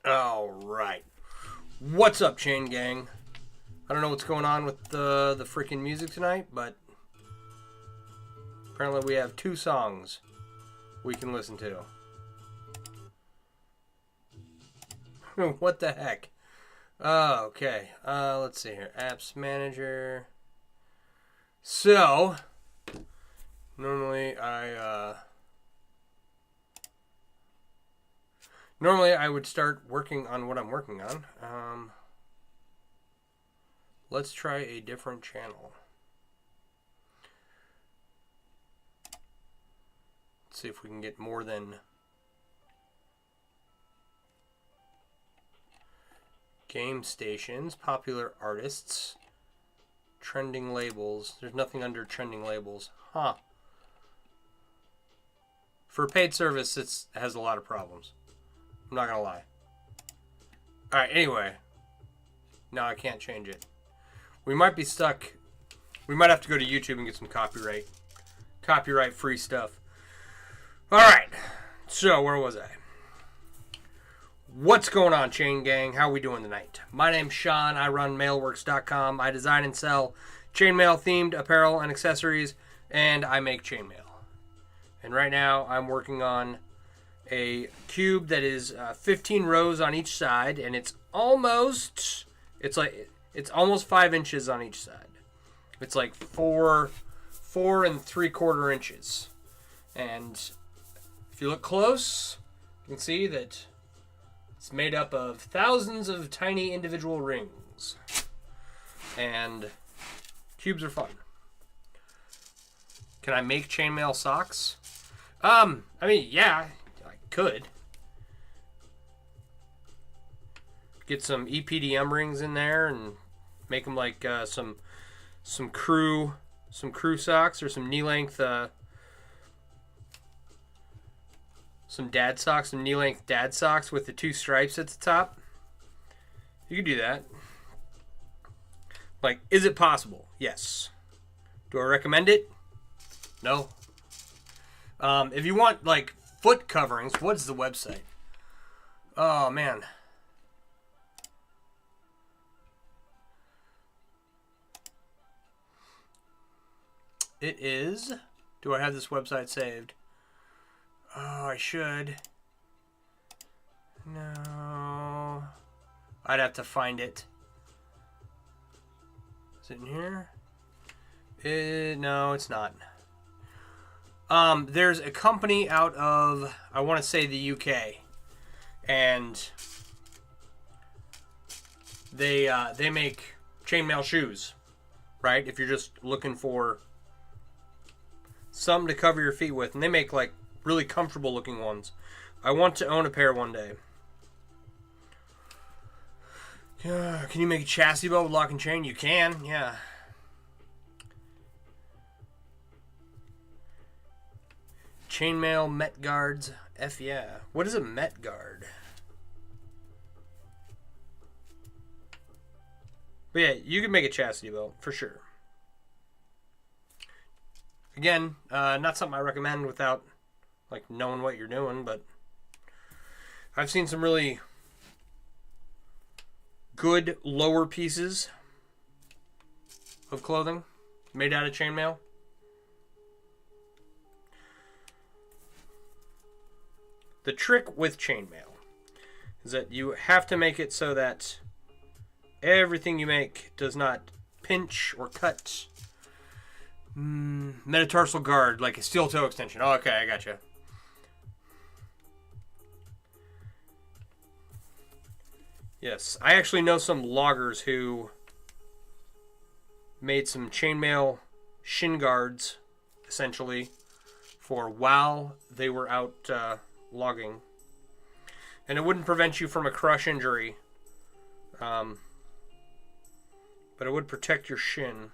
All right. What's up, Chain Gang? I don't know what's going on with the freaking music tonight, but apparently we have two songs we can listen to. What the heck? Oh, okay. Let's see here. Apps Manager. So, normally I would start working on what I'm working on. Let's try a different channel. Let's see if we can get more than game stations, popular artists, trending labels. There's nothing under trending labels. Huh. For a paid service, it has a lot of problems. I'm not going to lie. Alright, anyway. Now I can't change it. We might be stuck. We might have to go to YouTube and get some copyright free stuff. Alright. So, where was I? What's going on, Chain Gang? How we doing tonight? My name's Sean. I run mailworks.com. I design and sell chainmail themed apparel and accessories, and I make chainmail. And right now I'm working on a cube that is 15 rows on each side, and it's almost 5 inches on each side. It's like 4 3/4 inches. And if you look close, you can see that it's made up of thousands of tiny individual rings. And cubes are fun. Can I make chainmail socks? I mean, yeah, I could. Get some EPDM rings in there and make them like some crew socks or some knee length some knee length dad socks with the 2 stripes at the top. You could do that. Like, is it possible? Yes. Do I recommend it? No. If you want like foot coverings, what's the website? Oh man. It is. Do I have this website saved? Oh, I should. No. I'd have to find it. Is it in here? No, it's not. There's a company out of, I want to say, the UK. And they make chainmail shoes, right? If you're just looking for something to cover your feet with. And they make like really comfortable looking ones. I want to own a pair one day. Yeah, can you make a chassis belt with lock and chain? You can, yeah. Chainmail Met Guards. F yeah. What is a Met Guard? But yeah, you can make a chassis belt for sure. Again, not something I recommend without like knowing what you're doing, but I've seen some really good lower pieces of clothing made out of chainmail. The trick with chainmail is that you have to make it so that everything you make does not pinch or cut. Metatarsal guard, like a steel toe extension. Oh, okay, I gotcha. Yes, I actually know some loggers who made some chainmail shin guards, essentially, for while they were out logging. And it wouldn't prevent you from a crush injury, but it would protect your shin.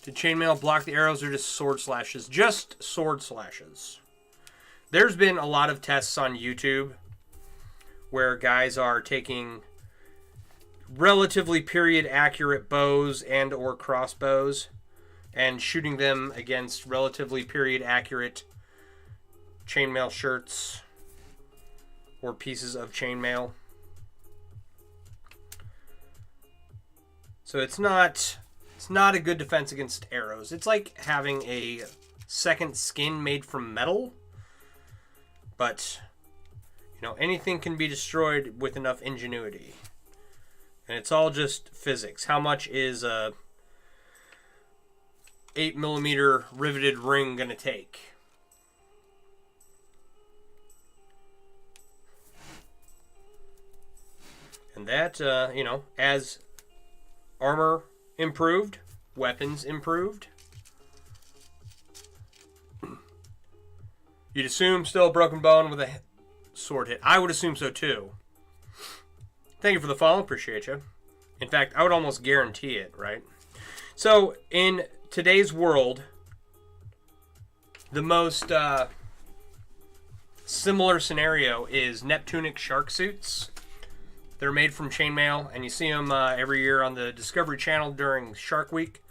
Did chainmail block the arrows or just sword slashes? Just sword slashes. There's been a lot of tests on YouTube where guys are taking relatively period accurate bows and or crossbows and shooting them against relatively period accurate chainmail shirts or pieces of chainmail. So it's not a good defense against arrows. It's like having a second skin made from metal. But, you know, anything can be destroyed with enough ingenuity. And it's all just physics. How much is a 8mm riveted ring going to take? And that, you know, as armor improved, weapons improved. You'd assume still a broken bone with a sword hit. I would assume so too. Thank you for the follow. Appreciate you. In fact, I would almost guarantee it, right? So, in today's world, the most similar scenario is Neptunic shark suits. They're made from chainmail, and you see them every year on the Discovery Channel during Shark Week.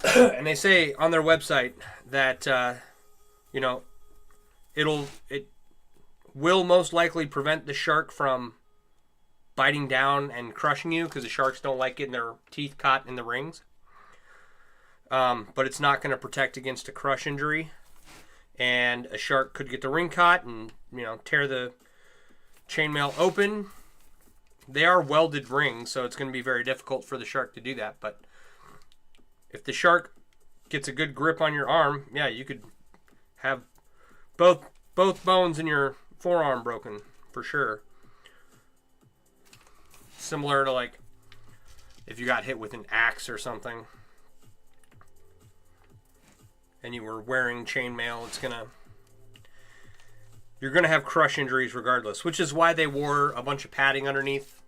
And they say on their website that, you know, it will most likely prevent the shark from biting down and crushing you, because the sharks don't like getting their teeth caught in the rings. But it's not going to protect against a crush injury. And a shark could get the ring caught and, you know, tear the chainmail open. They are welded rings, so it's going to be very difficult for the shark to do that. But if the shark gets a good grip on your arm, yeah, you could have both bones in your forearm broken for sure. Similar to like if you got hit with an axe or something and you were wearing chainmail, you're gonna have crush injuries regardless, which is why they wore a bunch of padding underneath,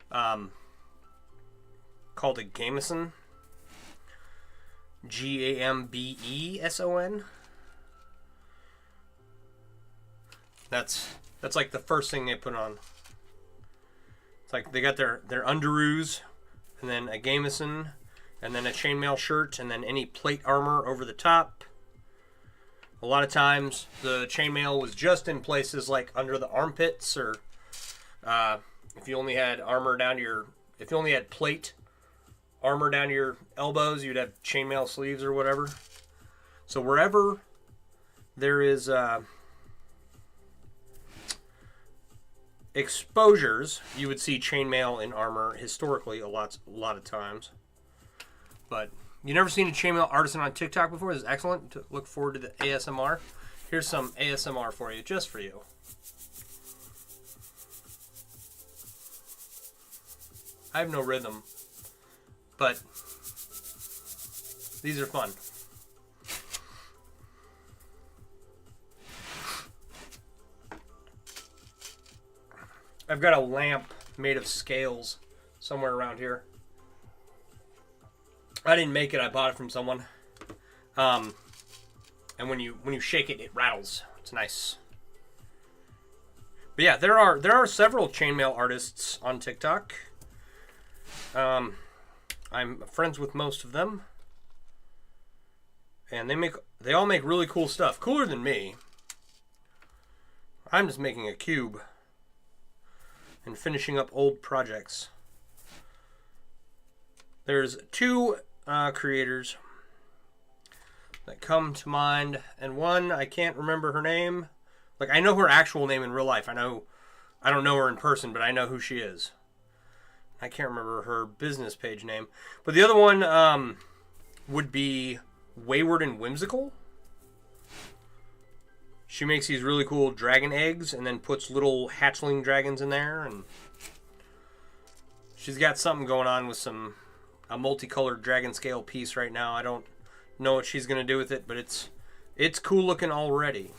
called a gambeson. Gambeson. That's like the first thing they put on. It's like they got their underoos, and then a gambeson, and then a chainmail shirt, and then any plate armor over the top. A lot of times the chainmail was just in places like under the armpits, or if you only had if you only had plate armor down to your elbows, you'd have chainmail sleeves or whatever. So wherever there is exposures, you would see chainmail in armor historically a lot of times. But you never seen a chainmail artisan on TikTok before? This is excellent. Look forward to the ASMR. Here's some ASMR for you, just for you. I have no rhythm, but these are fun. I've got a lamp made of scales somewhere around here. I didn't make it. I bought it from someone. And when you shake it, it rattles. It's nice. But yeah, there are several chainmail artists on TikTok. I'm friends with most of them, and they all make really cool stuff, cooler than me. I'm just making a cube and finishing up old projects. There's two creators that come to mind, and one, I can't remember her name. Like, I know her actual name in real life. I don't know her in person, but I know who she is. I can't remember her business page name. But the other one would be Wayward and Whimsical. She makes these really cool dragon eggs and then puts little hatchling dragons in there, and she's got something going on with a multicolored dragon scale piece right now. I don't know what she's going to do with it, but it's cool looking already.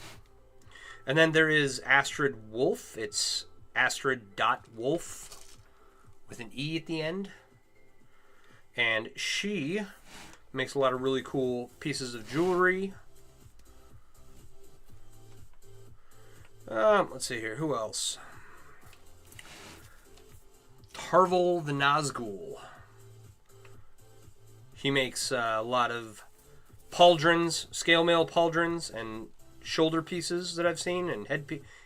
And then there is Astrid Wolf. It's Astrid.Wolf with an E at the end. And she makes a lot of really cool pieces of jewelry. Let's see here. Who else? Tarvel the Nazgul. He makes a lot of pauldrons, scale mail pauldrons, and shoulder pieces that I've seen, and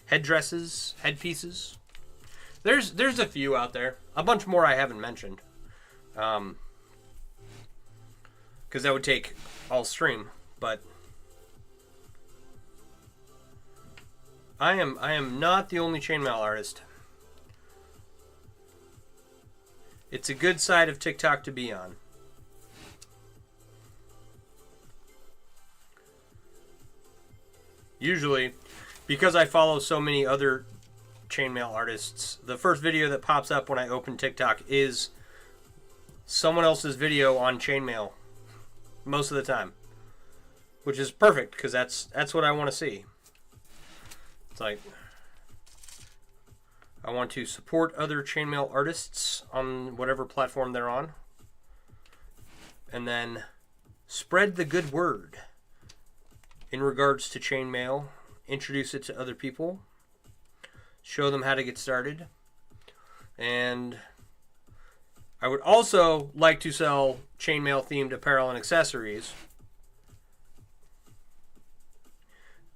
headdresses, headpieces. There's a few out there. A bunch more I haven't mentioned. Because that would take all stream, but I am not the only chainmail artist. It's a good side of TikTok to be on. Usually, because I follow so many other chainmail artists, the first video that pops up when I open TikTok is someone else's video on chainmail most of the time, which is perfect because that's what I want to see. It's like I want to support other chainmail artists on whatever platform they're on, and then spread the good word in regards to chainmail, introduce it to other people, show them how to get started, and I would also like to sell chainmail themed apparel and accessories.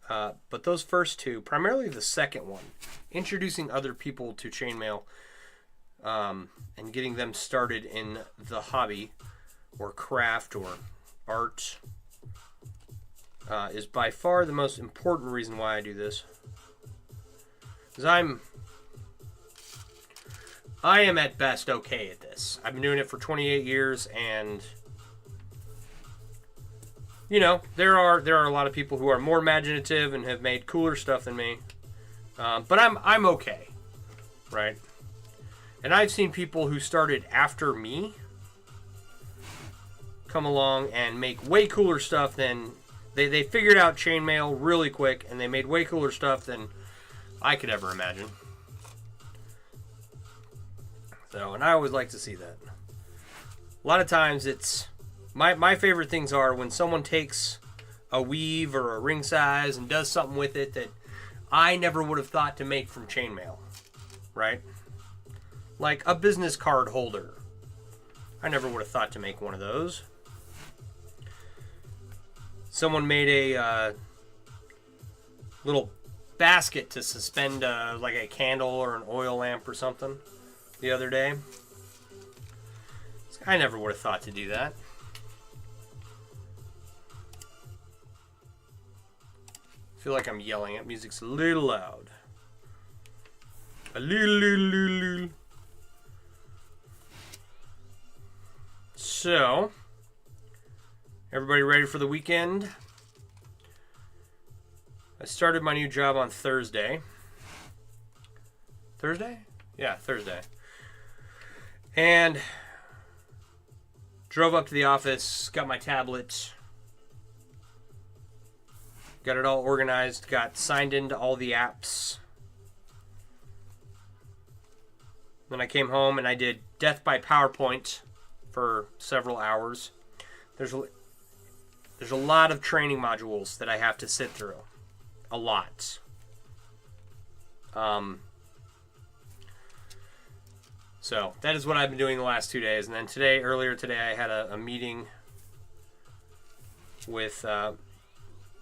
But those first two, primarily the second one, introducing other people to chainmail and getting them started in the hobby or craft or art, is by far the most important reason why I do this. Because I am at best okay at this. I've been doing it for 28 years, and you know, there are a lot of people who are more imaginative and have made cooler stuff than me. But I'm okay, right? And I've seen people who started after me come along and make way cooler stuff than they figured out chainmail really quick, and they made way cooler stuff than I could ever imagine. So, and I always like to see that. A lot of times it's my favorite things are when someone takes a weave or a ring size and does something with it that I never would have thought to make from chainmail, right? Like a business card holder. I never would have thought to make one of those. Someone made a little basket to suspend like a candle or an oil lamp or something the other day. I never would have thought to do that. I feel like I'm yelling at music's a little loud. A little. So, everybody ready for the weekend? I started my new job on Thursday. Thursday? Yeah, Thursday. And drove up to the office, got my tablet, got it all organized, got signed into all the apps. Then I came home and I did Death by PowerPoint for several hours. There's a lot of training modules that I have to sit through. A lot. So that is what I've been doing the last 2 days. And then earlier today, I had a meeting with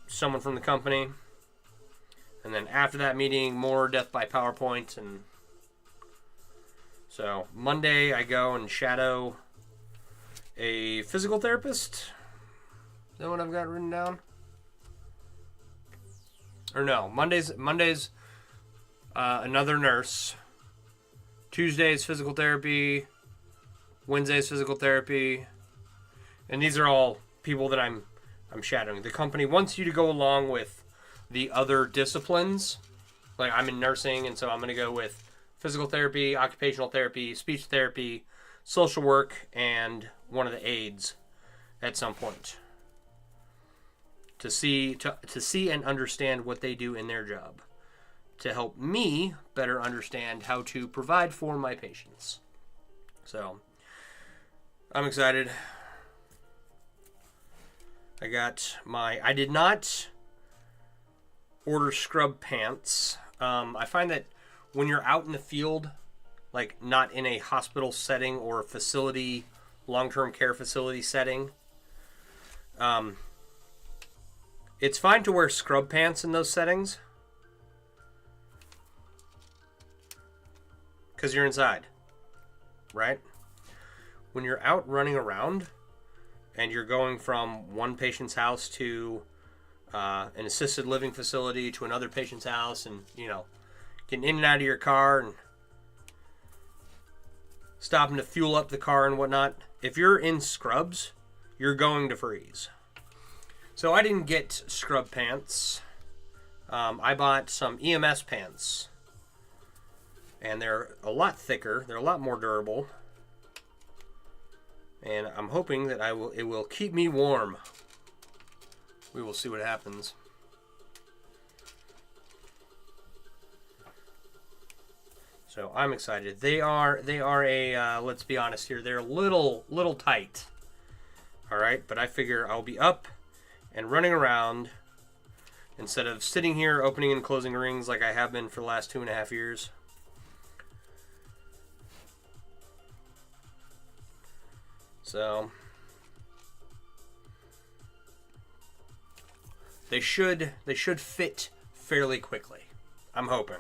someone from the company. And then after that meeting, more Death by PowerPoint. And so Monday, I go and shadow a physical therapist. Is that what I've got written down? Or no, Monday's another nurse. Tuesday's physical therapy. Wednesday's physical therapy. And these are all people that I'm shadowing. The company wants you to go along with the other disciplines. Like I'm in nursing, and so I'm going to go with physical therapy, occupational therapy, speech therapy, social work, and one of the aides at some point. To see and understand what they do in their job, to help me better understand how to provide for my patients. So, I'm excited. I did not order scrub pants. I find that when you're out in the field, like not in a hospital setting or a facility, long-term care facility setting, It's fine to wear scrub pants in those settings, because you're inside, right? When you're out running around and you're going from one patient's house to an assisted living facility to another patient's house, and, getting in and out of your car and stopping to fuel up the car and whatnot, if you're in scrubs, you're going to freeze. So I didn't get scrub pants. I bought some EMS pants, and they're a lot thicker. They're a lot more durable, and I'm hoping that it will keep me warm. We will see what happens. So I'm excited. They are a let's be honest here. They're a little tight. All right, but I figure I'll be up and running around instead of sitting here opening and closing rings like I have been for the last 2.5 years. So they should fit fairly quickly. I'm hoping.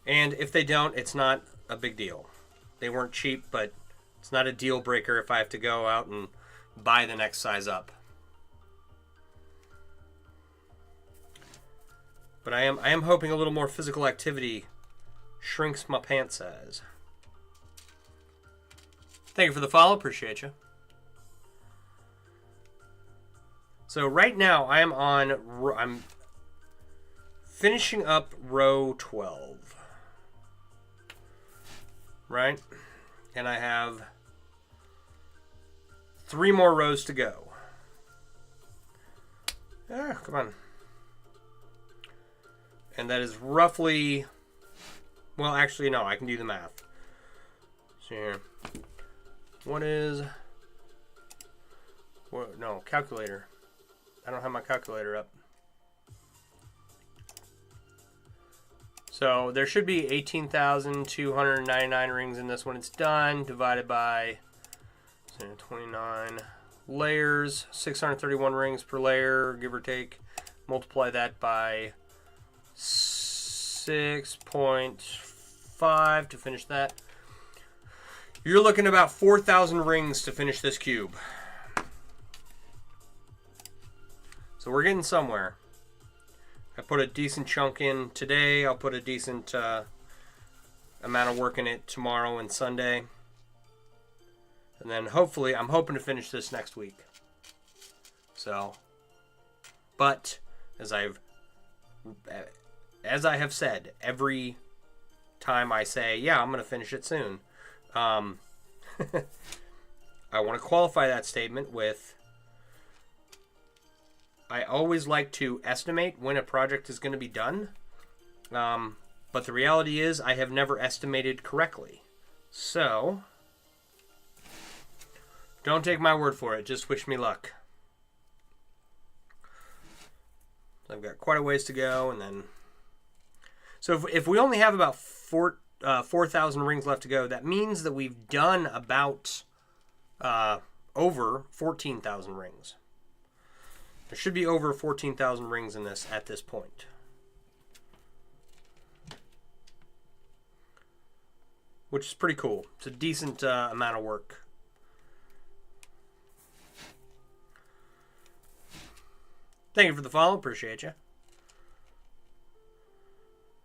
And if they don't, it's not a big deal. They weren't cheap, but it's not a deal breaker if I have to go out and buy the next size up. But I am hoping a little more physical activity shrinks my pant size. Thank you for the follow. Appreciate you. So right now I'm finishing up row 12. Right? And I have 3 more rows to go. Come on. And that is roughly, well, actually, no, I can do the math. So here. No, calculator. I don't have my calculator up. So there should be 18,299 rings in this when it's done, divided by 29 layers, 631 rings per layer, give or take. Multiply that by 6.5 to finish that. You're looking about 4,000 rings to finish this cube. So we're getting somewhere. I put a decent chunk in today. I'll put a decent amount of work in it tomorrow and Sunday. And then hopefully, I'm hoping to finish this next week. So, but as I have said, every time I say, yeah, I'm going to finish it soon, I want to qualify that statement with, I always like to estimate when a project is going to be done, but the reality is I have never estimated correctly. So, don't take my word for it, just wish me luck. I've got quite a ways to go, and then... So if we only have about 4,000 rings left to go, that means that we've done about over 14,000 rings. There should be over 14,000 rings in this at this point. Which is pretty cool. It's a decent amount of work. Thank you for the follow. Appreciate you.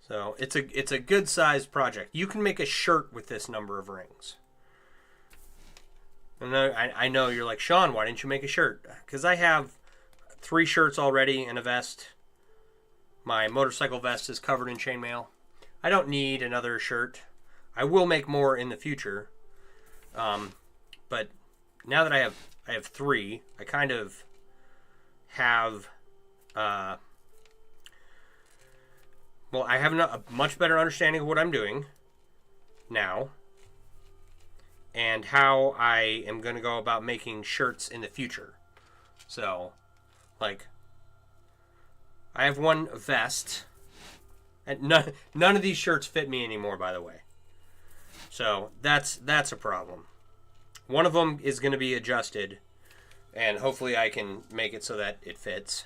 So it's a good sized project. You can make a shirt with this number of rings. And I know you're like, Sean, why didn't you make a shirt? Because I have 3 shirts already and a vest. My motorcycle vest is covered in chainmail. I don't need another shirt. I will make more in the future. But now that I have 3, I kind of have I have a much better understanding of what I'm doing now and how I am going to go about making shirts in the future. So, like, I have 1 vest, and none of these shirts fit me anymore, by the way. So that's a problem. One of them is going to be adjusted And hopefully I can make it so that it fits.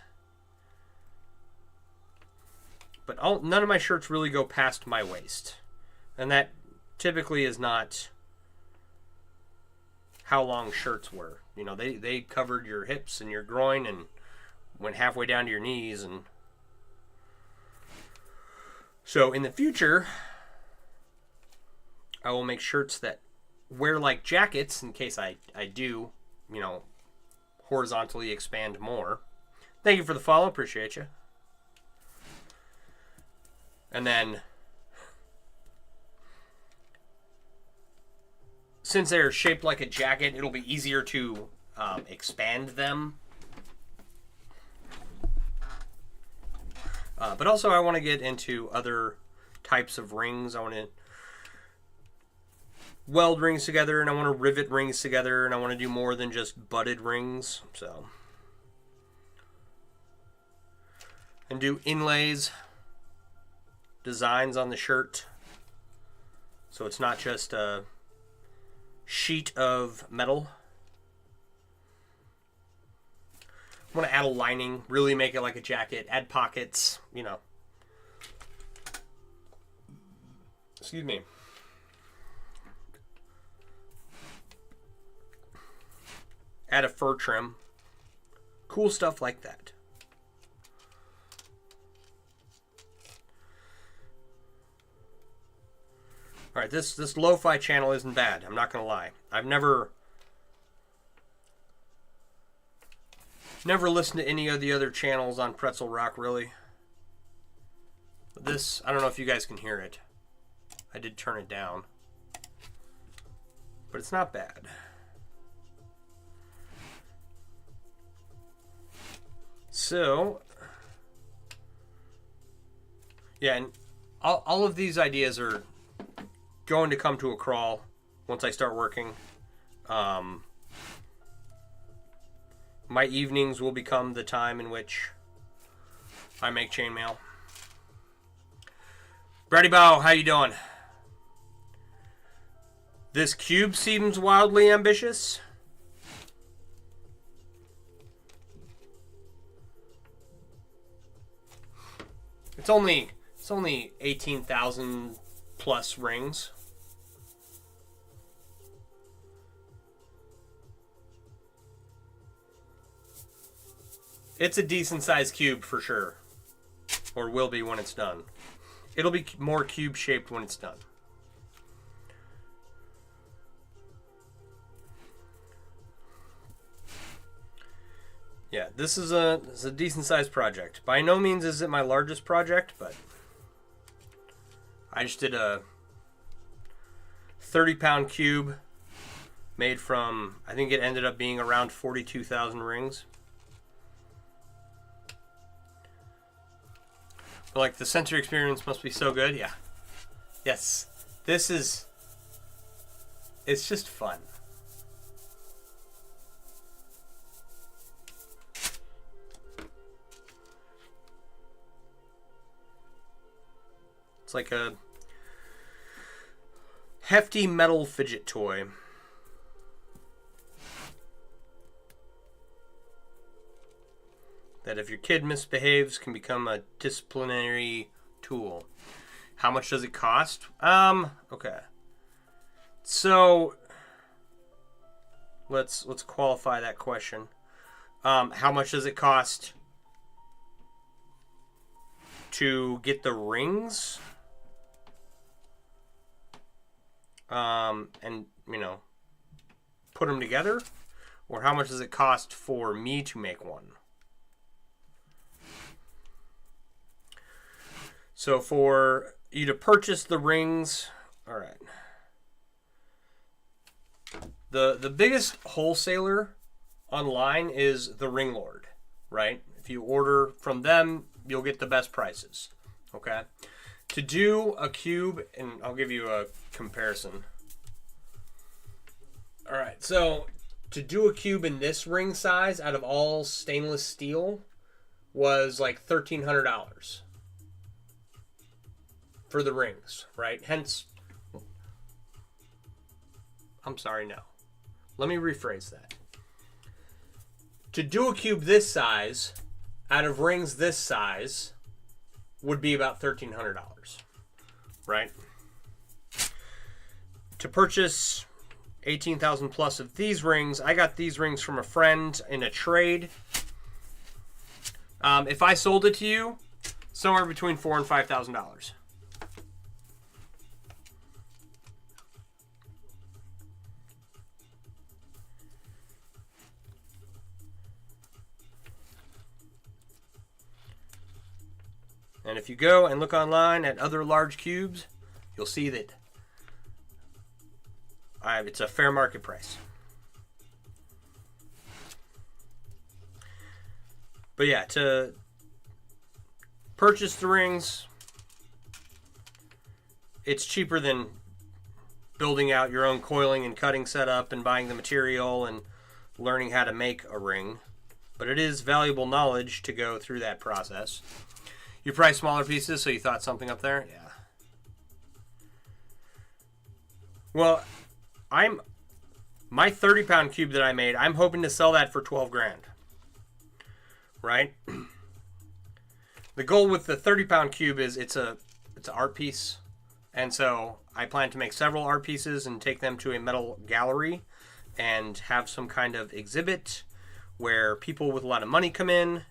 But none of my shirts really go past my waist. And that typically is not how long shirts were. You know, they covered your hips and your groin and went halfway down to your knees. And so in the future, I will make shirts that wear like jackets in case I do, you know, horizontally expand more. Thank you for the follow. Appreciate you. And then, since they're shaped like a jacket, it'll be easier to expand them. But also I want to get into other types of rings. I want to weld rings together, and I want to rivet rings together, and I want to do more than just butted rings. So, and do inlays, designs on the shirt, so it's not just a sheet of metal. I want to add a lining, really make it like a jacket, add pockets, you know. Excuse me. Add a fur trim. Cool stuff like that. Alright, this lo-fi channel isn't bad. I'm not going to lie. I've never listened to any of the other channels on Pretzel Rock, really. But this, I don't know if you guys can hear it. I did turn it down. But it's not bad. So, yeah, and all of these ideas are going to come to a crawl once I start working. My evenings will become the time in which I make chainmail. Brady Bow, how you doing? This cube seems wildly ambitious. It's only 18,000 plus rings. It's a decent sized cube for sure. Or will be when it's done. It'll be more cube shaped when it's done. Yeah, this is a decent sized project. By no means is it my largest project, but I just did a 30-pound cube made from, I think it ended up being around 42,000 rings. But like, the sensory experience must be so good. Yeah. Yes. It's just fun. It's like a hefty metal fidget toy. That if your kid misbehaves can become a disciplinary tool. How much does it cost? Okay. So let's qualify that question. How much does it cost to get the rings? And, you know, put them together? Or how much does it cost for me to make one? So for you to purchase the rings, all right. The biggest wholesaler online is the Ring Lord, right? If you order from them, you'll get the best prices, okay? To do a cube, and I'll give you a comparison. All right, so to do a cube in this ring size out of all stainless steel was like $1,300 for the rings, right? Hence, I'm sorry, no. Let me rephrase that. To do a cube this size out of rings this size would be about $1,300, right? To purchase 18,000 plus of these rings, I got these rings from a friend in a trade. If I sold it to you, somewhere between $4,000 and $5,000. And if you go and look online at other large cubes, you'll see that it's a fair market price. But yeah, to purchase the rings, it's cheaper than building out your own coiling and cutting setup and buying the material and learning how to make a ring. But it is valuable knowledge to go through that process. You price smaller pieces, so you thought something up there? Yeah. Well, my 30-pound cube that I made, I'm hoping to sell that for 12 grand. Right? The goal with the 30-pound cube is it's an art piece. And so I plan to make several art pieces and take them to a metal gallery and have some kind of exhibit where people with a lot of money come in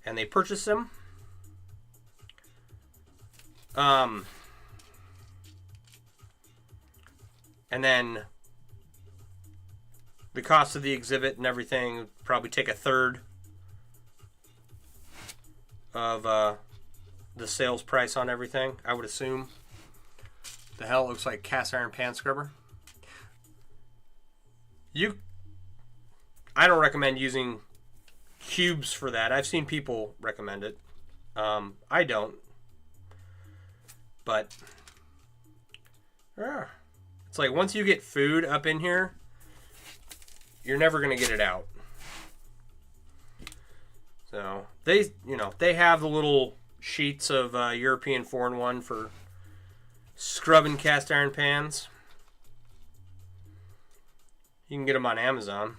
and they purchase them. And then the cost of the exhibit and everything would probably take a third of the sales price on everything, I would assume. The hell, it looks like cast iron pan scrubber. I don't recommend using cubes for that. I've seen people recommend it. I don't. But it's like once you get food up in here, you're never going to get it out. So they have the little sheets of European 4-in-1 for scrubbing cast iron pans. You can get them on Amazon.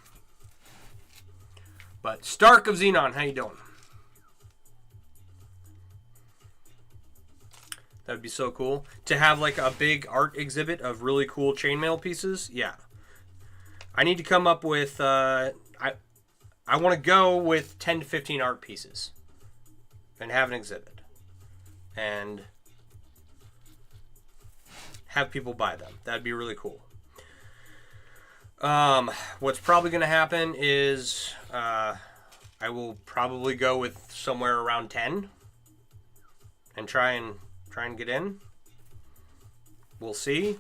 But Stark of Xenon, how you doing? That would be so cool. To have like a big art exhibit of really cool chainmail pieces. Yeah. I need to come up with... I want to go with 10 to 15 art pieces. And have an exhibit. And have people buy them. That'd be really cool. What's probably going to happen is... I will probably go with somewhere around 10. And try and get in. We'll see.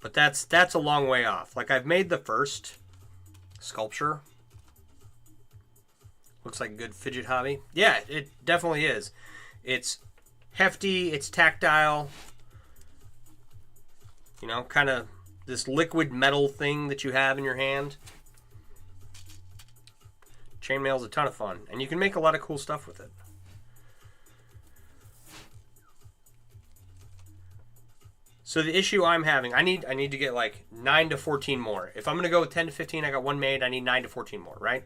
But that's a long way off. Like I've made the first sculpture. Looks like a good fidget hobby. Yeah, it definitely is. It's hefty, it's tactile. You know, kind of this liquid metal thing that you have in your hand. Chainmail's a ton of fun, and you can make a lot of cool stuff with it. So the issue I'm having, I need to get like 9 to 14 more. If I'm going to go with 10 to 15, I got one made, I need 9 to 14 more, right?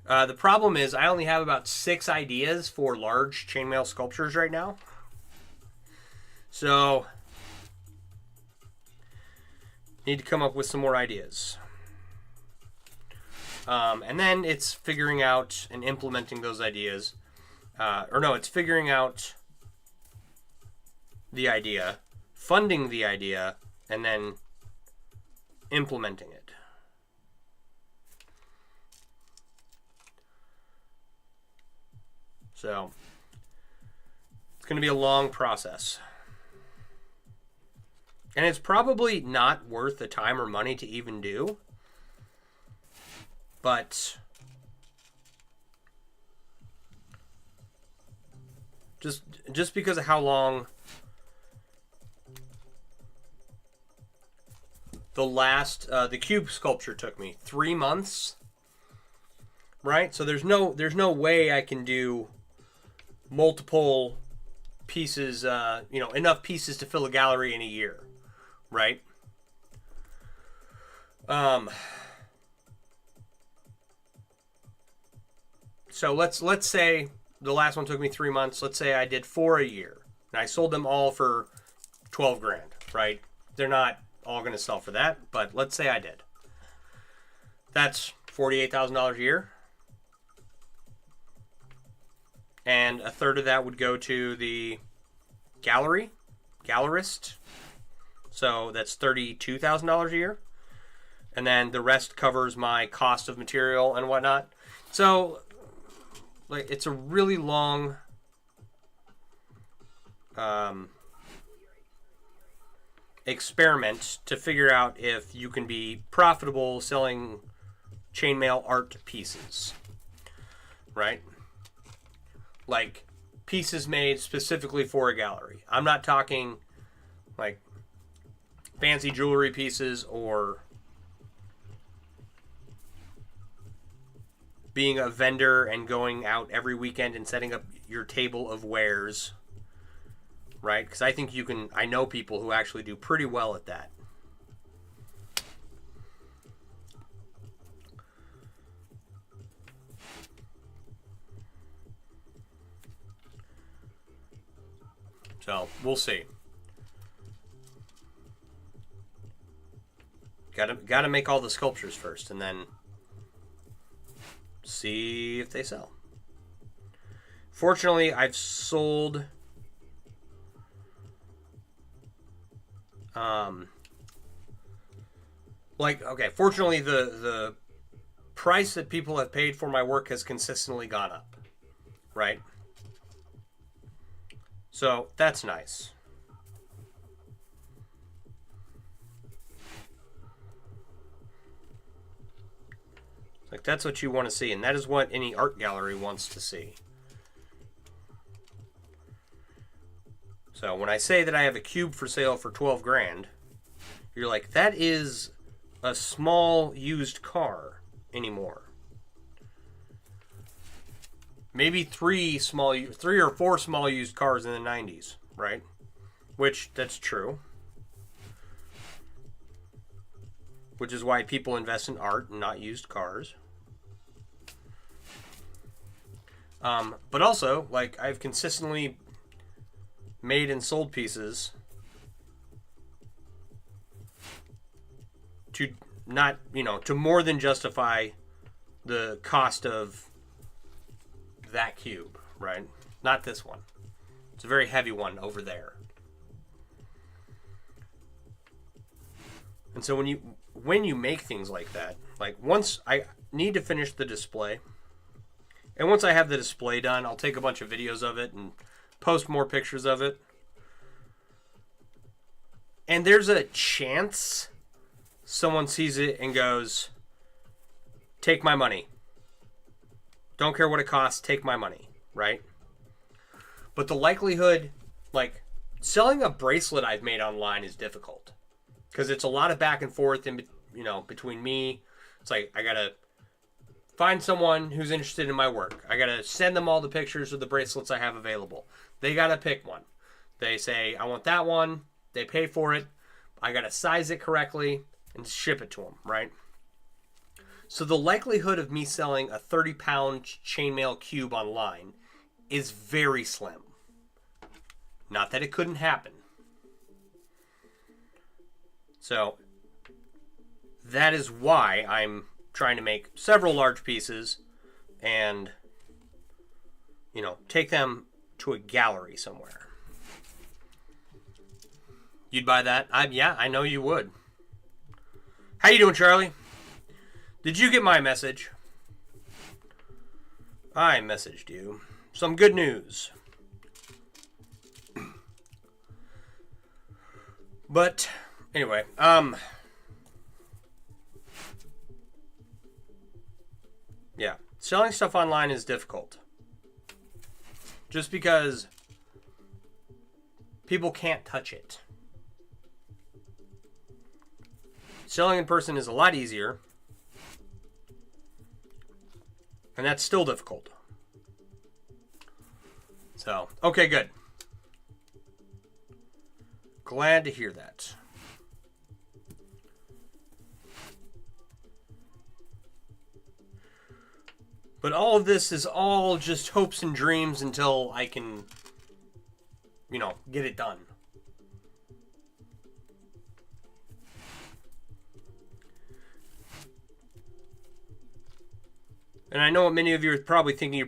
The problem is I only have about 6 ideas for large chainmail sculptures right now. So, need to come up with some more ideas. And then it's figuring out and implementing those ideas. It's figuring out the idea, funding the idea, and then implementing it. So, it's going to be a long process. And it's probably not worth the time or money to even do. But just because of how long the cube sculpture took me, 3 months, right? So there's no way I can do multiple pieces, enough pieces to fill a gallery in a year, right? So let's say the last one took me 3 months. Let's say I did 4 a year, and I sold them all for 12 grand. Right? They're not all going to sell for that, but let's say I did. That's $48,000 a year, and a third of that would go to the gallerist. So that's $32,000 a year. And then the rest covers my cost of material and whatnot. So, like, it's a really long experiment to figure out if you can be profitable selling chainmail art pieces, right? Like pieces made specifically for a gallery. I'm not talking like fancy jewelry pieces or being a vendor and going out every weekend and setting up your table of wares, right? Because I think I know people who actually do pretty well at that. So, we'll see. Gotta make all the sculptures first, and then see if they sell. Fortunately, I've sold fortunately the price that people have paid for my work has consistently gone up, right? So that's nice. Like, that's what you want to see, and that is what any art gallery wants to see. So when I say that I have a cube for sale for 12 grand, you're like, that is a small used car anymore. Maybe three or four small used cars in the 90s, right? Which, that's true. Which is why people invest in art and not used cars. But also, like, I've consistently made and sold pieces to not, to more than justify the cost of that cube, right? Not this one. It's a very heavy one over there. And so when you make things like that, like, once I need to finish the display, and once I have the display done, I'll take a bunch of videos of it and post more pictures of it. And there's a chance someone sees it and goes, take my money. Don't care what it costs, take my money, right? But the likelihood, like, selling a bracelet I've made online is difficult. Because it's a lot of back and forth between me. It's like, I gotta find someone who's interested in my work. I gotta send them all the pictures of the bracelets I have available. They gotta pick one. They say, I want that one. They pay for it. I gotta size it correctly and ship it to them, right? So the likelihood of me selling a 30-pound chainmail cube online is very slim. Not that it couldn't happen. So that is why I'm trying to make several large pieces and, take them to a gallery somewhere. You'd buy that? Yeah, I know you would. How you doing, Charlie? Did you get my message? I messaged you. Some good news. But anyway, yeah, selling stuff online is difficult. Just because people can't touch it. Selling in person is a lot easier. And that's still difficult. So, okay, good. Glad to hear that. But all of this is all just hopes and dreams until I can, get it done. And I know what many of you are probably thinking,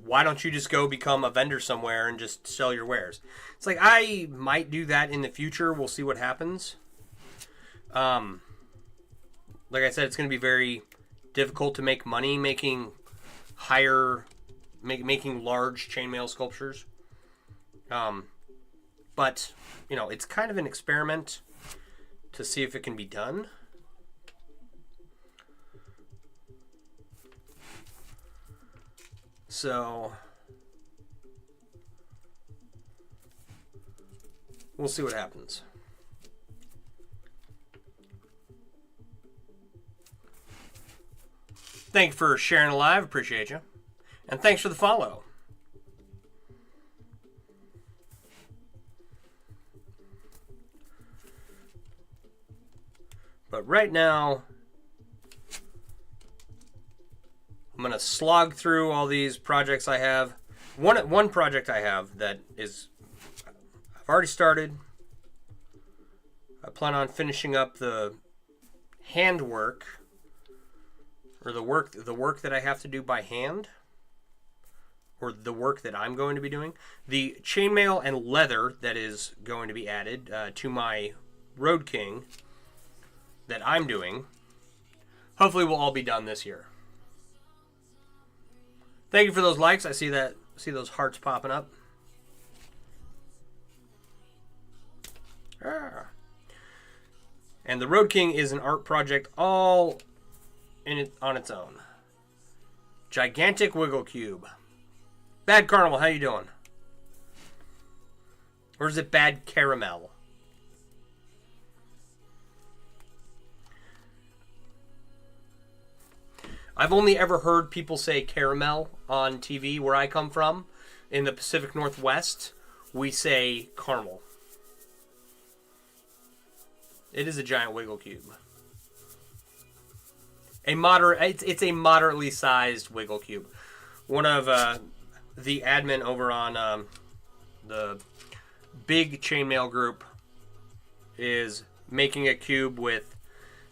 why don't you just go become a vendor somewhere and just sell your wares? It's like, I might do that in the future. We'll see what happens. Like I said, it's going to be very difficult to make money making large chainmail sculptures. But, it's kind of an experiment to see if it can be done. So, we'll see what happens. Thank you for sharing live. Appreciate you. And thanks for the follow. But right now, I'm going to slog through all these projects I have. One project I have that is, I've already started. I plan on finishing up the handwork, or the work that I have to do by hand, or the work that I'm going to be doing. The chainmail and leather that is going to be added to my Road King that I'm doing, hopefully will all be done this year. Thank you for those likes. I see those hearts popping up. And the Road King is an art project all on its own. Gigantic Wiggle Cube. Bad Carnival, how you doing? Or is it Bad Caramel? I've only ever heard people say caramel on TV where I come from. In the Pacific Northwest, we say caramel. It is a giant Wiggle Cube. It's a moderately sized Wiggle Cube. One of the admin over on the big chainmail group is making a cube with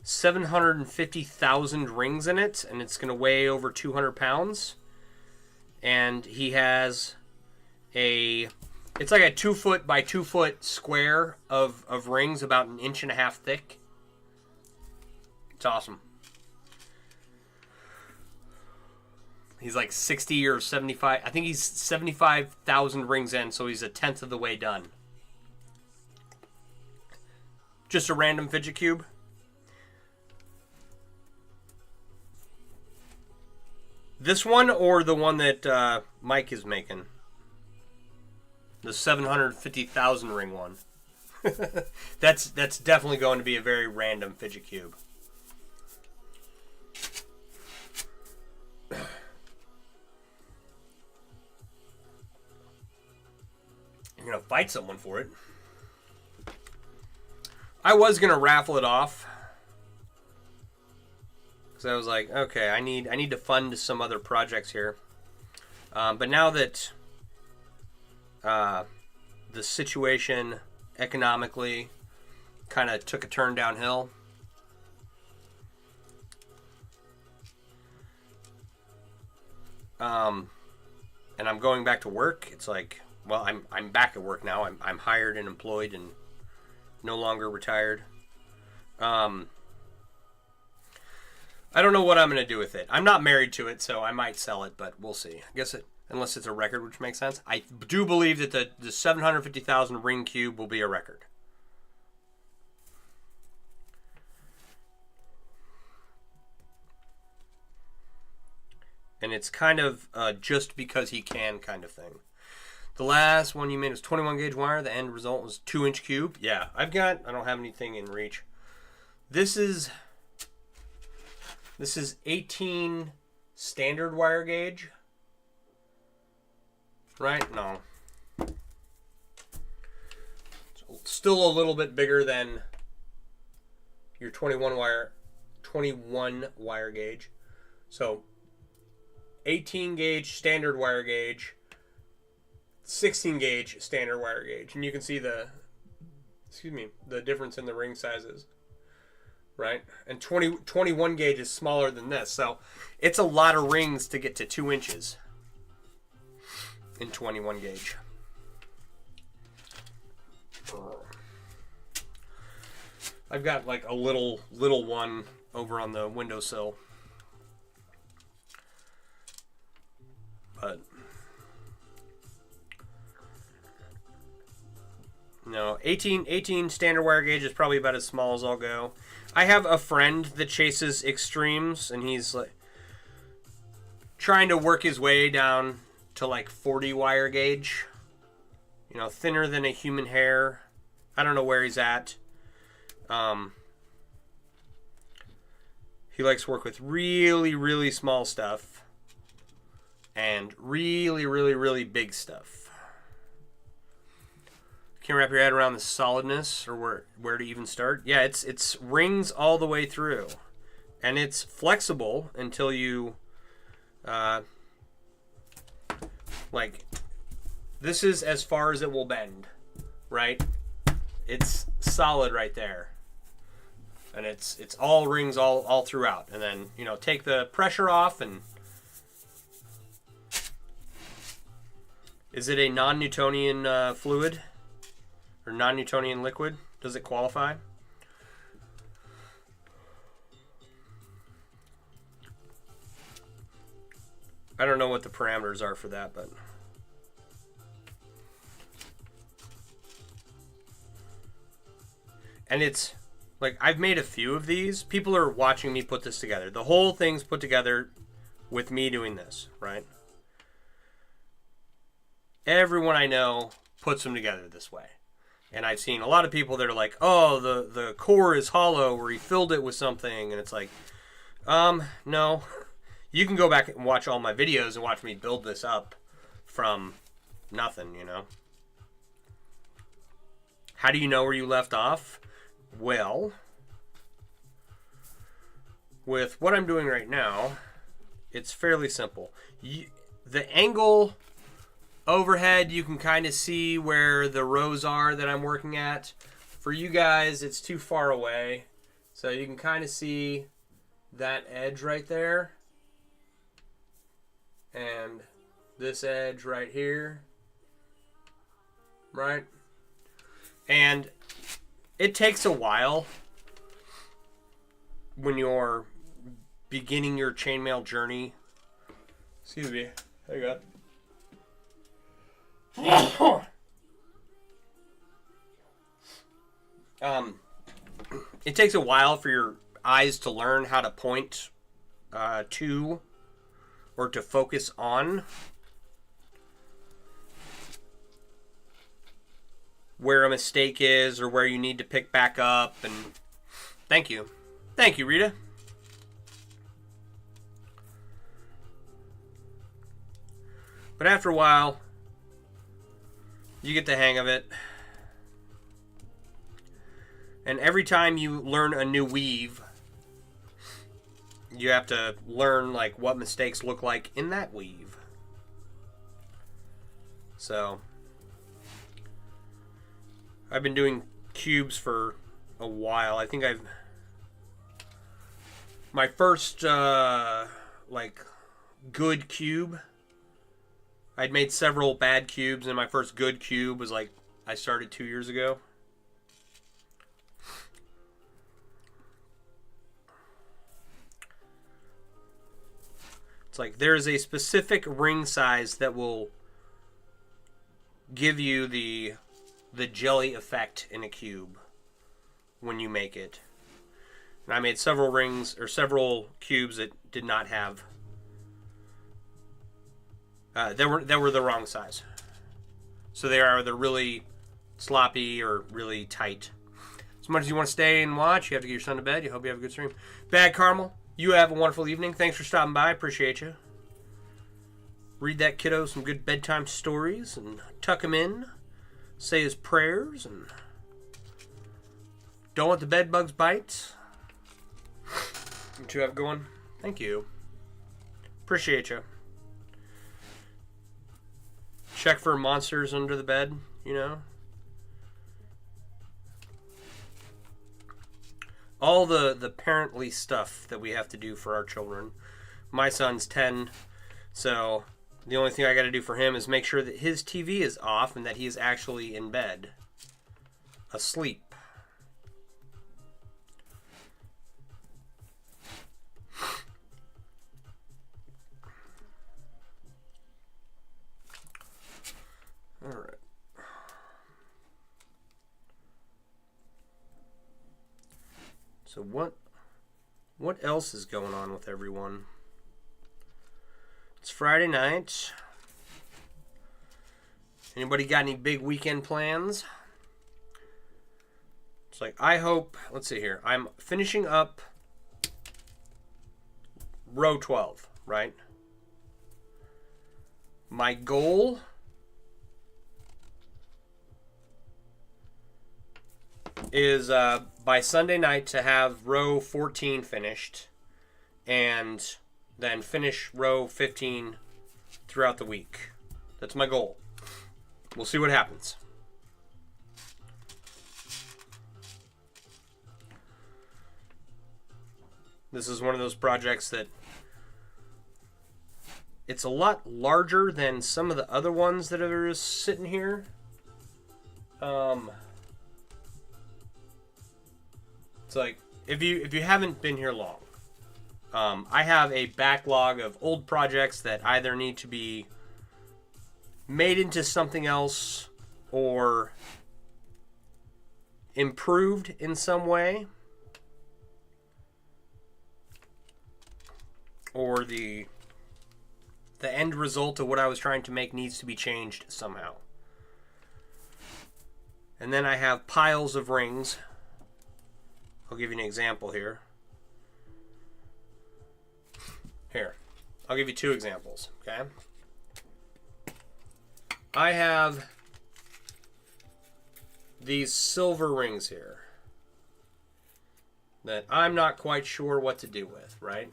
750,000 rings in it, and it's going to weigh over 200 pounds. And he has it's like a 2 foot by 2 foot square of rings, about 1.5 inches thick. It's awesome. He's like 60 or 75. I think he's 75,000 rings in, so he's a tenth of the way done. Just a random fidget cube. This one or the one that Mike is making? The 750,000 ring one. That's definitely going to be a very random fidget cube. You're going to fight someone for it. I was going to raffle it off. So I was like, okay, I need to fund some other projects here. But now that the situation economically kind of took a turn downhill, and I'm going back to work, it's like, well, I'm back at work now. I'm hired and employed and no longer retired. I don't know what I'm going to do with it. I'm not married to it, so I might sell it, but we'll see. I guess unless it's a record, which makes sense. I do believe that the 750,000 ring cube will be a record. And it's kind of just because he can kind of thing. The last one you made was 21 gauge wire. The end result was 2-inch cube. Yeah, I don't have anything in reach. This is 18 standard wire gauge. Right? No. It's still a little bit bigger than your 21 wire gauge. So 18 gauge standard wire gauge, 16 gauge standard wire gauge, and you can see the difference in the ring sizes, right? And 21 gauge is smaller than this, so it's a lot of rings to get to 2 inches in 21 gauge. I've got like a little one over on the windowsill, but no, 18 standard wire gauge is probably about as small as I'll go. I have a friend that chases extremes, and he's like trying to work his way down to like 40 wire gauge. You know, thinner than a human hair. I don't know where he's at. He likes to work with really, really small stuff and really, really, really big stuff. Can't wrap your head around the solidness or where to even start. Yeah, it's rings all the way through, and it's flexible until you like this is as far as it will bend, right? It's solid right there. And it's all rings all throughout. And then, you know, take the pressure off, and is it a non-Newtonian fluid or non-Newtonian liquid? Does it qualify? I don't know what the parameters are for that, but and it's like, I've made a few of these. People are watching me put this together. The whole thing's put together with me doing this, right? Everyone I know puts them together this way. And I've seen a lot of people that are like, oh, the core is hollow, or he filled it with something. And it's like, no. You can go back and watch all my videos and watch me build this up from nothing, you know? How do you know where you left off? Well, with what I'm doing right now, it's fairly simple. The angle overhead, you can kind of see where the rows are that I'm working at. For you guys, it's too far away. So you can kind of see that edge right there. And this edge right here. Right? And it takes a while when you're beginning your chainmail journey. Excuse me. Hang on. It takes a while for your eyes to learn how to point to or to focus on where a mistake is or where you need to pick back up. And thank you, Rita. But after a while, you get the hang of it. And every time you learn a new weave, you have to learn like what mistakes look like in that weave. So I've been doing cubes for a while. I think my first like good cube, I'd made several bad cubes, and my first good cube was like I started 2 years ago. It's like there's a specific ring size that will give you the jelly effect in a cube when you make it. And I made several rings or several cubes that did not have that were the wrong size. So they're either really sloppy or really tight. As much as you want to stay and watch, you have to get your son to bed. You hope you have a good stream. Bad Caramel, you have a wonderful evening. Thanks for stopping by. Appreciate you. Read that kiddo some good bedtime stories and tuck him in. Say his prayers and don't let the bed bugs bite. What you have going? Thank you. Appreciate you. check for monsters under the bed, you know. All the parently stuff that we have to do for our children. My son's 10, so the only thing I got to do for him is make sure that his TV is off and that he is actually in bed, asleep. All right. So what else is going on with everyone? It's Friday night. Anybody got any big weekend plans? It's like, I hope, let's see here. I'm finishing up row 12, right? My goal is by Sunday night to have row 14 finished and then finish row 15 throughout the week. That's my goal. We'll see what happens. This is one of those projects that it's a lot larger than some of the other ones that are just sitting here. It's like, if you haven't been here long, I have a backlog of old projects that either need to be made into something else or improved in some way, or the end result of what I was trying to make needs to be changed somehow. And then I have piles of rings. I'll give you an example here. Here, I'll give you two examples, okay? I have these silver rings here that I'm not quite sure what to do with, right?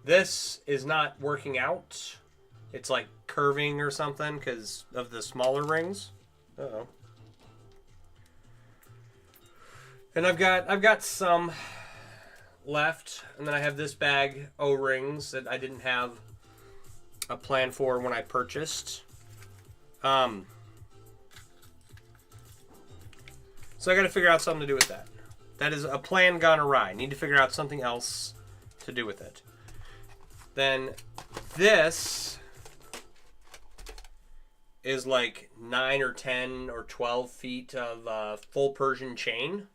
This is not working out. It's like curving or something because of the smaller rings. Uh-oh. And I've got some left, and then I have this bag O-rings that I didn't have a plan for when I purchased. So I got to figure out something to do with that. That is a plan gone awry. Need to figure out something else to do with it. Then this is like 9 or 10 or 12 feet of full Persian chain.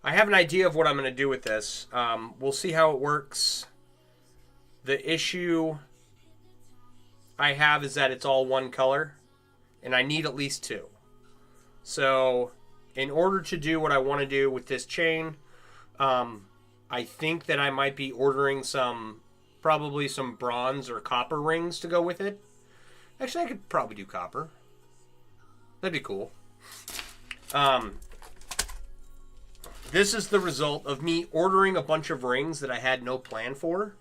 I have an idea of what I'm going to do with this. We'll see how it works. The issue I have is that it's all one color, and I need at least two. So, in order to do what I want to do with this chain, I think that I might be ordering probably some bronze or copper rings to go with it. Actually, I could probably do copper. That'd be cool. This is the result of me ordering a bunch of rings that I had no plan for.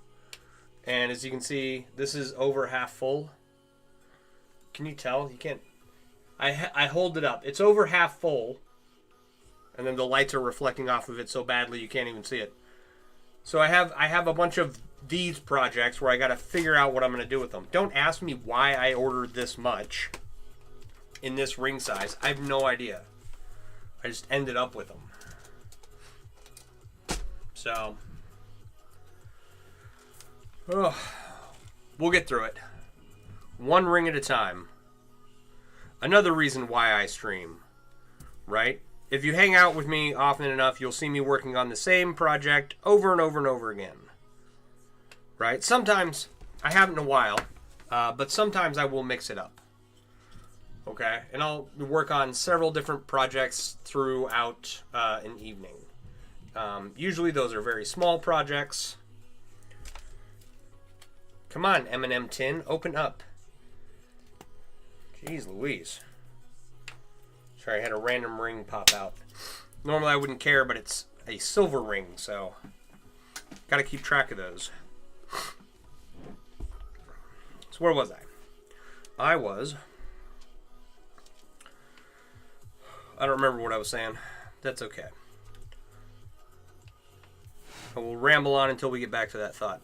And as you can see, this is over half full. Can you tell? You can't. I hold it up. It's over half full. And then the lights are reflecting off of it so badly you can't even see it. So I have a bunch of these projects where I got to figure out what I'm going to do with them. Don't ask me why I ordered this much in this ring size. I have no idea. I just ended up with them. So, we'll get through it. One ring at a time. Another reason why I stream, right? If you hang out with me often enough, you'll see me working on the same project over and over and over again. Right? Sometimes, I haven't in a while, but sometimes I will mix it up. Okay? And I'll work on several different projects throughout an evening. Usually those are very small projects. Come on, M&M tin, open up. Jeez Louise. Sorry, I had a random ring pop out. Normally I wouldn't care, but it's a silver ring, so gotta keep track of those. So where was I? I don't remember what I was saying. That's okay. I will ramble on until we get back to that thought.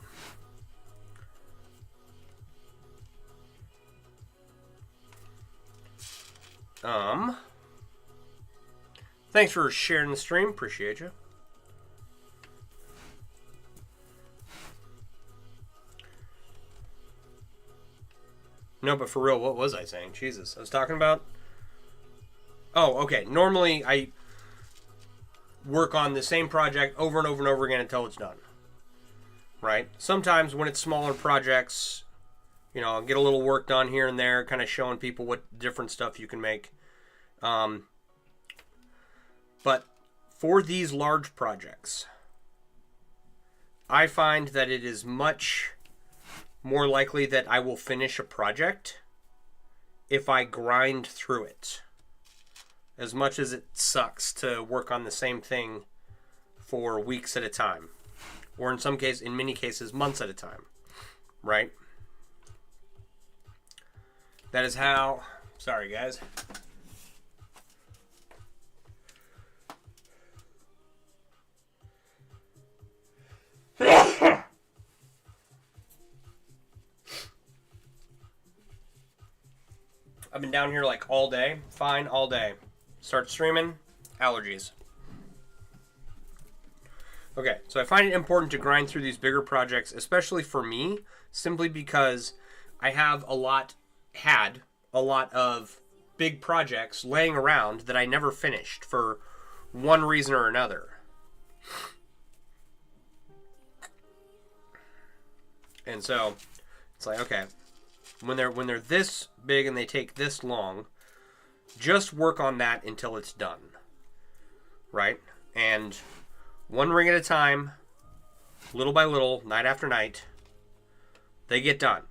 Thanks for sharing the stream. Appreciate you. No, but for real, what was I saying? Jesus. I was talking about... Oh, okay. Normally, I work on the same project over and over and over again until it's done. Right? Sometimes when it's smaller projects, you know, I'll get a little work done here and there, kind of showing people what different stuff you can make. But for these large projects, I find that it is much more likely that I will finish a project if I grind through it. As much as it sucks to work on the same thing for weeks at a time. Or in many cases, months at a time. Right? That is how... Sorry, guys. I've been down here like all day. Fine, all day. Start streaming. Allergies. Okay, so I find it important to grind through these bigger projects, especially for me, simply because I have had a lot of big projects laying around that I never finished for one reason or another. And so it's like, okay, when they're this big and they take this long, just work on that until it's done. Right? And one ring at a time, little by little, night after night, they get done.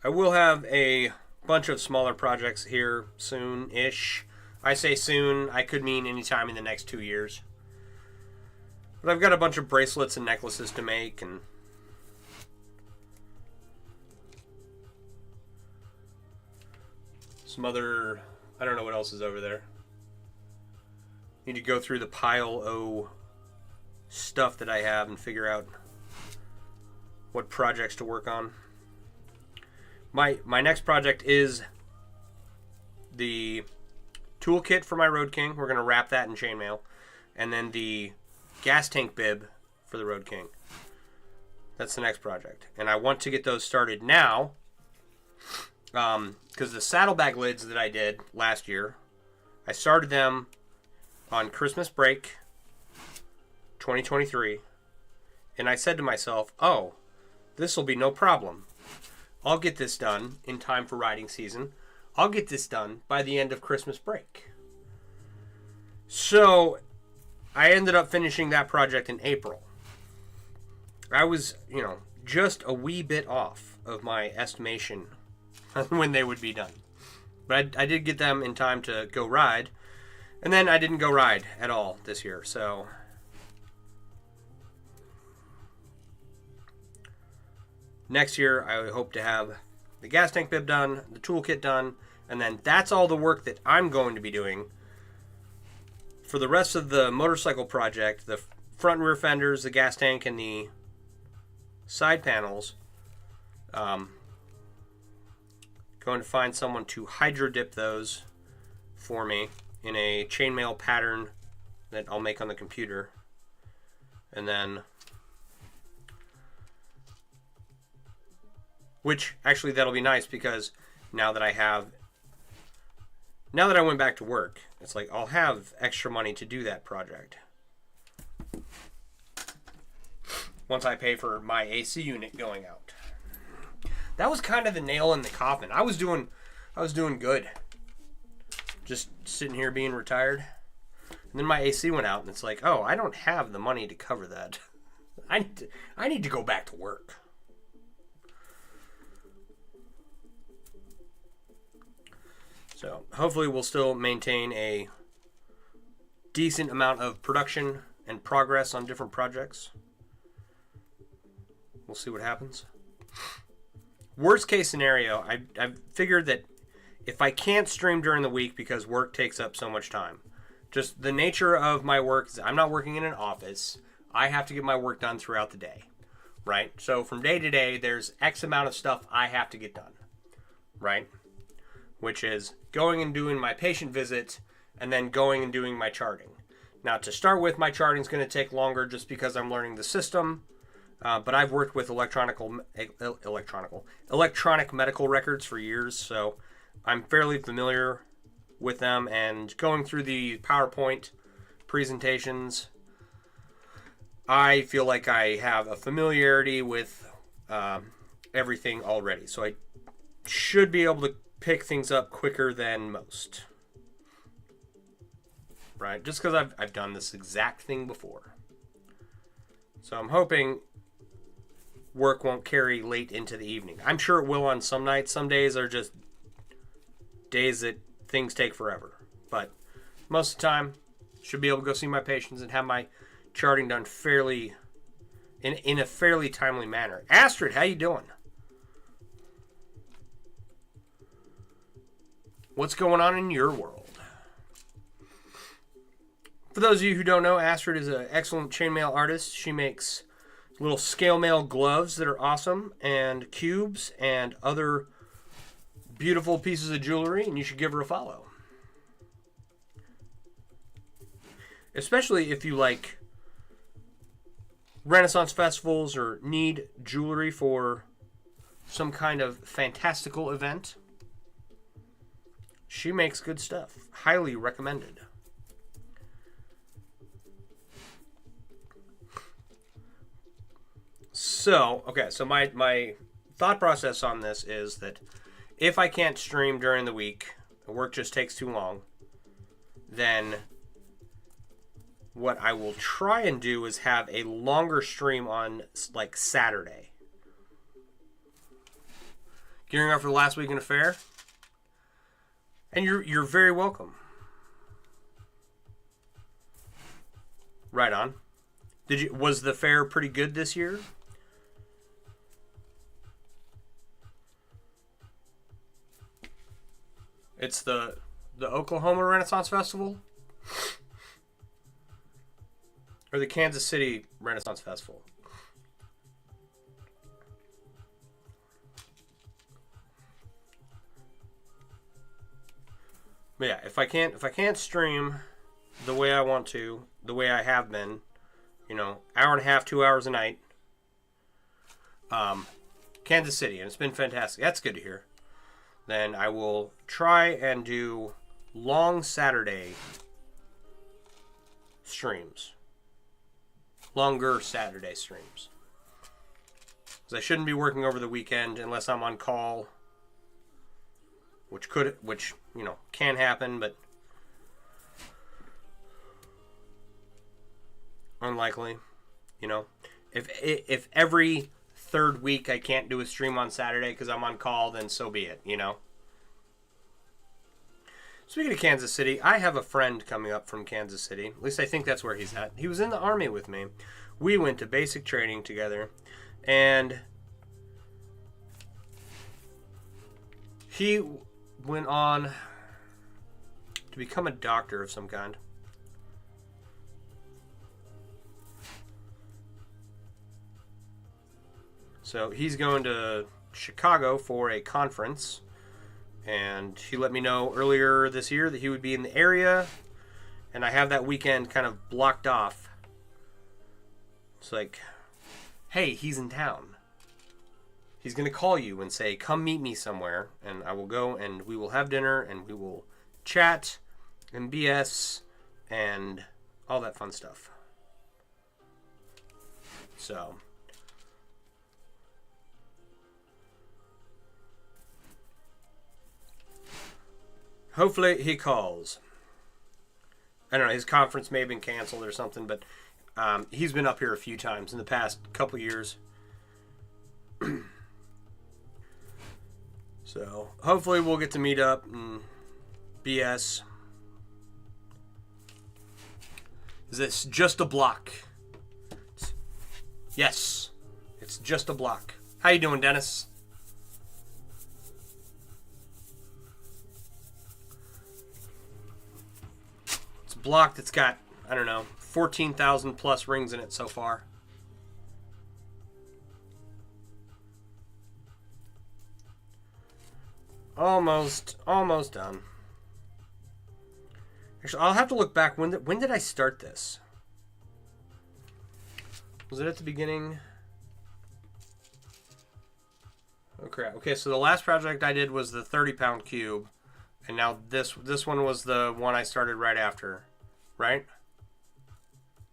I will have a bunch of smaller projects here soon-ish. I say soon, I could mean anytime in the next 2 years. But I've got a bunch of bracelets and necklaces to make, and some other... I don't know what else is over there. Need to go through the pile of stuff that I have and figure out what projects to work on. My next project is the toolkit for my Road King. We're going to wrap that in chainmail. And then the gas tank bib for the Road King. That's the next project. And I want to get those started now. Because the saddlebag lids that I did last year, I started them on Christmas break 2023. And I said to myself, oh, this will be no problem. I'll get this done in time for riding season. I'll get this done by the end of Christmas break. So, I ended up finishing that project in April. I was, just a wee bit off of my estimation when they would be done. But I did get them in time to go ride. And then I didn't go ride at all this year, so... Next year, I hope to have the gas tank bib done, the toolkit done, and then that's all the work that I'm going to be doing for the rest of the motorcycle project. The front and rear fenders, the gas tank, and the side panels. Going to find someone to hydro dip those for me in a chainmail pattern that I'll make on the computer. And then... Which, actually, that'll be nice because now that I went back to work, it's like I'll have extra money to do that project. Once I pay for my AC unit going out. That was kind of the nail in the coffin. I was doing good. Just sitting here being retired. And then my AC went out and it's like, oh, I don't have the money to cover that. I need to go back to work. So hopefully we'll still maintain a decent amount of production and progress on different projects. We'll see what happens. Worst case scenario, I've figured that if I can't stream during the week because work takes up so much time, just the nature of my work is I'm not working in an office. I have to get my work done throughout the day, right? So from day to day, there's X amount of stuff I have to get done, right? Which is going and doing my patient visit and then going and doing my charting. Now, to start with, my charting is going to take longer just because I'm learning the system. But I've worked with electronic medical records for years, so I'm fairly familiar with them. And going through the PowerPoint presentations, I feel like I have a familiarity with everything already. So I should be able to pick things up quicker than most. Right? Just because I've done this exact thing before. So I'm hoping work won't carry late into the evening. I'm sure it will on some nights. Some days are just days that things take forever. But most of the time, should be able to go see my patients and have my charting done fairly in a fairly timely manner. Astrid, how you doing? What's going on in your world? For those of you who don't know, Astrid is an excellent chainmail artist. She makes little scale mail gloves that are awesome, and cubes and other beautiful pieces of jewelry, and you should give her a follow. Especially if you like Renaissance festivals or need jewelry for some kind of fantastical event. She makes good stuff. Highly recommended. So my thought process on this is that if I can't stream during the week, the work just takes too long, then what I will try and do is have a longer stream on like Saturday. Gearing up for the last weekend of fair? And you're very welcome. Right on. Was the fair pretty good this year? It's the Oklahoma Renaissance Festival? Or the Kansas City Renaissance Festival? But yeah, if I can't stream the way I want to, the way I have been, hour and a half, 2 hours a night, Kansas City, and it's been fantastic. That's good to hear. Then I will try and do long Saturday streams. Longer Saturday streams. Because I shouldn't be working over the weekend unless I'm on call. Which can happen, but unlikely. If every third week I can't do a stream on Saturday because I'm on call, then so be it, Speaking of Kansas City, I have a friend coming up from Kansas City. At least I think that's where he's at. He was in the Army with me. We went to basic training together, and he went on to become a doctor of some kind. So he's going to Chicago for a conference, and he let me know earlier this year that he would be in the area, and I have that weekend kind of blocked off. It's like, hey, he's in town. He's going to call you and say, come meet me somewhere, and I will go, and we will have dinner, and we will chat and BS and all that fun stuff. So hopefully he calls. I don't know, his conference may have been canceled or something, but he's been up here a few times in the past couple years. So hopefully we'll get to meet up and BS. Is this just a block? Yes, it's just a block. How you doing, Dennis? It's blocked. It's got, I don't know, 14,000 plus rings in it so far. Almost done. Actually, I'll have to look back. When did I start this? Was it at the beginning? Oh crap. Okay, so the last project I did was the 30-pound cube, and now this one was the one I started right after, right?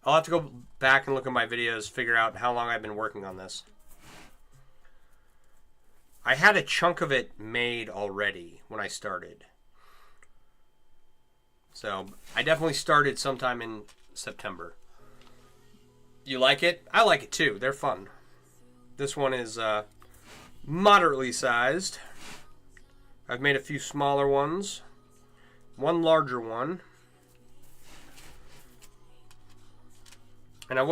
I'll have to go back and look at my videos, figure out how long I've been working on this. I had a chunk of it made already when I started. So, I definitely started sometime in September. You like it? I like it too. They're fun. This one is moderately sized. I've made a few smaller ones. One larger one. And I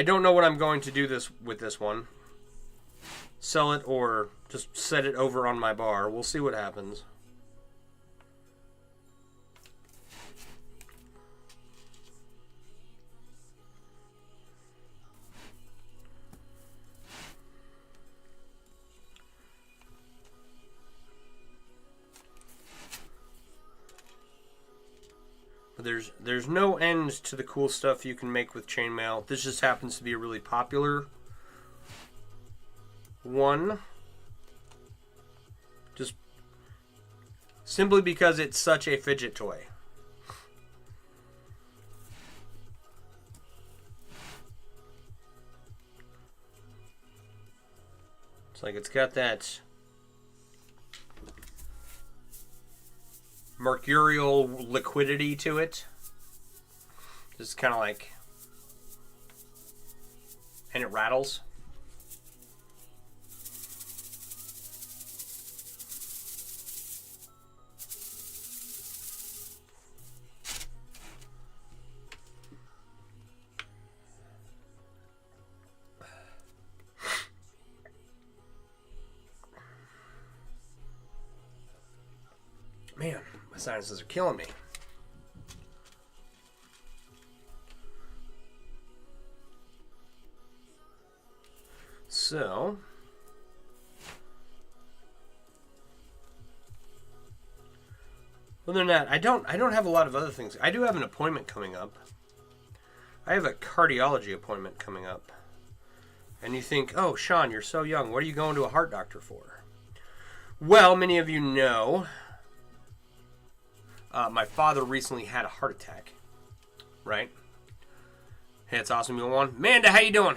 don't know what I'm going to do with this one. Sell it or just set it over on my bar. We'll see what happens. There's no end to the cool stuff you can make with chainmail. This just happens to be a really popular one. Just simply because it's such a fidget toy. It's like it's got that mercurial liquidity to it. Just kind of like, and it rattles. Man, my sinuses are killing me. So, other than that, I don't have a lot of other things. I do have an appointment coming up. I have a cardiology appointment coming up. And you think, oh, Sean, you're so young. What are you going to a heart doctor for? Well, many of you know, my father recently had a heart attack. Right? Hey, it's awesome. You want one? Amanda, how you doing?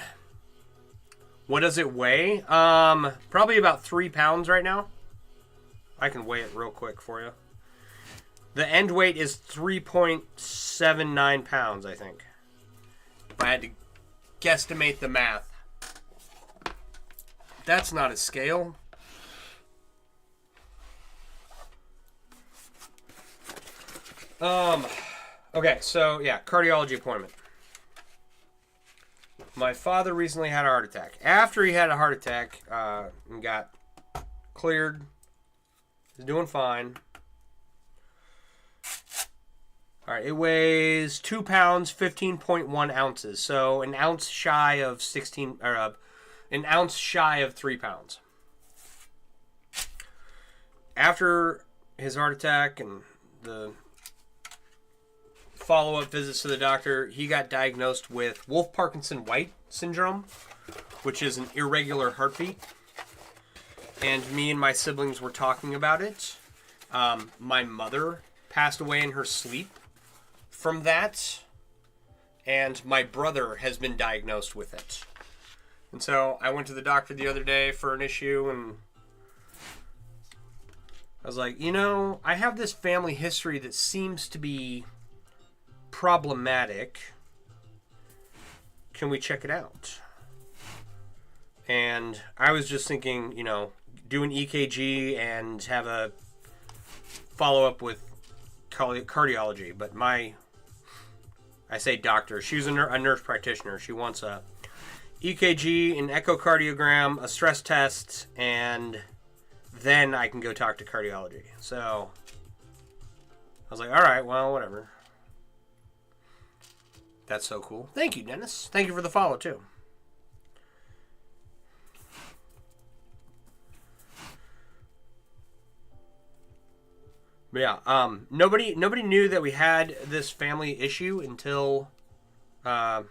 What does it weigh? Probably about 3 pounds right now. I can weigh it real quick for you. The end weight is 3.79 pounds, I think. If I had to guesstimate the math. That's not a scale. Okay, so yeah, cardiology appointment. My father recently had a heart attack. After he had a heart attack, and got cleared, he's doing fine. All right, it weighs 2 pounds, 15.1 ounces. So an ounce shy of 16, or an ounce shy of 3 pounds. After his heart attack and the follow-up visits to the doctor, he got diagnosed with Wolff-Parkinson-White syndrome, which is an irregular heartbeat. And me and my siblings were talking about it. My mother passed away in her sleep from that, and my brother has been diagnosed with it. And so I went to the doctor the other day for an issue, and I was like, I have this family history that seems to be problematic. Can we check it out? And I was just thinking, do an EKG and have a follow-up with cardiology, but I say doctor. She's a nurse practitioner. She wants a EKG, an echocardiogram, a stress test, and then I can go talk to cardiology. So I was like, all right, well, whatever. That's so cool. Thank you, Dennis. Thank you for the follow, too. But yeah, nobody knew that we had this family issue until after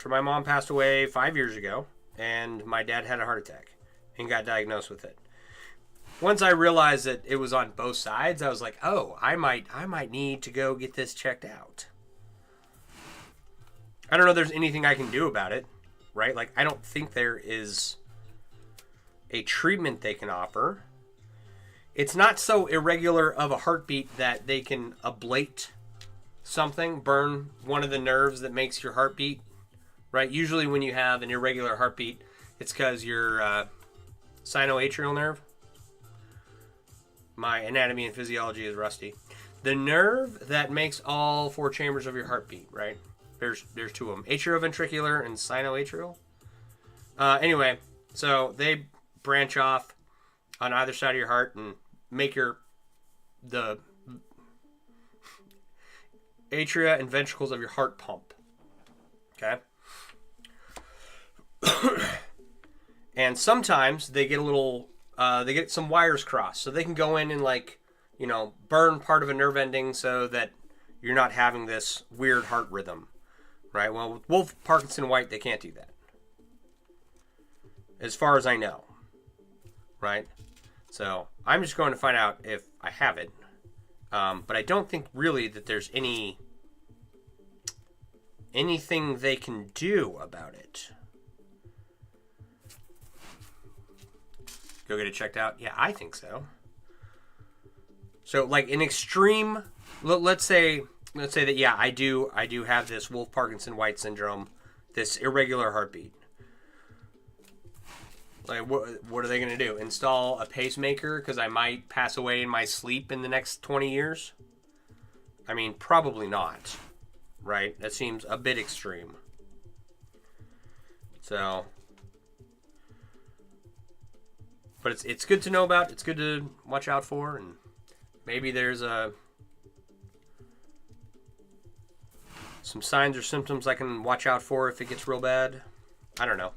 my mom passed away 5 years ago, and my dad had a heart attack and got diagnosed with it. Once I realized that it was on both sides, I was like, oh, I might need to go get this checked out. I don't know if there's anything I can do about it, right? Like, I don't think there is a treatment they can offer. It's not so irregular of a heartbeat that they can ablate something, burn one of the nerves that makes your heart beat, right? Usually when you have an irregular heartbeat, it's because your sinoatrial nerve. My anatomy and physiology is rusty. The nerve that makes all four chambers of your heartbeat, right? There's two of them, atrioventricular and sinoatrial. Anyway, so they branch off on either side of your heart and make the atria and ventricles of your heart pump. Okay? And sometimes they get they get some wires crossed, so they can go in and burn part of a nerve ending so that you're not having this weird heart rhythm, right? Well, with Wolff, Parkinson, White, they can't do that, as far as I know, right? So I'm just going to find out if I have it, but I don't think really that there's anything they can do about it. Go get it checked out? Yeah, I think so. So, like an extreme, let's say that, yeah, I do have this Wolff Parkinson White syndrome, this irregular heartbeat. Like, what are they going to do? Install a pacemaker because I might pass away in my sleep in the next 20 years? I mean, probably not, right? That seems a bit extreme. So, but it's good to know about. It's good to watch out for, and maybe there's some signs or symptoms I can watch out for if it gets real bad. I don't know.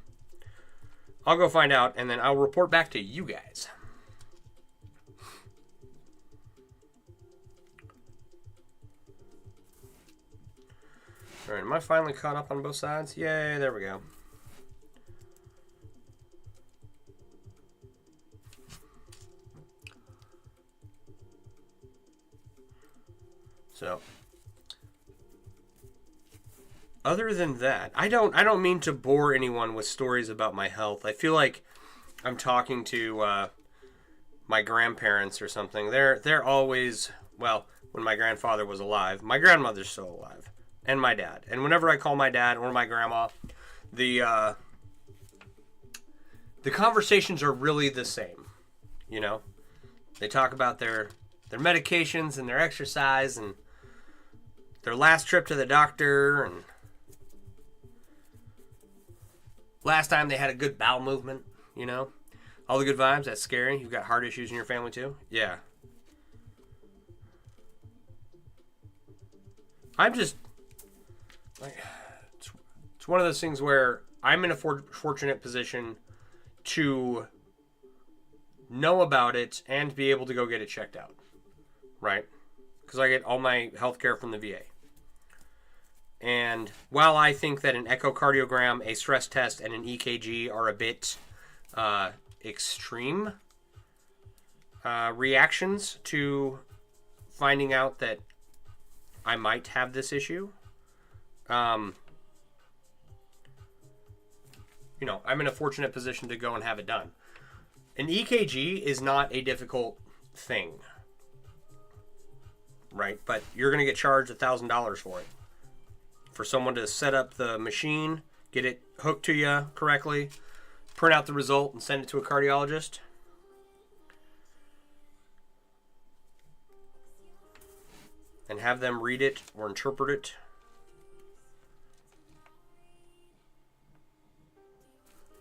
I'll go find out, and then I'll report back to you guys. All right, am I finally caught up on both sides? Yay, there we go. So, other than that, I don't mean to bore anyone with stories about my health. I feel like I'm talking to my grandparents or something. They're always, well, when my grandfather was alive, my grandmother's still alive, and my dad. And whenever I call my dad or my grandma, the conversations are really the same. You know, they talk about their medications and their exercise and their last trip to the doctor and last time they had a good bowel movement, you know? All the good vibes. That's scary. You've got heart issues in your family too? Yeah. I'm just, like, it's one of those things where I'm in a fortunate position to know about it and be able to go get it checked out, right? Because I get all my health care from the VA. And while I think that an echocardiogram, a stress test, and an EKG are a bit extreme reactions to finding out that I might have this issue, I'm in a fortunate position to go and have it done. An EKG is not a difficult thing, right? But you're going to get charged $1,000 for it. For someone to set up the machine, get it hooked to you correctly, print out the result, and send it to a cardiologist. and have them read it or interpret it.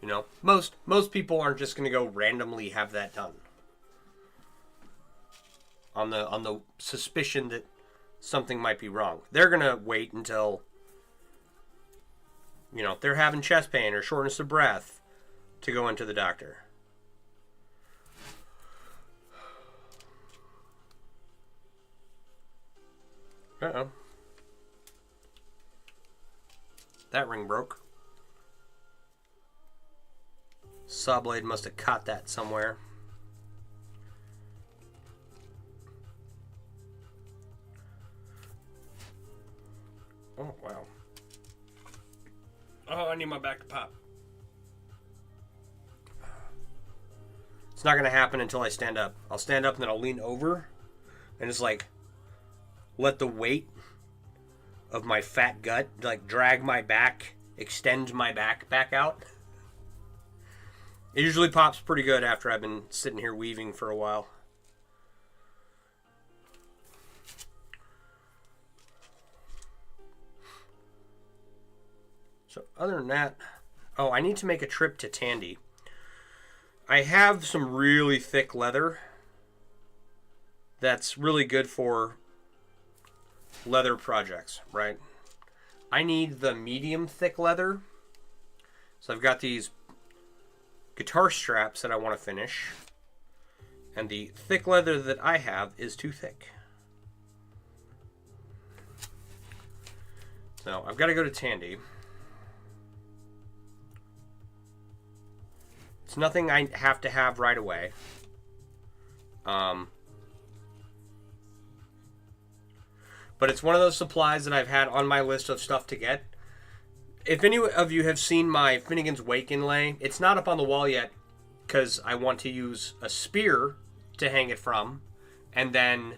You know, most people aren't just going to go randomly have that done on the suspicion that something might be wrong. They're going to wait until, you know, they're having chest pain or shortness of breath to go into the doctor. Uh-oh. That ring broke. Saw blade must have caught that somewhere. Oh, wow. Oh, I need my back to pop. It's not going to happen until I stand up. I'll stand up and then I'll lean over and just like let the weight of my fat gut like drag my back, extend my back out. It usually pops pretty good after I've been sitting here weaving for a while. So other than that, oh, I need to make a trip to Tandy. I have some really thick leather that's really good for leather projects, right? I need the medium thick leather. So I've got these guitar straps that I want to finish, and the thick leather that I have is too thick. So I've got to go to Tandy. It's nothing I have to have right away. But it's one of those supplies that I've had on my list of stuff to get. If any of you have seen my Finnegan's Wake inlay, it's not up on the wall yet because I want to use a spear to hang it from, and then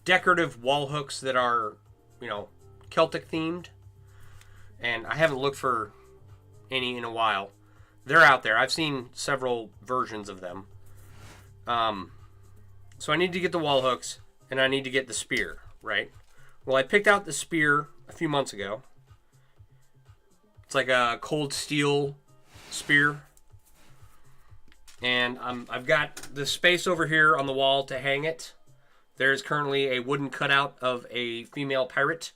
decorative wall hooks that are, you know, Celtic themed. And I haven't looked for any in a while. They're out there. I've seen several versions of them. So I need to get the wall hooks, and I need to get the spear, right? Well, I picked out the spear a few months ago. It's like a cold steel spear. And I've got the space over here on the wall to hang it. There's currently a wooden cutout of a female pirate.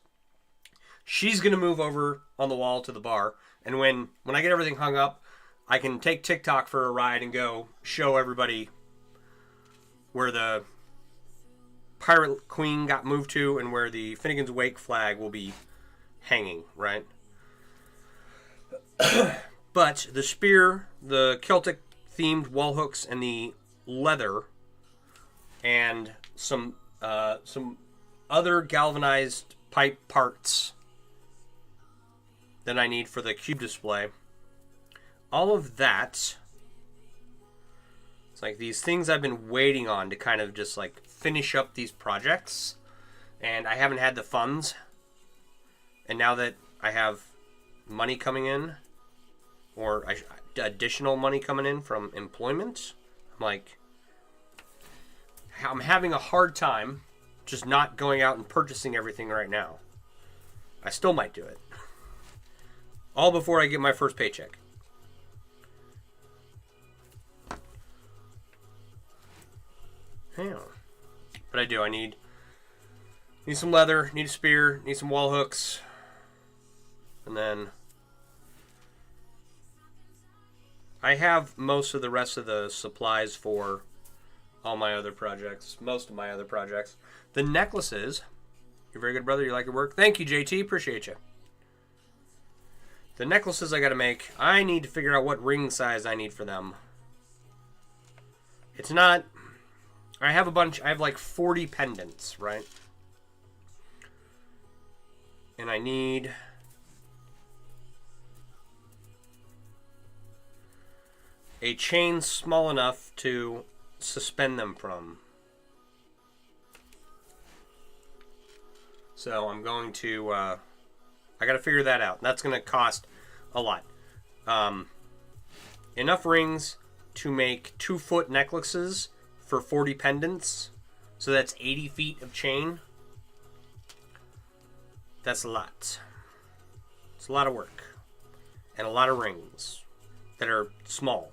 She's going to move over on the wall to the bar. And when I get everything hung up, I can take TikTok for a ride and go show everybody where the Pirate Queen got moved to and where the Finnegan's Wake flag will be hanging, right? But the spear, the Celtic themed wall hooks, and the leather, and some other galvanized pipe parts that I need for the cube display. All of that, it's like these things I've been waiting on to kind of just like finish up these projects, and I haven't had the funds. And now that I have money coming in, or additional money coming in from employment, I'm having a hard time just not going out and purchasing everything right now. I still might do it. All before I get my first paycheck. Yeah. But I do. I need some leather, need a spear, need some wall hooks, and then I have most of the rest of the supplies for all my other projects, most of my other projects. The necklaces, you're very good, brother. You like your work? Thank you, JT. Appreciate you. The necklaces I got to make, I need to figure out what ring size I need for them. It's not... I have a bunch... I have like 40 pendants, right? And I need... a chain small enough to suspend them from. So I'm going to... I got to figure that out. That's going to cost a lot. Enough rings to make 2-foot necklaces for 40 pendants. So that's 80 feet of chain. That's a lot. It's a lot of work. And a lot of rings that are small.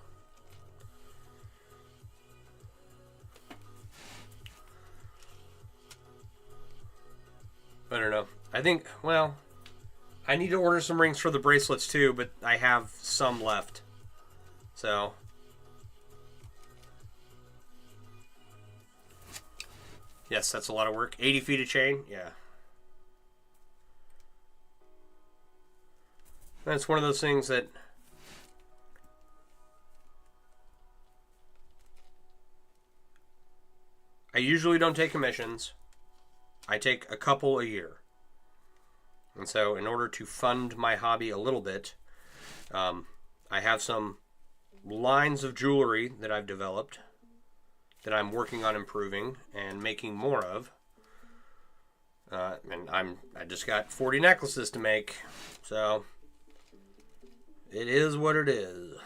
I don't know. I think, well, I need to order some rings for the bracelets too, but I have some left. So, yes, that's a lot of work. 80 feet of chain, yeah. That's one of those things that I usually don't take commissions. I take a couple a year. And so in order to fund my hobby a little bit, I have some lines of jewelry that I've developed that I'm working on improving and making more of. And I just got 40 necklaces to make. So it is what it is.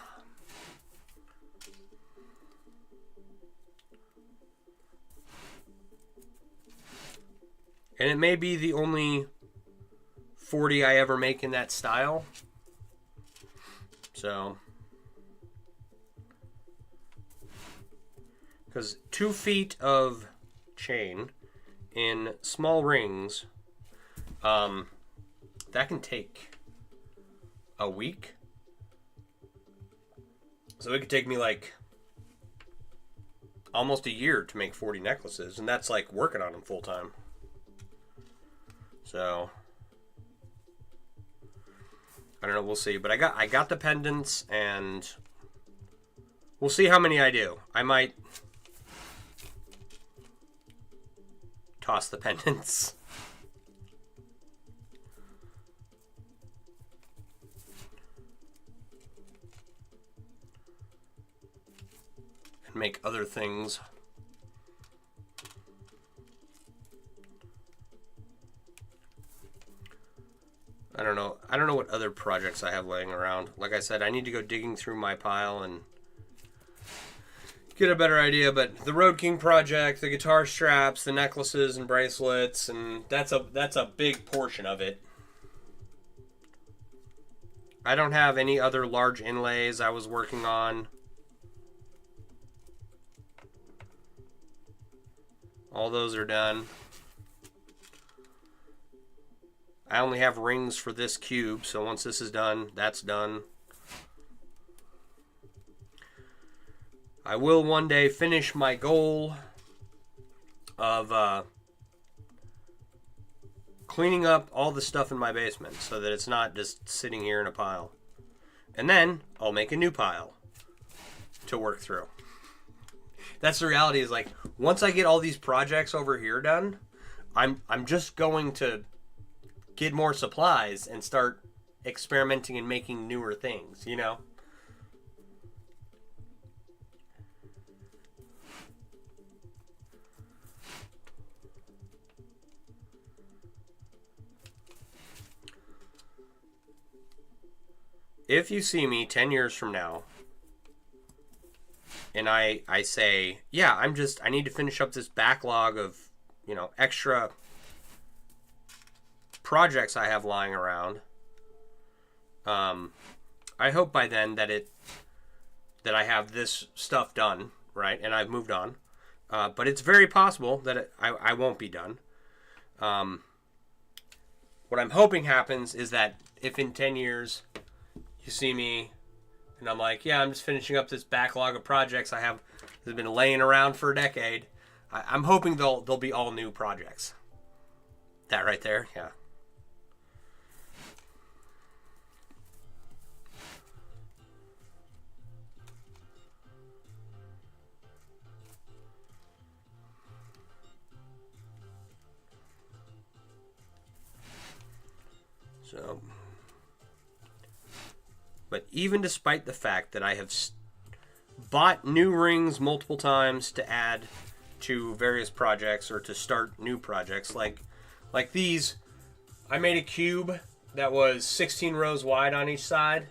And it may be the only 40 I ever make in that style. So, because 2 feet of chain in small rings, that can take a week. So it could take me like almost a year to make 40 necklaces, and that's like working on them full time. So I don't know, we'll see. But I got the pendants, and we'll see how many I do. I might toss the pendants. And make other things. I don't know. I don't know what other projects I have laying around. Like I said, I need to go digging through my pile and get a better idea. But the Road King project, the guitar straps, the necklaces and bracelets, and that's a big portion of it. I don't have any other large inlays I was working on. All those are done. I only have rings for this cube, so once this is done, that's done. I will one day finish my goal of cleaning up all the stuff in my basement so that it's not just sitting here in a pile. And then I'll make a new pile to work through. That's the reality, is like, once I get all these projects over here done, I'm just going to get more supplies and start experimenting and making newer things, you know? If you see me 10 years from now and I say, yeah, I need to finish up this backlog of, you know, extra projects I have lying around. I hope by then that I have this stuff done, right? And I've moved on. But it's very possible that I won't be done. What I'm hoping happens is that if in 10 years you see me and I'm like, yeah, I'm just finishing up this backlog of projects I have that's been laying around for a decade, I'm hoping they'll be all new projects. That right there, yeah. So, but even despite the fact that I have bought new rings multiple times to add to various projects or to start new projects, like these, I made a cube that was 16 rows wide on each side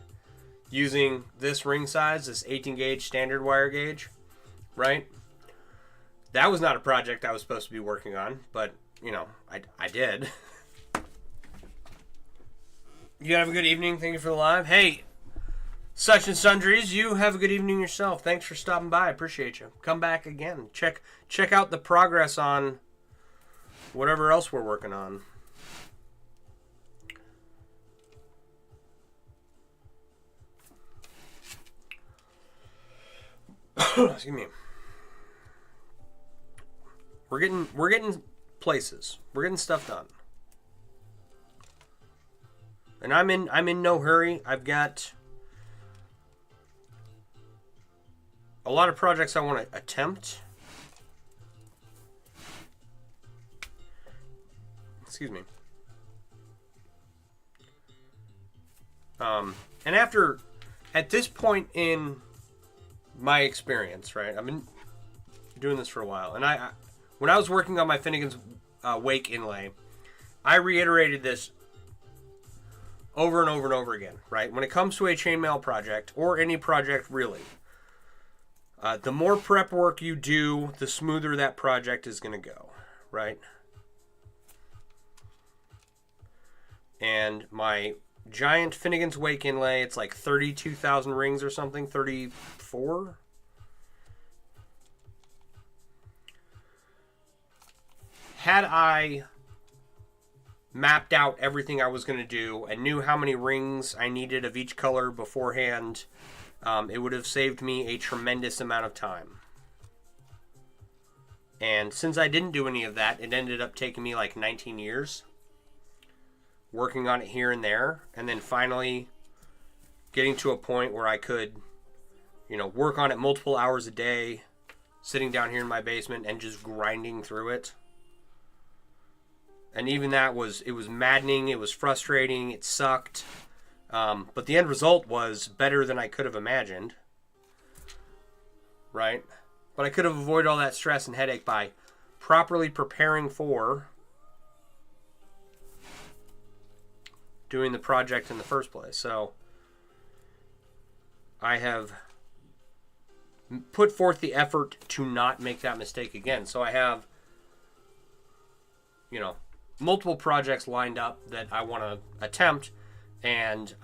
using this ring size, this 18 gauge standard wire gauge, right? That was not a project I was supposed to be working on, but, you know, I did. You have a good evening. Thank you for the live. Hey, such and sundries, you have a good evening yourself. Thanks for stopping by. I appreciate you. Come back again. Check out the progress on whatever else we're working on. Excuse me. We're getting places. We're getting stuff done. And I'm in no hurry. I've got a lot of projects I want to attempt. Excuse me. And at this point in my experience, right? I've been doing this for a while, and when I was working on my Finnegan's Wake inlay, I reiterated this over and over and over again, right? When it comes to a chainmail project, or any project really, the more prep work you do, the smoother that project is going to go, right? And my giant Finnegan's Wake inlay, it's like 32,000 rings or something, 34? Had I mapped out everything I was going to do and knew how many rings I needed of each color beforehand, it would have saved me a tremendous amount of time. And since I didn't do any of that, it ended up taking me like 19 years working on it here and there, and then finally getting to a point where I could, work on it multiple hours a day, sitting down here in my basement and just grinding through it. And even that it was maddening, it was frustrating, it sucked. But the end result was better than I could have imagined. Right? But I could have avoided all that stress and headache by properly preparing for doing the project in the first place. So I have put forth the effort to not make that mistake again. So I have, multiple projects lined up that I want to attempt, and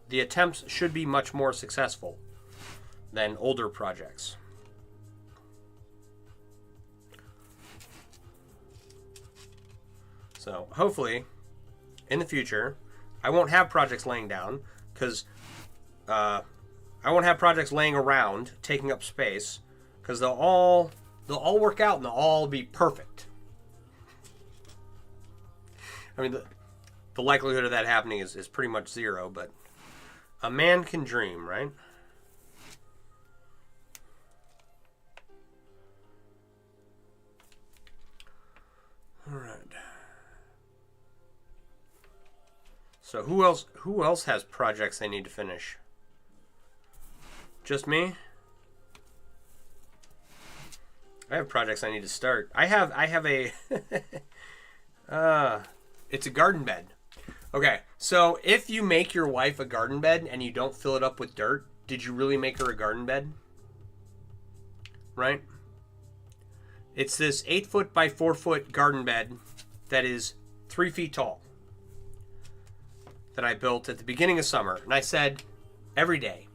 the attempts should be much more successful than older projects. So hopefully in the future I won't have projects laying down, because I won't have projects laying around taking up space, because they'll all work out and they'll all be perfect. I mean, the likelihood of that happening is pretty much zero, but a man can dream, right? All right. So who else has projects they need to finish? Just me? I have projects I need to start. I have a it's a garden bed. Okay, so if you make your wife a garden bed and you don't fill it up with dirt, did you really make her a garden bed? Right? It's this 8-foot by 4-foot garden bed that is 3 feet tall that I built at the beginning of summer. And I said, every day,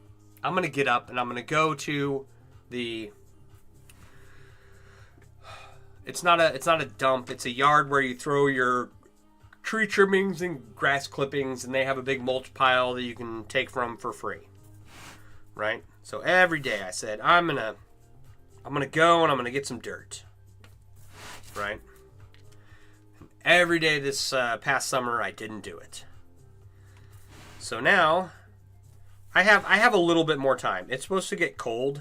I'm going to get up and I'm going to go to the... It's not a dump. It's a yard where you throw your tree trimmings and grass clippings, and they have a big mulch pile that you can take from for free. Right? So every day I said, I'm gonna go and I'm gonna get some dirt. Right? And every day this past summer I didn't do it. So now I have a little bit more time. It's supposed to get cold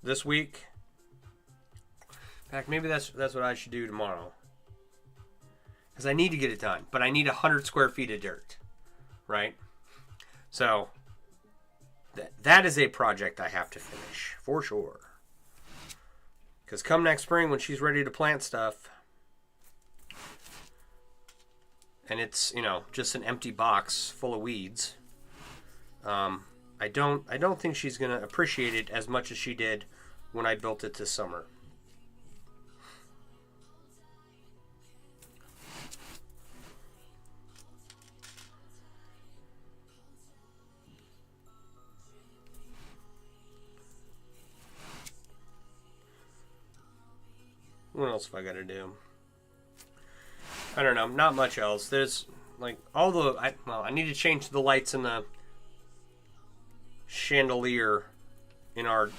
this week. In fact, maybe that's what I should do tomorrow. Because I need to get it done. But I need 100 square feet of dirt. Right? So, that is a project I have to finish. For sure. Because come next spring, when she's ready to plant stuff, and it's, just an empty box full of weeds, I don't think she's going to appreciate it as much as she did when I built it this summer. What else have I got to do? I don't know. Not much else. There's like all the... I need to change the lights in the chandelier in our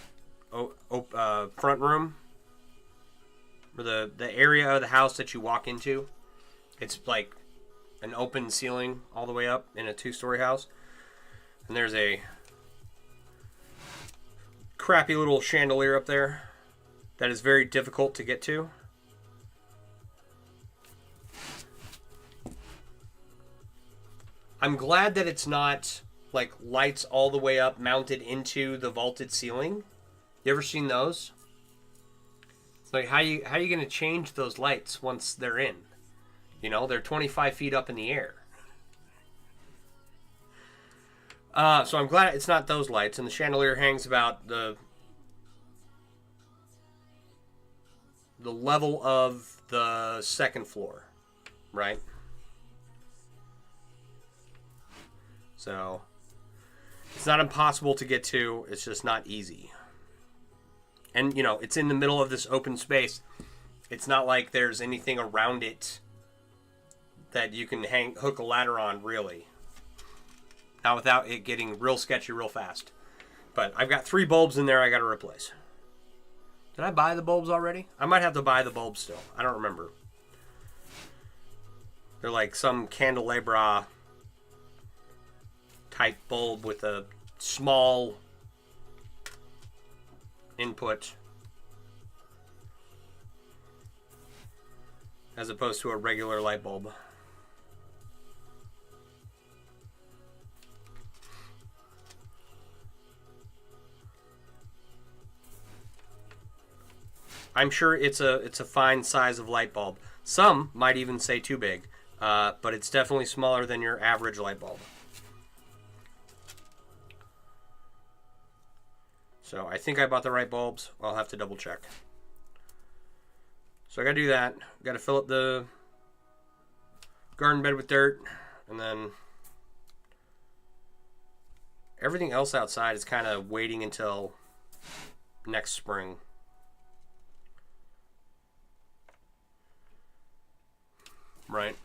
front room. Or the area of the house that you walk into. It's like an open ceiling all the way up in a 2-story house. And there's a crappy little chandelier up there that is very difficult to get to. I'm glad that it's not like lights all the way up mounted into the vaulted ceiling. You ever seen those? It's like how you going to change those lights once they're in? You know, they're 25 feet up in the air. So I'm glad it's not those lights, and the chandelier hangs about the level of the second floor, right? So it's not impossible to get to, it's just not easy. And, you know, it's in the middle of this open space. It's not like there's anything around it that you can hook a ladder on, really. Not without it getting real sketchy real fast. But I've got 3 bulbs in there I got to replace. Did I buy the bulbs already? I might have to buy the bulbs still. I don't remember. They're like some candelabra type bulb with a small input as opposed to a regular light bulb. I'm sure it's a fine size of light bulb. Some might even say too big, but it's definitely smaller than your average light bulb. So I think I bought the right bulbs. I'll have to double check. So I gotta do that. Gotta fill up the garden bed with dirt, and then everything else outside is kind of waiting until next spring. Right?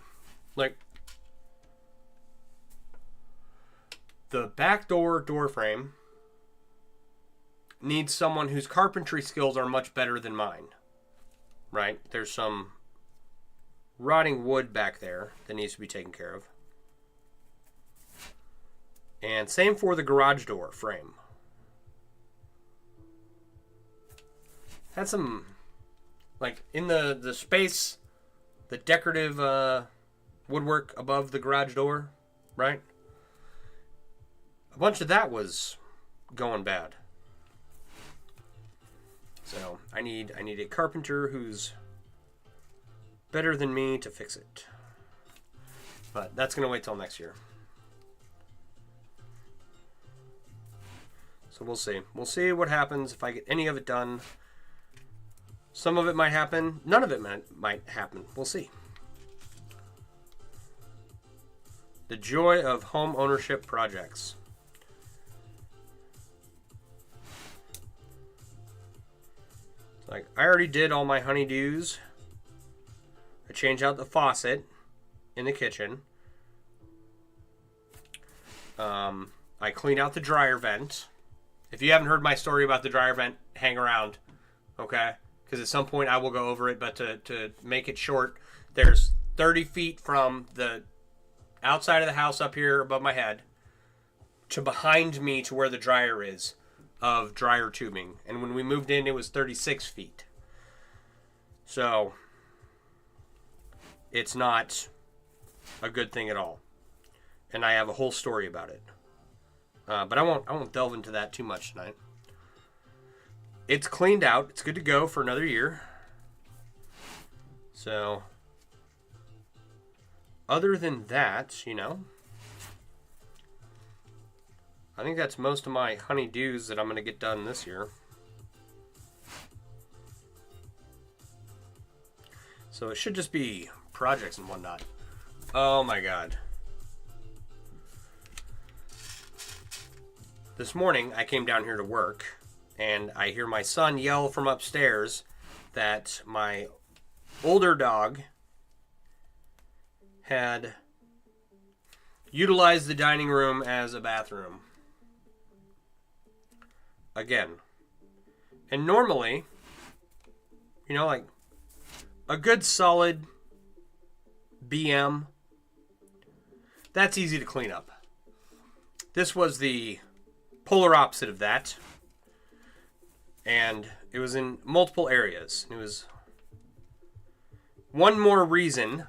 Like the back door frame needs someone whose carpentry skills are much better than mine. Right? There's some rotting wood back there that needs to be taken care of. And same for the garage door frame. Had some, like, in the space, the decorative woodwork above the garage door, right? A bunch of that was going bad. So I need a carpenter who's better than me to fix it. But that's going to wait till next year. So we'll see. We'll see what happens if I get any of it done. Some of it might happen. None of it might happen. We'll see. The joy of home ownership projects. Like, I already did all my honeydews. I changed out the faucet in the kitchen. I cleaned out the dryer vent. If you haven't heard my story about the dryer vent, hang around, okay? Because at some point I will go over it, but to make it short, there's 30 feet from the outside of the house up here above my head to behind me to where the dryer is of dryer tubing. And when we moved in, it was 36 feet. So it's not a good thing at all. And I have a whole story about it. But I won't delve into that too much tonight. It's cleaned out. It's good to go for another year. So, other than that, you know, I think that's most of my honeydews that I'm going to get done this year. So it should just be projects and whatnot. Oh my god. This morning, I came down here to work, and I hear my son yell from upstairs that my older dog had utilized the dining room as a bathroom. Again. And normally, like a good solid BM, that's easy to clean up. This was the polar opposite of that. And it was in multiple areas. It was one more reason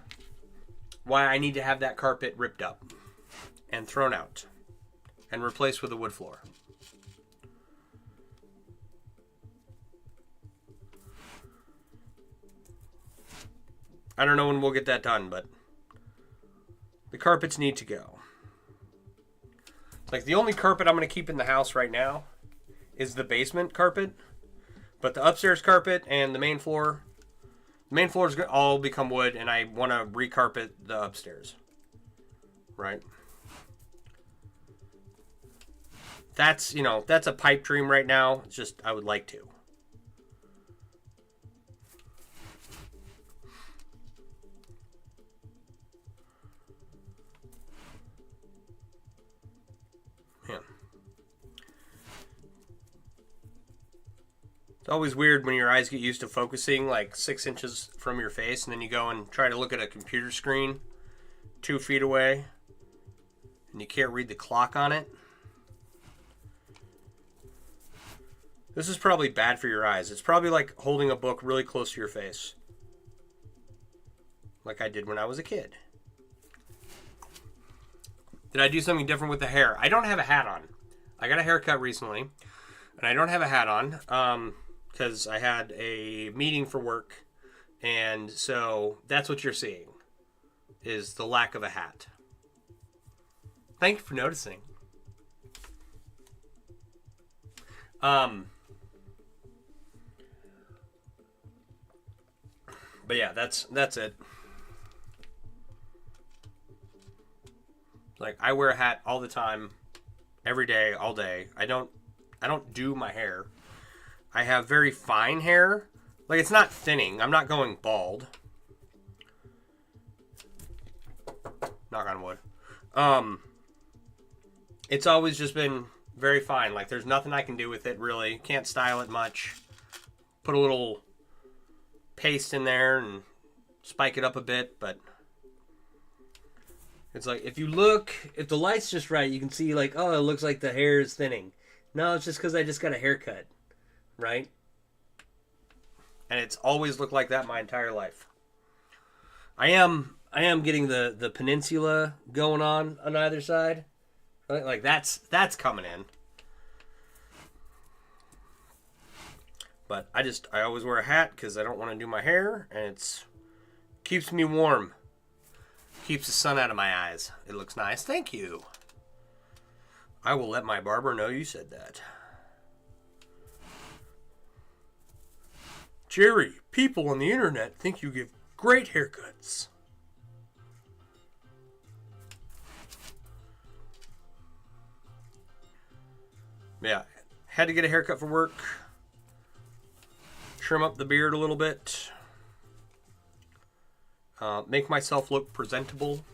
why I need to have that carpet ripped up and thrown out and replaced with a wood floor. I don't know when we'll get that done, but the carpets need to go. Like, the only carpet I'm going to keep in the house right now is the basement carpet. But the upstairs carpet and the main floor is going to all become wood, and I want to recarpet the upstairs. Right? That's a pipe dream right now. It's just, I would like to. It's always weird when your eyes get used to focusing like 6 inches from your face, and then you go and try to look at a computer screen 2 feet away, and you can't read the clock on it. This is probably bad for your eyes. It's probably like holding a book really close to your face, like I did when I was a kid. Did I do something different with the hair? I don't have a hat on. I got a haircut recently, and I don't have a hat on. Because I had a meeting for work, and so that's what you're seeing, is the lack of a hat. Thank you for noticing. But yeah, that's it. Like, I wear a hat all the time, every day, all day. I don't do my hair. I have very fine hair. Like, it's not thinning. I'm not going bald. Knock on wood. It's always just been very fine. Like, there's nothing I can do with it, really. Can't style it much. Put a little paste in there and spike it up a bit, but it's like, if the light's just right, you can see, like, oh, it looks like the hair is thinning. No, it's just because I just got a haircut. Right? And it's always looked like that my entire life. I am getting the peninsula going on either side. Like, that's coming in. But I always wear a hat because I don't want to do my hair, and it's keeps me warm. Keeps the sun out of my eyes. It looks nice. Thank you. I will let my barber know you said that. Jerry, people on the internet think you give great haircuts. Yeah, had to get a haircut for work. Trim up the beard a little bit. Make myself look presentable.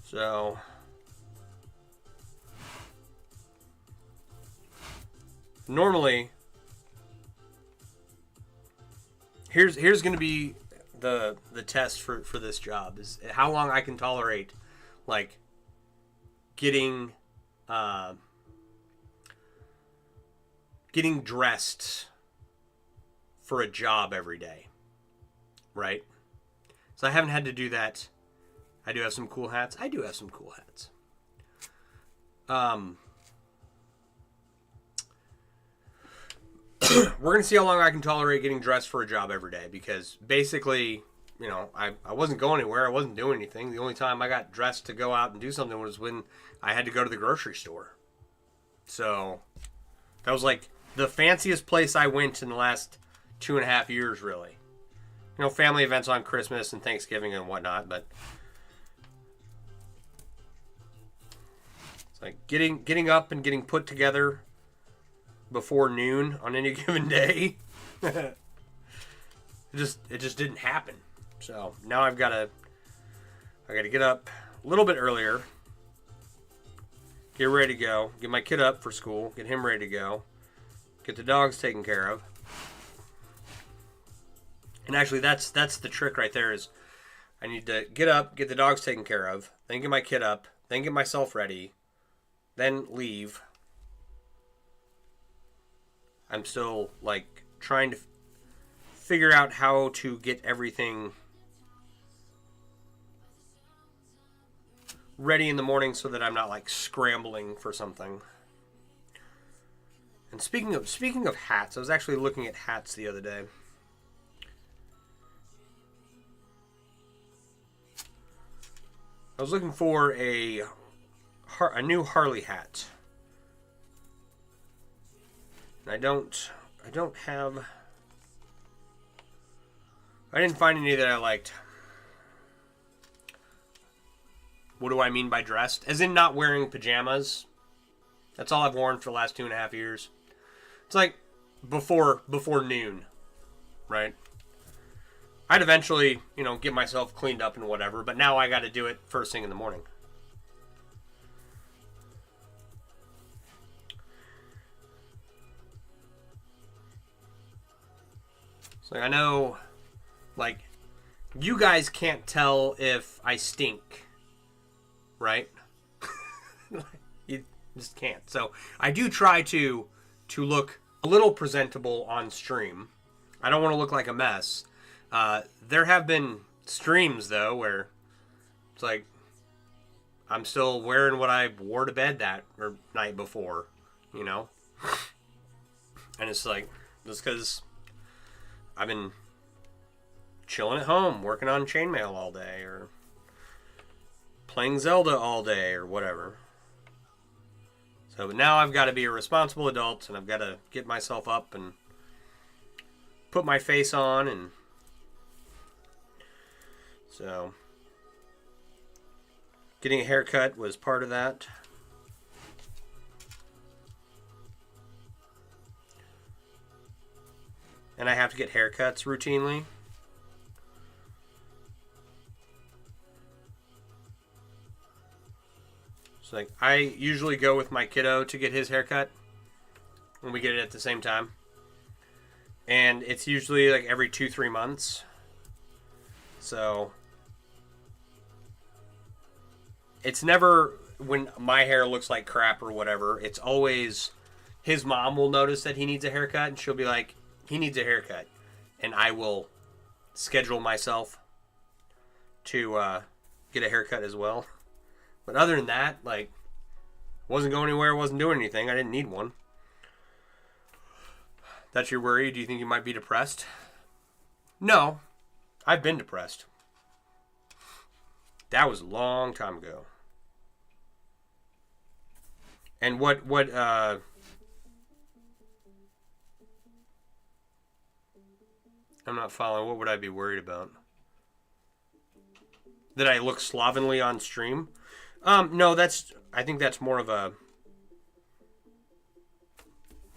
So, normally, here's going to be the test for this job, is how long I can tolerate, like, getting dressed for a job every day, right? So I haven't had to do that. I do have some cool hats. We're going to see how long I can tolerate getting dressed for a job every day, because basically, I wasn't going anywhere. I wasn't doing anything. The only time I got dressed to go out and do something was when I had to go to the grocery store. So that was like the fanciest place I went in the last 2.5 years, really. Family events on Christmas and Thanksgiving and whatnot, but it's like getting up and getting put together before noon on any given day it just didn't happen. So now I gotta get up a little bit earlier, get ready to go, get my kid up for school, get him ready to go, get the dogs taken care of. And actually, that's the trick right there is I need to get up, get the dogs taken care of, then get my kid up, then get myself ready, then leave. I'm still, like, trying to figure out how to get everything ready in the morning so that I'm not, like, scrambling for something. And speaking of hats, I was actually looking at hats the other day. I was looking for a new Harley hat. And I didn't find any that I liked. What do I mean by dressed? As in not wearing pajamas. That's all I've worn for the last 2.5 years. It's like before noon, right? I'd eventually, get myself cleaned up and whatever, but now I got to do it first thing in the morning. So I know, like, you guys can't tell if I stink, right? You just can't. So I do try to look a little presentable on stream. I don't want to look like a mess. There have been streams, though, where it's like I'm still wearing what I wore to bed that night before, And it's like, just because I've been chilling at home, working on chainmail all day, or playing Zelda all day, or whatever. So now I've got to be a responsible adult, and I've got to get myself up and put my face on, and so getting a haircut was part of that. And I have to get haircuts routinely. So like I usually go with my kiddo to get his haircut when we get it at the same time. And it's usually like every 2-3 months. So it's never when my hair looks like crap or whatever. It's always his mom will notice that he needs a haircut and she'll be like, he needs a haircut. And I will schedule myself to get a haircut as well. But other than that, like, wasn't going anywhere, wasn't doing anything. I didn't need one. That's your worry? Do you think you might be depressed? No. I've been depressed. That was a long time ago. And what I'm not following. What would I be worried about? That I look slovenly on stream? No, I think that's more of a,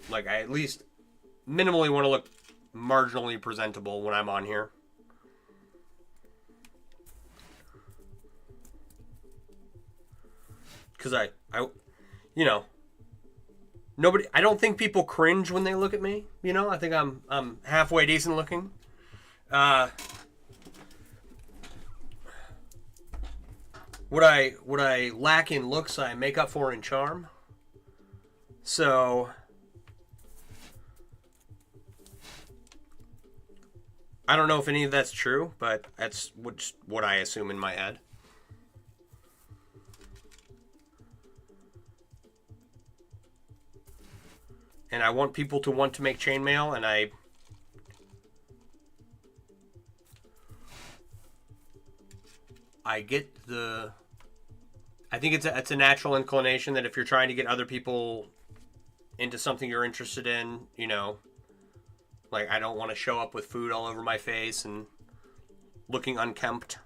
like, I at least minimally want to look marginally presentable when I'm on here. Because I nobody, I don't think people cringe when they look at me. I think I'm halfway decent looking. What I lack in looks, I make up for in charm. So I don't know if any of that's true, but that's what I assume in my head. And I want people to want to make chainmail, and I get I think it's a natural inclination that if you're trying to get other people into something you're interested in, like I don't want to show up with food all over my face and looking unkempt.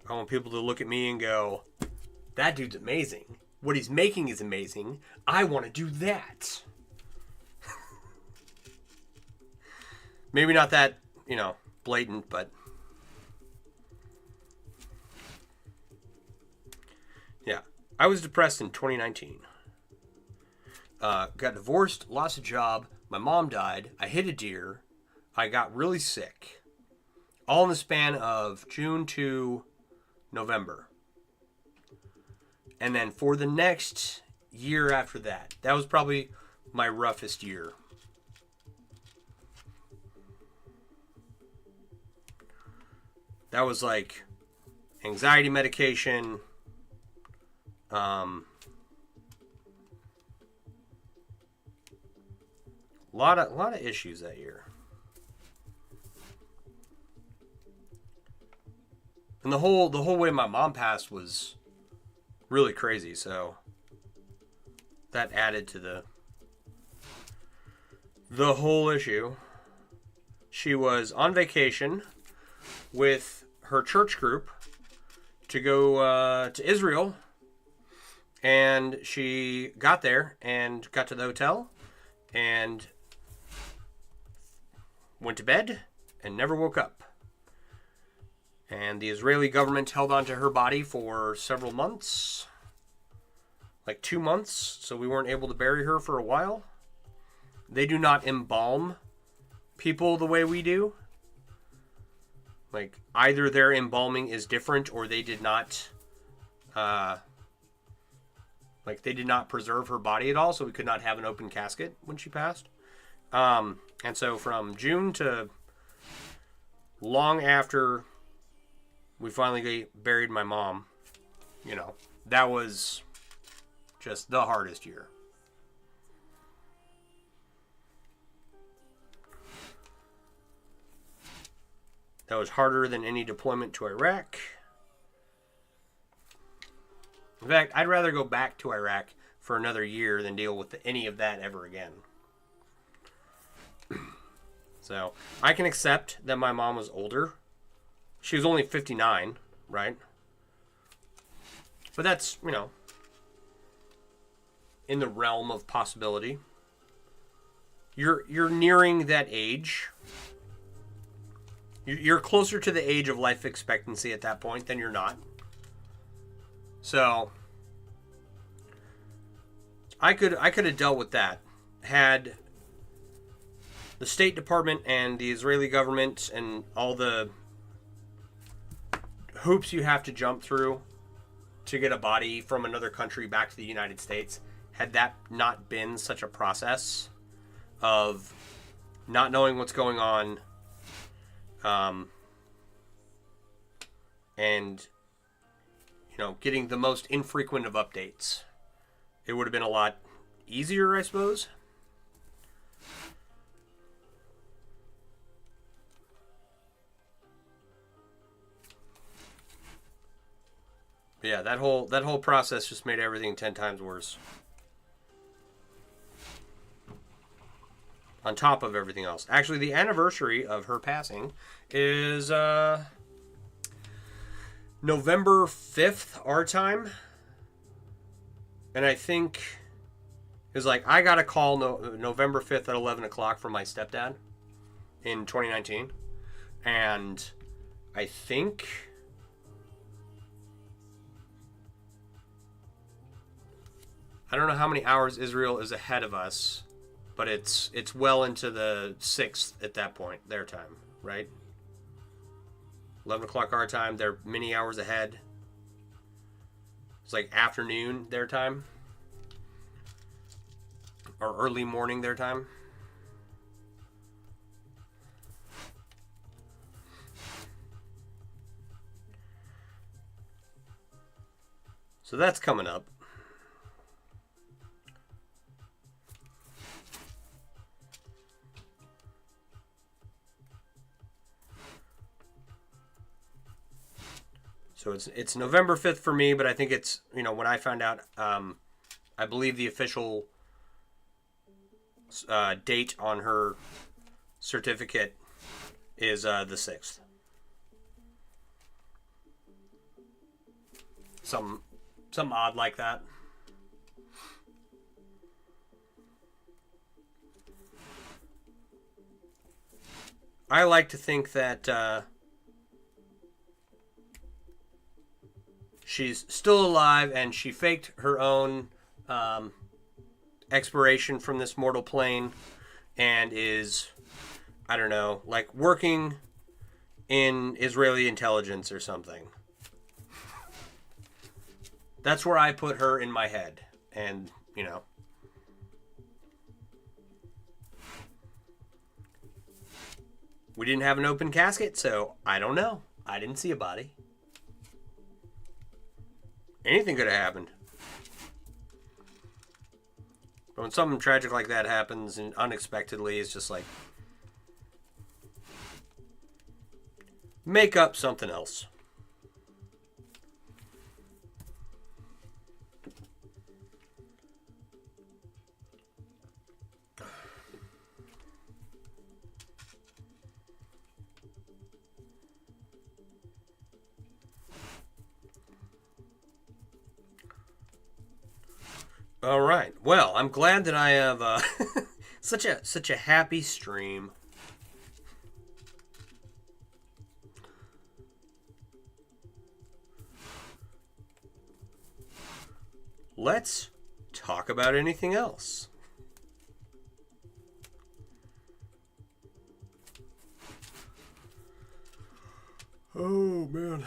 I want people to look at me and go, that dude's amazing. what he's making is amazing. I want to do that. Maybe not that, blatant, but yeah. I was depressed in 2019. Got divorced, lost a job, my mom died, I hit a deer, I got really sick. All in the span of June to November. And then for the next year after that, that was probably my roughest year. That was like anxiety medication, a lot of issues that year. And the whole way my mom passed was really crazy, so that added to the whole issue. She was on vacation with her church group to go to Israel, and she got there and got to the hotel and went to bed and never woke up. And the Israeli government held on to her body for several months. Like 2 months. So we weren't able to bury her for a while. They do not embalm people the way we do. Like, either their embalming is different or they did not... they did not preserve her body at all. So we could not have an open casket when she passed. And so from June to long after... we finally buried my mom. That was just the hardest year. That was harder than any deployment to Iraq. In fact, I'd rather go back to Iraq for another year than deal with any of that ever again. So, I can accept that my mom was older. She was only 59, right? But that's, in the realm of possibility. You're nearing that age. You're closer to the age of life expectancy at that point than you're not. So I could have dealt with that had the State Department and the Israeli government and all the hoops you have to jump through to get a body from another country back to the United States, had that not been such a process of not knowing what's going on, and getting the most infrequent of updates, it would have been a lot easier, I suppose. But yeah, that whole process just made everything 10 times worse. On top of everything else. Actually, the anniversary of her passing is November 5th, our time. And I think it was I got a call November 5th at 11 o'clock from my stepdad in 2019. And I think... I don't know how many hours Israel is ahead of us, but it's well into the 6th at that point, their time, right? 11 o'clock our time, they're many hours ahead. It's afternoon their time. Or early morning their time. So that's coming up. So it's November 5th for me, but I think it's, when I found out, I believe the official date on her certificate is the 6th. Some odd like that. I like to think that she's still alive and she faked her own expiration from this mortal plane and is, I don't know, like working in Israeli intelligence or something. That's where I put her in my head. And, you know. We didn't have an open casket, so I don't know. I didn't see a body. Anything could have happened. But when something tragic like that happens and unexpectedly, it's just like, make up something else. All right. Well, I'm glad that I have such a happy stream. Let's talk about anything else. Oh, man.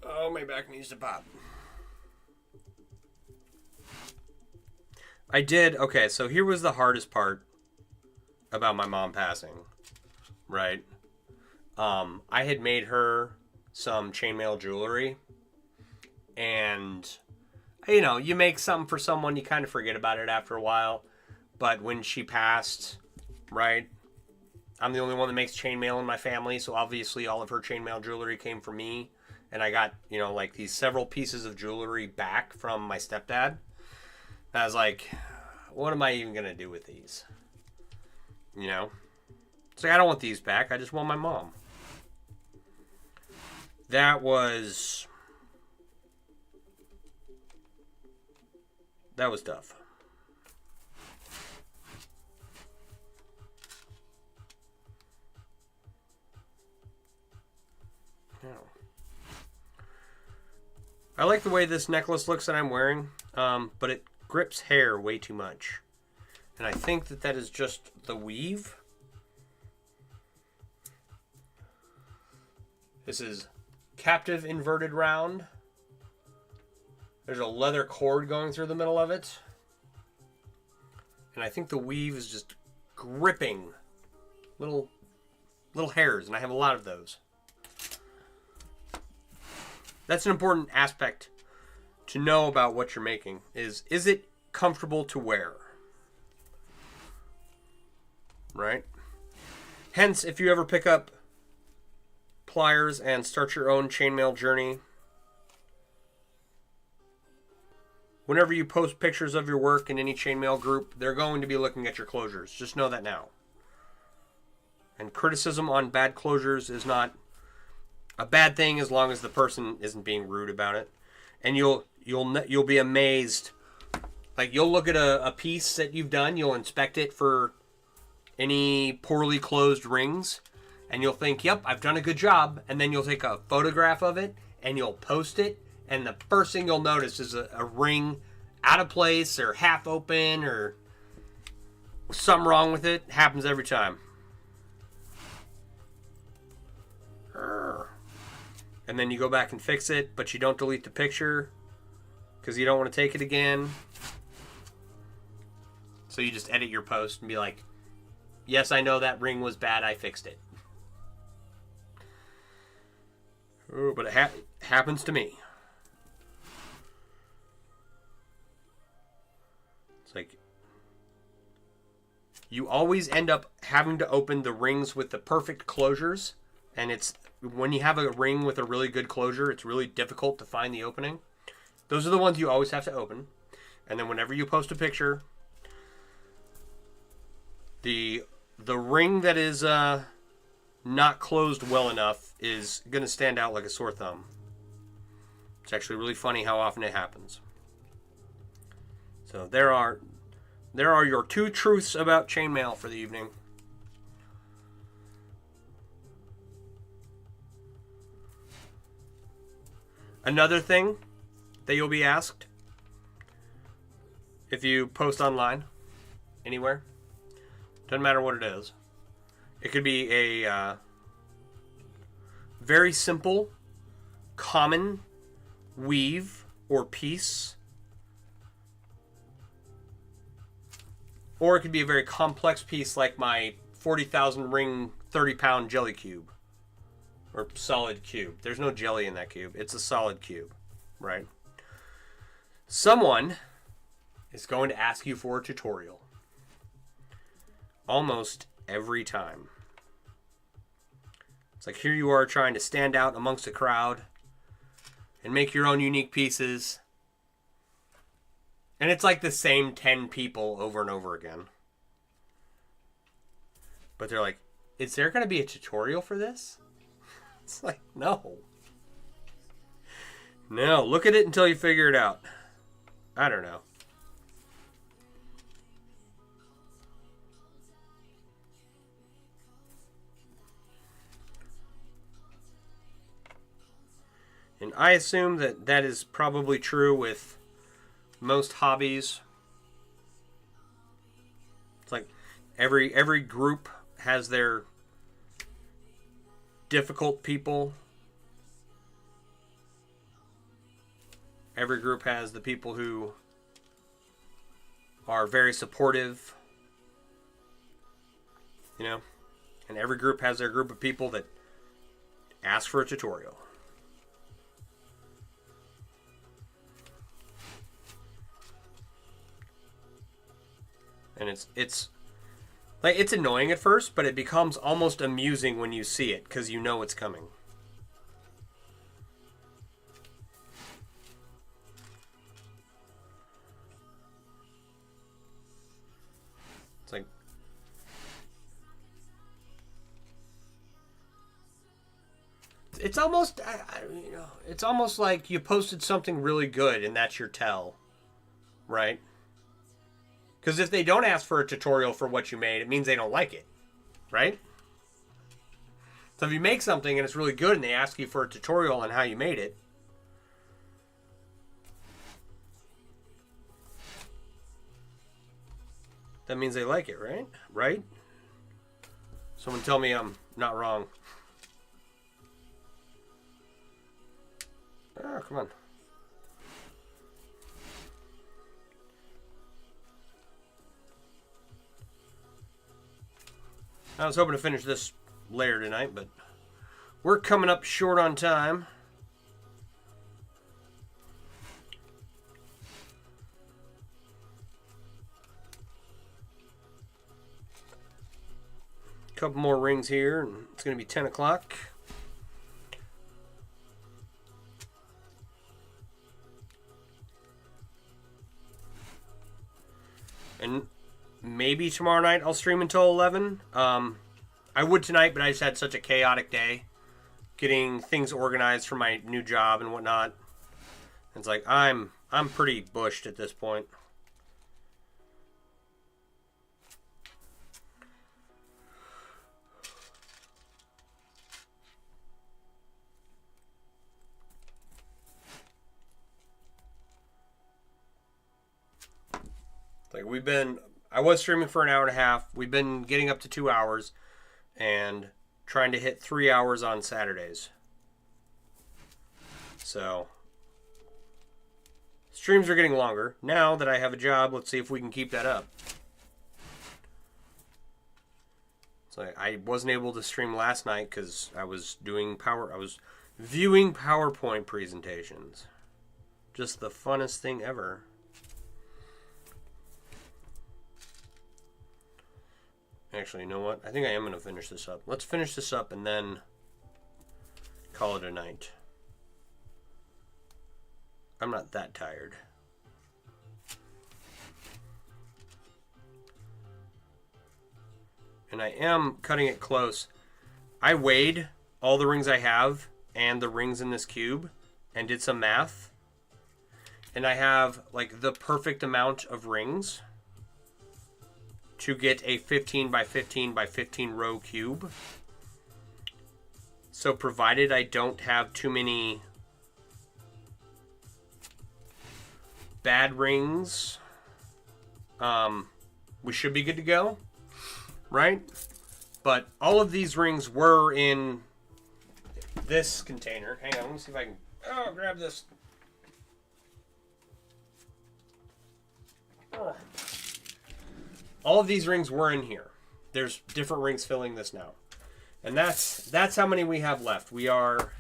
Oh, my back needs to pop. I did. Okay, so here was the hardest part about my mom passing, right? I had made her some chainmail jewelry, and, you know, you make something for someone, you kind of forget about it after a while, but when she passed, right, I'm the only one that makes chainmail in my family, so obviously all of her chainmail jewelry came from me. And I got, you know, like these several pieces of jewelry back from my stepdad. And I was like, what am I even going to do with these? You know? It's like, I don't want these back. I just want my mom. That was tough. I like the way this necklace looks that I'm wearing, but it grips hair way too much. And I think that is just the weave. This is captive inverted round. There's a leather cord going through the middle of it. And I think the weave is just gripping little hairs, and I have a lot of those. That's an important aspect to know about what you're making. Is it comfortable to wear? Right? Hence, if you ever pick up pliers and start your own chainmail journey, whenever you post pictures of your work in any chainmail group, they're going to be looking at your closures. Just know that now. And criticism on bad closures is not a bad thing as long as the person isn't being rude about it. And you'll be amazed. Like, you'll look at a piece that you've done, you'll inspect it for any poorly closed rings, and you'll think, yep, I've done a good job. And then you'll take a photograph of it and you'll post it, and the first thing you'll notice is a ring out of place or half open or something wrong with it. Happens every time. And then you go back and fix it, but you don't delete the picture because you don't want to take it again. So you just edit your post and be like, yes, I know that ring was bad. I fixed it. Oh, but it happens to me. It's like, you always end up having to open the rings with the perfect closures. And it's when you have a ring with a really good closure, it's really difficult to find the opening. Those are the ones you always have to open. And then whenever you post a picture, the ring that is not closed well enough is going to stand out like a sore thumb. It's actually really funny how often it happens. So there are There are your 2 truths about chainmail for the evening. Another thing that you'll be asked if you post online, anywhere, doesn't matter what it is. It could be a very simple, common weave or piece. Or it could be a very complex piece like my 40,000 ring 30-pound jelly cube. Or solid cube. There's no jelly in that cube. It's a solid cube, right? Someone is going to ask you for a tutorial. Almost every time. It's like here you are trying to stand out amongst a crowd and make your own unique pieces. And it's like the same 10 people over and over again. But they're like, is there going to be a tutorial for this? It's like, no. No, look at it until you figure it out. I don't know. And I assume that that is probably true with most hobbies. It's like every group has their difficult people. Every group has the people who are very supportive, you know, and every group has their group of people that ask for a tutorial. And it's like it's annoying at first, but it becomes almost amusing when you see it because you know it's coming. It's like it's almost it's almost like you posted something really good and that's your tell, right? Because if they don't ask for a tutorial for what you made, it means they don't like it, right? So if you make something and it's really good and they ask you for a tutorial on how you made it, that means they like it, right? Right? Someone tell me I'm not wrong. Oh, come on. I was hoping to finish this layer tonight, but we're coming up short on time. Couple more rings here, and it's going to be 10 o'clock. And maybe tomorrow night I'll stream until 11. I would tonight, but I just had such a chaotic day getting things organized for my new job and whatnot. It's like I'm pretty bushed at this point. Like I was streaming for an hour and a half. We've been getting up to 2 hours and trying to hit 3 hours on Saturdays. So streams are getting longer. Now that I have a job, let's see if we can keep that up. So I wasn't able to stream last night because I was viewing PowerPoint presentations. Just the funnest thing ever. Actually, you know what? I think I am going to finish this up. Let's finish this up and then call it a night. I'm not that tired. And I am cutting it close. I weighed all the rings I have and the rings in this cube and did some math. And I have like the perfect amount of rings to get a 15 by 15 by 15 row cube. So provided I don't have too many bad rings, we should be good to go, right? But all of these rings were in this container. Hang on, let me see if I can grab this. All of these rings were in here. There's different rings filling this now. And that's how many we have left. We are,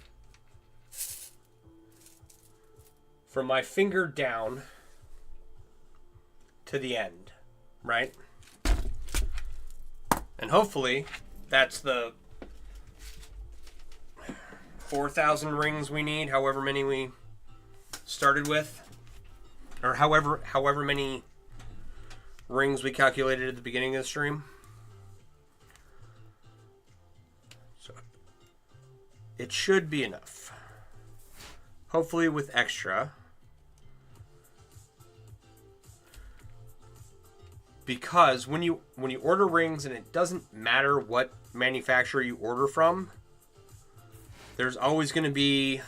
from my finger down to the end, right? And hopefully that's the 4,000 rings we need, however many we started with, or however many rings we calculated at the beginning of the stream. So it should be enough. Hopefully with extra. Because when you order rings, and it doesn't matter what manufacturer you order from, there's always going to be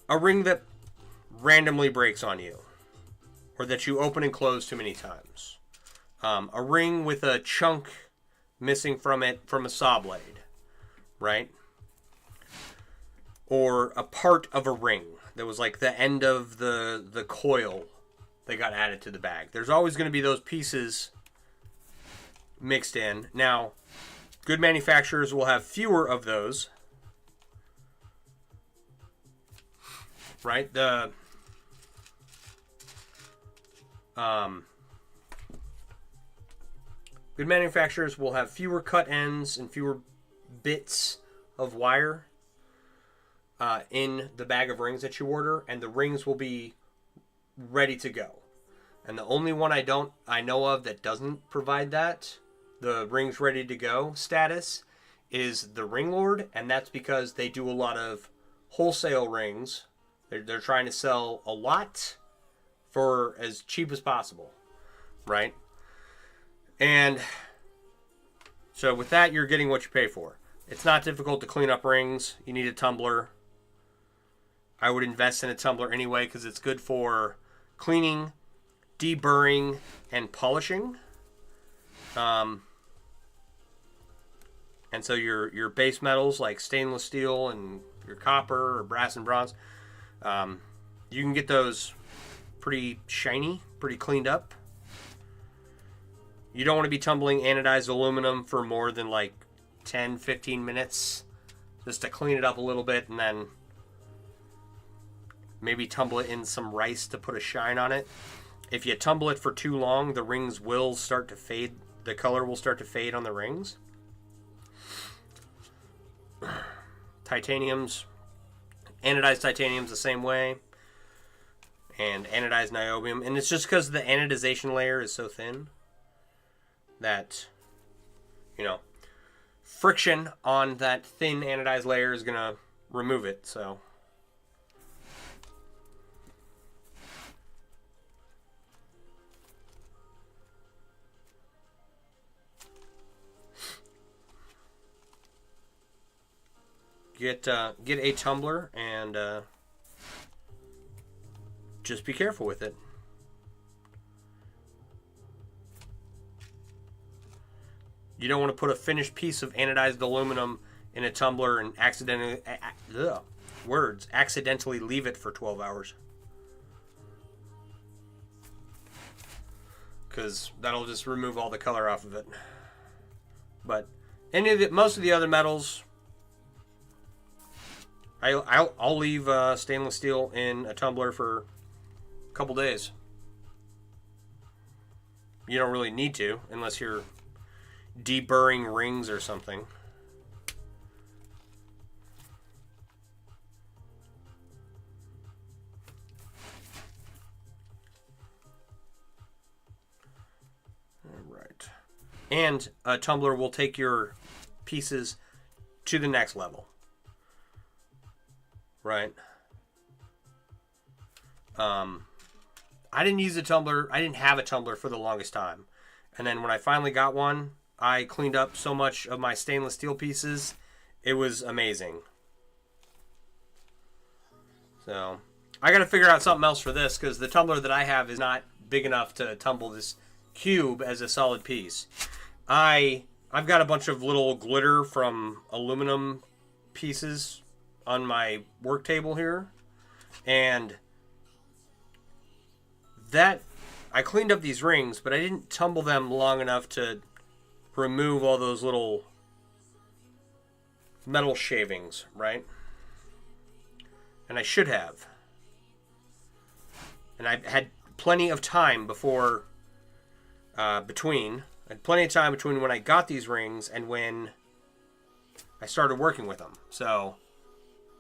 a ring that randomly breaks on you, or that you open and close too many times. A ring with a chunk missing from it from a saw blade, right? Or a part of a ring that was like the end of the coil that got added to the bag. There's always going to be those pieces mixed in. Now, good manufacturers will have fewer of those, right? Good manufacturers will have fewer cut ends and fewer bits of wire in the bag of rings that you order, and the rings will be ready to go. And the only one I know of that doesn't provide that, the rings ready to go status, is the Ring Lord, and that's because they do a lot of wholesale rings. They're trying to sell a lot for as cheap as possible, right? And so with that, you're getting what you pay for. It's not difficult to clean up rings. You need a tumbler. I would invest in a tumbler anyway because it's good for cleaning, deburring, and polishing. And so your base metals like stainless steel and your copper or brass and bronze, you can get those pretty shiny, pretty cleaned up. You don't want to be tumbling anodized aluminum for more than like 10, 15 minutes just to clean it up a little bit, and then maybe tumble it in some rice to put a shine on it. If you tumble it for too long, the rings will start to fade. The color will start to fade on the rings. Titanium's, anodized titanium's the same way. And anodized niobium. And it's just because the anodization layer is so thin that, friction on that thin anodized layer is going to remove it. So get a tumbler and just be careful with it. You don't want to put a finished piece of anodized aluminum in a tumbler and accidentally leave it for 12 hours. Because that'll just remove all the color off of it. But most of the other metals, I'll leave stainless steel in a tumbler for a couple days. You don't really need to, unless you're deburring rings or something. All right. And a tumbler will take your pieces to the next level. Right. I didn't use a tumbler. I didn't have a tumbler for the longest time. And then when I finally got one, I cleaned up so much of my stainless steel pieces. It was amazing. So I got to figure out something else for this, because the tumbler that I have is not big enough to tumble this cube as a solid piece. I've got a bunch of little glitter from aluminum pieces on my work table here, and that I cleaned up these rings, but I didn't tumble them long enough to remove all those little metal shavings, right? And I should have. And I had plenty of time before, I had plenty of time between when I got these rings and when I started working with them. So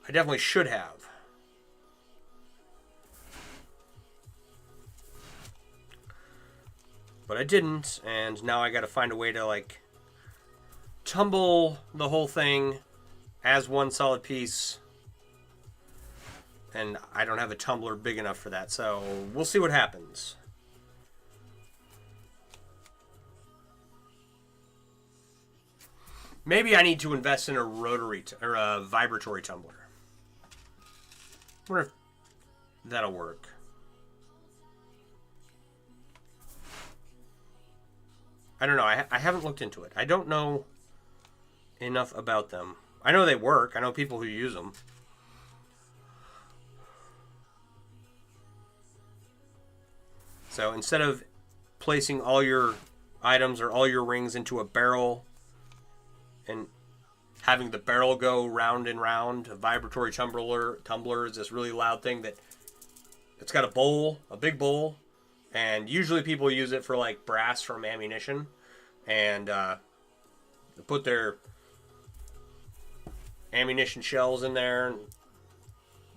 I definitely should have. But I didn't, and now I got to find a way to like tumble the whole thing as one solid piece. And I don't have a tumbler big enough for that, so we'll see what happens. Maybe I need to invest in a rotary or a vibratory tumbler. I wonder if that'll work. I don't know. I haven't looked into it. I don't know enough about them. I know they work. I know people who use them. So instead of placing all your items or all your rings into a barrel and having the barrel go round and round, a vibratory tumbler is this really loud thing that it's got a bowl, a big bowl, and usually people use it for like brass from ammunition, and put their ammunition shells in there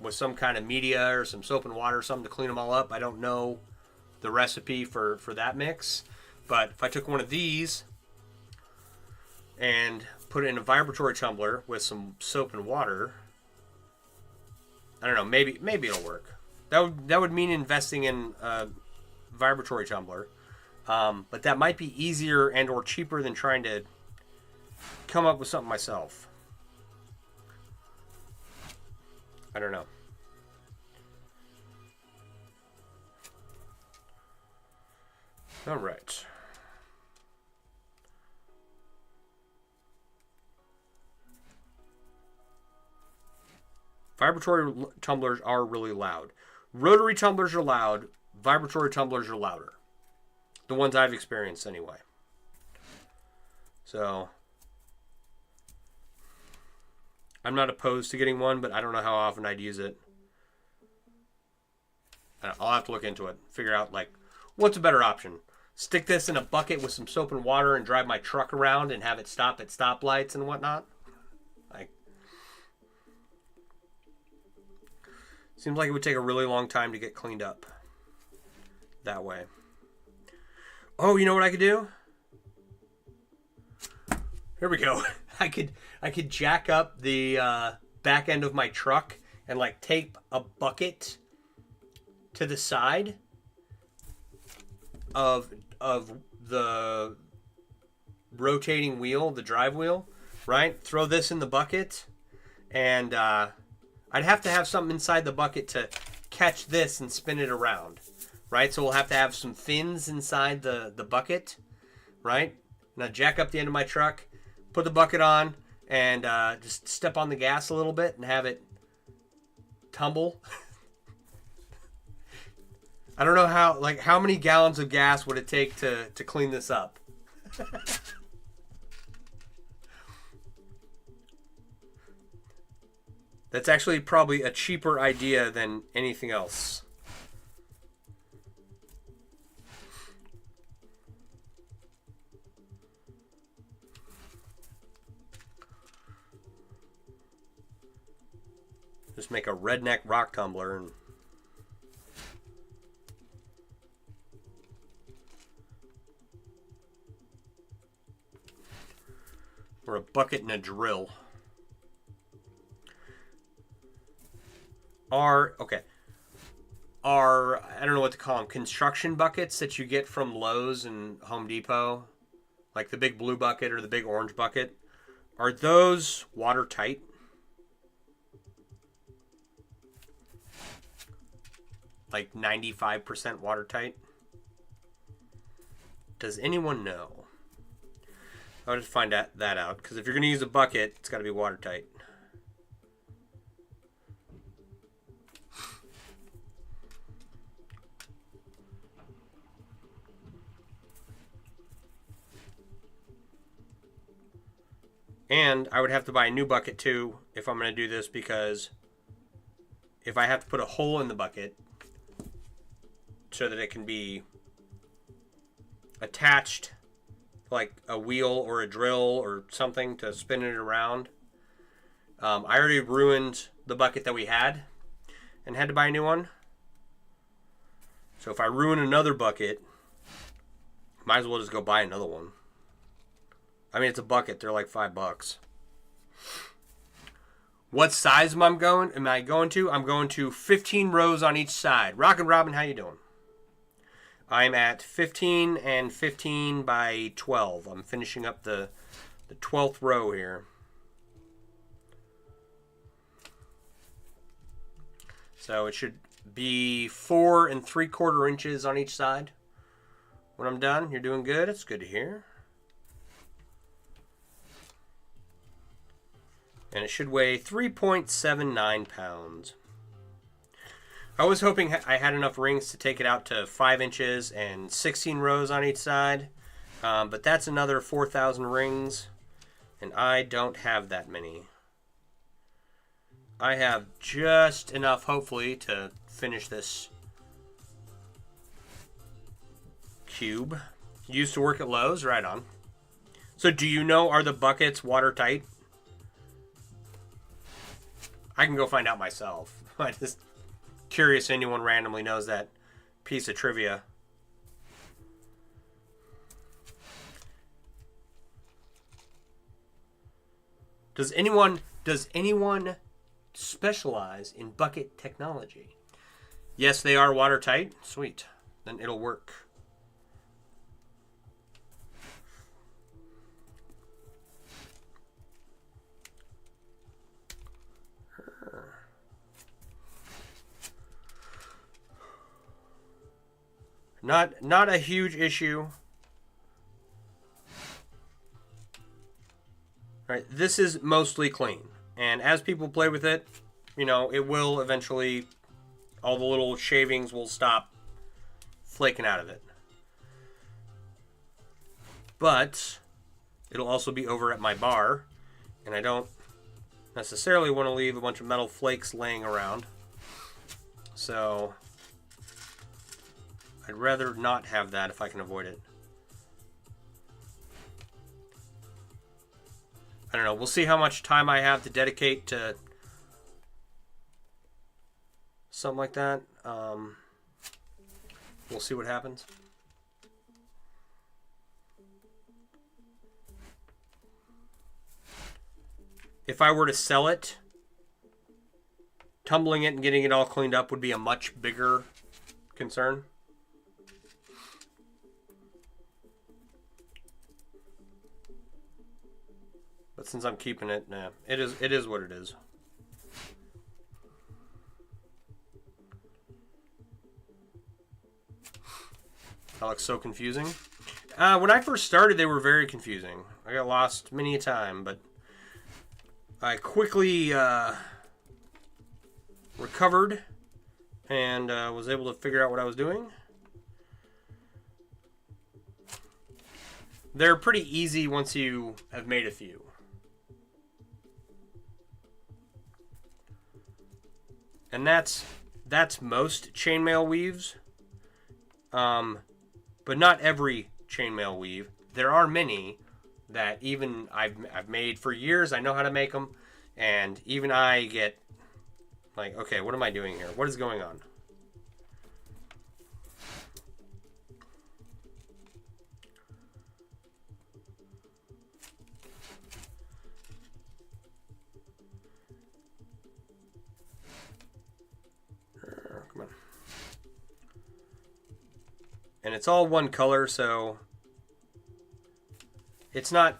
with some kind of media or some soap and water or something to clean them all up. I don't know the recipe for that mix, but if I took one of these and put it in a vibratory tumbler with some soap and water, I don't know, maybe it'll work. That would mean investing in a vibratory tumbler, but that might be easier and or cheaper than trying to come up with something myself. I don't know. All right. Vibratory tumblers are really loud. Rotary tumblers are loud. Vibratory tumblers are louder. The ones I've experienced anyway. So I'm not opposed to getting one, but I don't know how often I'd use it. I'll have to look into it. Figure out like what's a better option. Stick this in a bucket with some soap and water and drive my truck around and have it stop at stoplights and whatnot. Like, seems like it would take a really long time to get cleaned up that way. Oh, you know what I could do? Here we go. I could jack up the back end of my truck and like tape a bucket to the side of the rotating wheel, the drive wheel, right? Throw this in the bucket, and I'd have to have something inside the bucket to catch this and spin it around, right? So we'll have to have some fins inside the bucket, right? And I'd jack up the end of my truck, put the bucket on, and just step on the gas a little bit and have it tumble. I don't know how many gallons of gas would it take to clean this up? That's actually probably a cheaper idea than anything else. Just make a redneck rock tumbler and or a bucket and a drill. Okay. are, I don't know what to call them, construction buckets that you get from Lowe's and Home Depot, like the big blue bucket or the big orange bucket. Are those watertight? Like 95% watertight? Does anyone know? I'll just find that out, because if you're going to use a bucket, it's got to be watertight. And I would have to buy a new bucket too if I'm going to do this, because if I have to put a hole in the bucket so that it can be attached like a wheel or a drill or something to spin it around, I already ruined the bucket that we had and had to buy a new one. So if I ruin another bucket, might as well just go buy another one. I mean, it's a bucket. They're like $5. What size am I going to? I'm going to 15 rows on each side. Rockin' Robin, how you doing? I'm at 15 and 15 by 12. I'm finishing up the 12th row here. So it should be 4 3/4 inches on each side. When I'm done, you're doing good. It's good to hear. And it should weigh 3.79 pounds. I was hoping I had enough rings to take it out to 5 inches and 16 rows on each side. But that's another 4,000 rings. And I don't have that many. I have just enough, hopefully, to finish this cube. Used to work at Lowe's, right on. So do you know, are the buckets watertight? I can go find out myself. I'm just curious if anyone randomly knows that piece of trivia. Does anyone specialize in bucket technology? Yes, they are watertight. Sweet. Then it'll work. Not a huge issue. Right, this is mostly clean. And as people play with it, you know, it will eventually, all the little shavings will stop flaking out of it. But it'll also be over at my bar, and I don't necessarily want to leave a bunch of metal flakes laying around. So I'd rather not have that if I can avoid it. I don't know. We'll see how much time I have to dedicate to something like that. We'll see what happens. If I were to sell it, tumbling it and getting it all cleaned up would be a much bigger concern. But since I'm keeping it, nah, it is what it is. That looks so confusing. When I first started, they were very confusing. I got lost many a time, but I quickly recovered and was able to figure out what I was doing. They're pretty easy once you have made a few. And that's most chainmail weaves, but not every chainmail weave. There are many that even I've made for years. I know how to make them, and even I get like, okay, what am I doing here? What is going on? Come on. And it's all one color, so it's not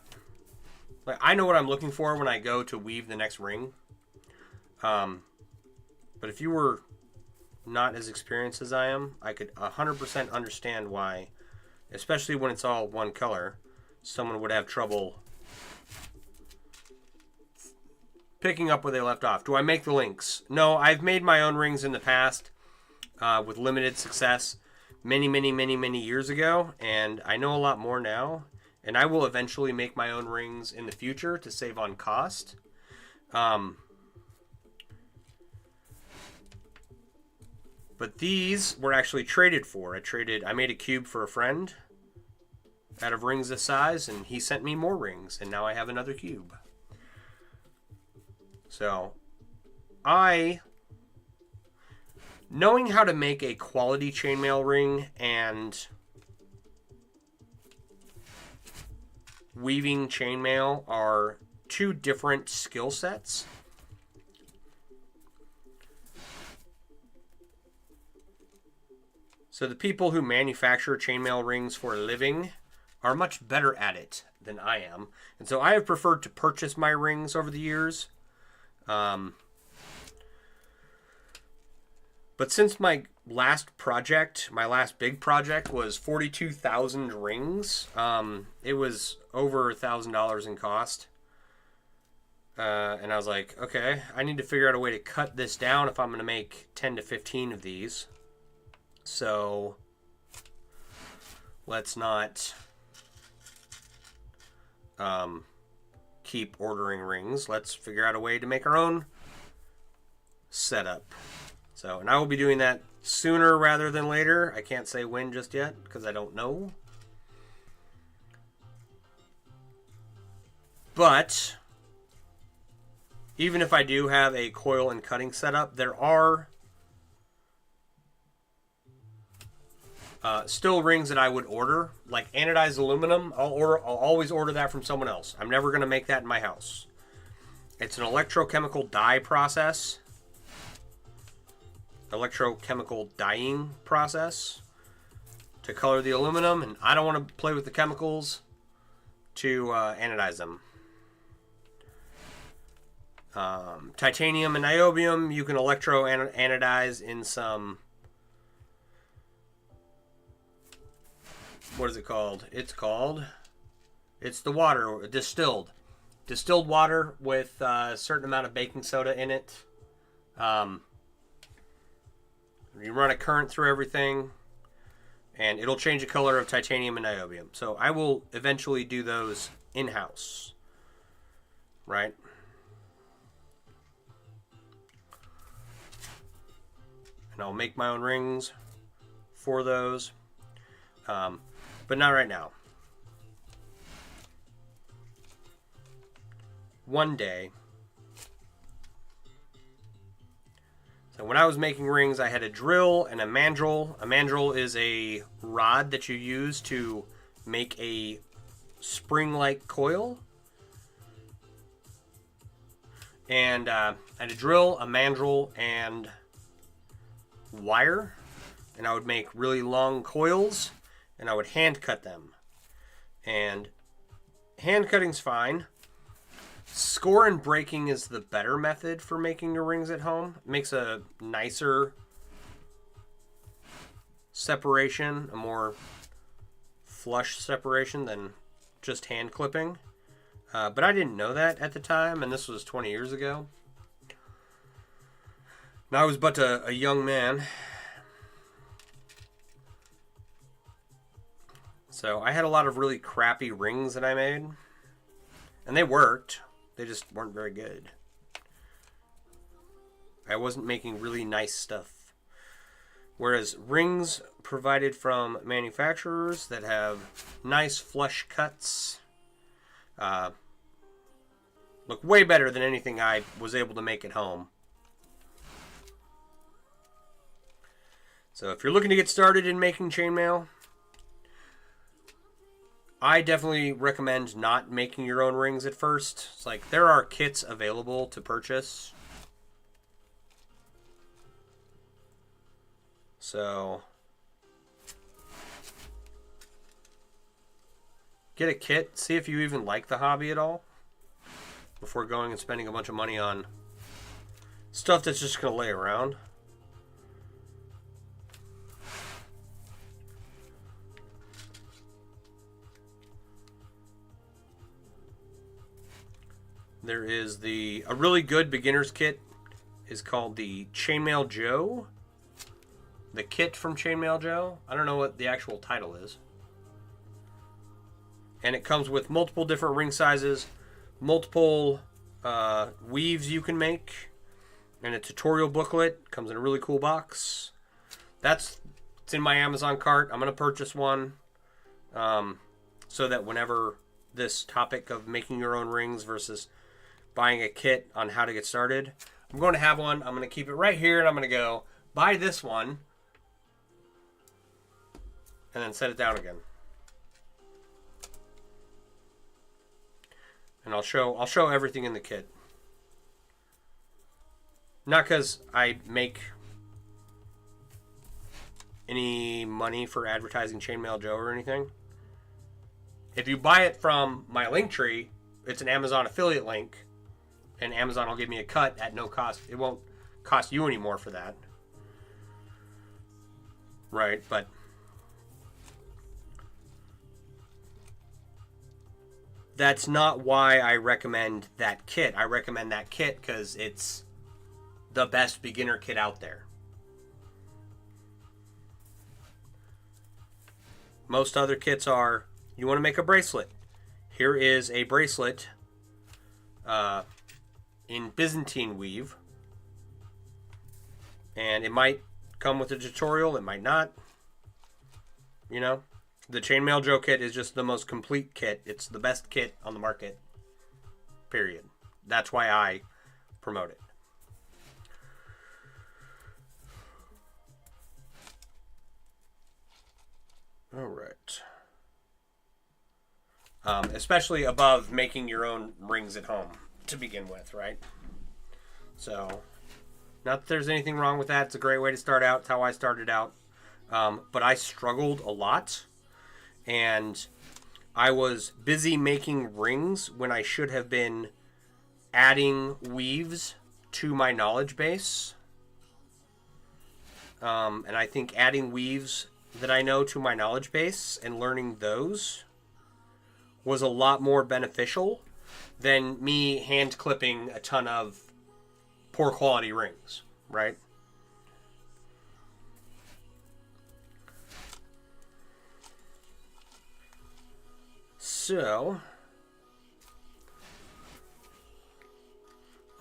like I know what I'm looking for when I go to weave the next ring. But if you were not as experienced as I am, I could 100% understand why, especially when it's all one color, someone would have trouble picking up where they left off. Do I make the links? No, I've made my own rings in the past with limited success many years ago, and I know a lot more now, and I will eventually make my own rings in the future to save on cost. But these were actually traded for. I made a cube for a friend out of rings this size, and he sent me more rings, and now I have another cube. So, knowing how to make a quality chainmail ring and weaving chainmail are two different skill sets. So the people who manufacture chainmail rings for a living are much better at it than I am. And so I have preferred to purchase my rings over the years. But since my last big project was 42,000 rings, it was over $1,000 in cost. And I was like, okay, I need to figure out a way to cut this down if I'm going to make 10 to 15 of these. So let's not keep ordering rings. Let's figure out a way to make our own setup. So, and I will be doing that sooner rather than later. I can't say when just yet because I don't know. But even if I do have a coil and cutting setup, there are still rings that I would order, like anodized aluminum. I'll always order that from someone else. I'm never going to make that in my house. It's an electrochemical dye process. Electrochemical dyeing process to color the aluminum, and I don't want to play with the chemicals to anodize them. Titanium and niobium you can electro-anodize in some... What is it called? It's the water, distilled water with a certain amount of baking soda in it. You run a current through everything, and it'll change the color of titanium and niobium. So I will eventually do those in-house, right? And I'll make my own rings for those. But not right now. One day. So when I was making rings, I had a drill and a mandrel. A mandrel is a rod that you use to make a spring-like coil. And I had a drill, a mandrel, and wire. And I would make really long coils. And I would hand cut them. And hand cutting's fine. Score and breaking is the better method for making your rings at home. It makes a nicer separation, a more flush separation than just hand clipping. But I didn't know that at the time, and this was 20 years ago. Now I was but a young man. So I had a lot of really crappy rings that I made. And they worked. They just weren't very good. I wasn't making really nice stuff. Whereas rings provided from manufacturers that have nice flush cuts look way better than anything I was able to make at home. So if you're looking to get started in making chainmail, I definitely recommend not making your own rings at first. It's like there are kits available to purchase. So get a kit, see if you even like the hobby at all before going and spending a bunch of money on stuff that's just going to lay around. There is a really good beginner's kit is called the Chainmail Joe. The kit from Chainmail Joe. I don't know what the actual title is. And it comes with multiple different ring sizes, multiple weaves you can make, and a tutorial booklet. Comes in a really cool box. It's in my Amazon cart. I'm going to purchase one so that whenever this topic of making your own rings versus buying a kit on how to get started, I'm going to have one. I'm going to keep it right here, and I'm going to go buy this one and then set it down again. And I'll show everything in the kit. Not because I make any money for advertising Chainmail Joe or anything. If you buy it from my Linktree, it's an Amazon affiliate link, and Amazon will give me a cut at no cost. It won't cost you any more for that. Right, but that's not why I recommend that kit. I recommend that kit because it's the best beginner kit out there. Most other kits are, you want to make a bracelet. Here is a bracelet in Byzantine weave. And it might come with a tutorial, it might not. You know? The Chainmail Joe kit is just the most complete kit. It's the best kit on the market. Period. That's why I promote it. All right. Especially above making your own rings at home to begin with, right? So, not that there's anything wrong with that. It's a great way to start out. It's how I started out. But I struggled a lot. And I was busy making rings when I should have been adding weaves to my knowledge base. And I think adding weaves that I know to my knowledge base and learning those was a lot more beneficial than me hand clipping a ton of poor quality rings, right? So,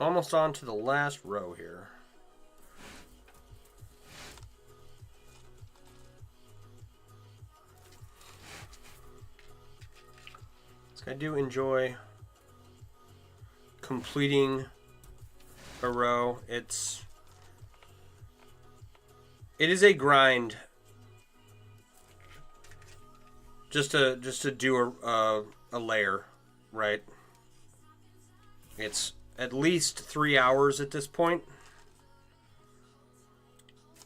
almost on to the last row here. So I do enjoy completing a row. It is a grind just to do a layer, right? It's at least 3 hours at this point.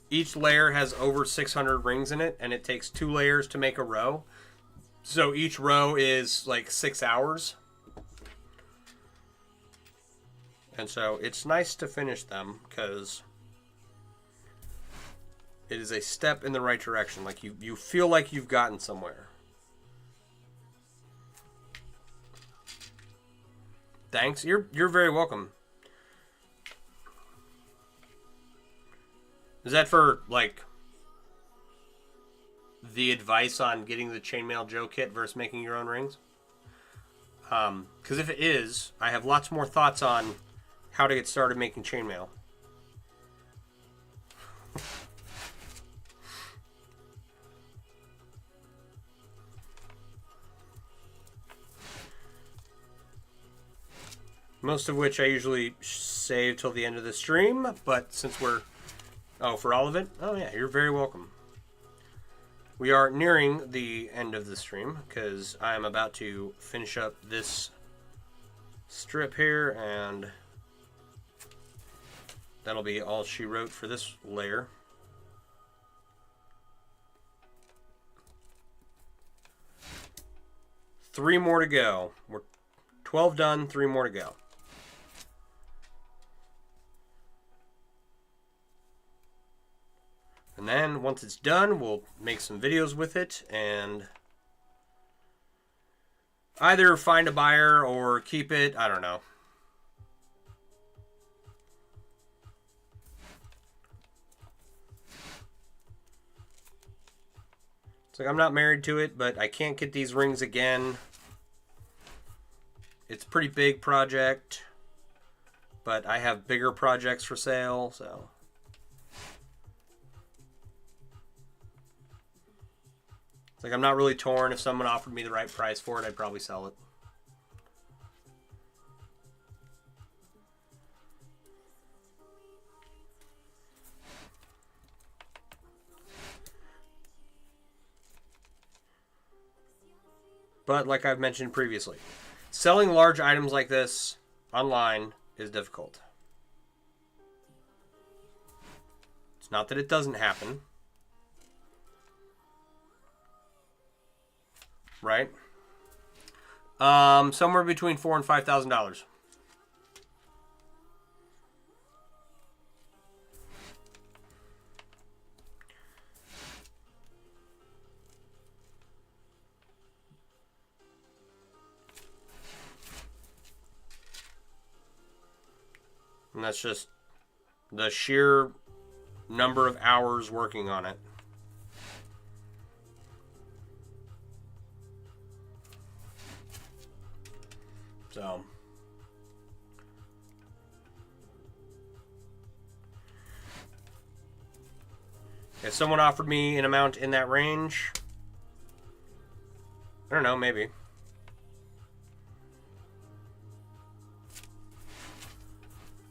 Each layer has over 600 rings in it, and it takes 2 layers to make a row. So each row is like 6 hours. And so it's nice to finish them because it is a step in the right direction. Like you feel like you've gotten somewhere. Thanks. You're very welcome. Is that for like the advice on getting the Chainmail Joe kit versus making your own rings? Because if it is, I have lots more thoughts on how to get started making chainmail. Most of which I usually save till the end of the stream, but since we're... Oh, for all of it? Oh yeah, you're very welcome. We are nearing the end of the stream, because I'm about to finish up this strip here, and that'll be all she wrote for this layer. 3 more to go. We're 12 done, 3 more to go. And then once it's done, we'll make some videos with it and either find a buyer or keep it. I don't know. It's like I'm not married to it, but I can't get these rings again. It's a pretty big project, but I have bigger projects for sale, so. It's like I'm not really torn. If someone offered me the right price for it, I'd probably sell it. But like I've mentioned previously, selling large items like this online is difficult. It's not that it doesn't happen. Right? Somewhere between $4,000 and $5,000. And that's just the sheer number of hours working on it. So, if someone offered me an amount in that range, I don't know, maybe.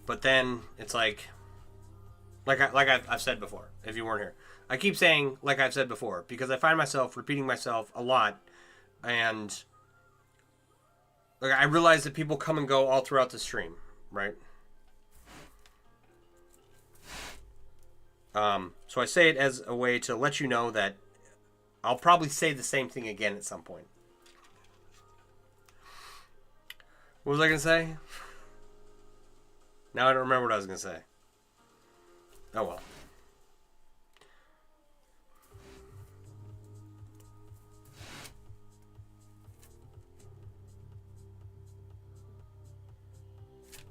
But then it's like I've said before, if you weren't here. I keep saying like I've said before because I find myself repeating myself a lot, and like I realize that people come and go all throughout the stream, right? So I say it as a way to let you know that I'll probably say the same thing again at some point. What was I going to say? Now I don't remember what I was going to say. Oh well.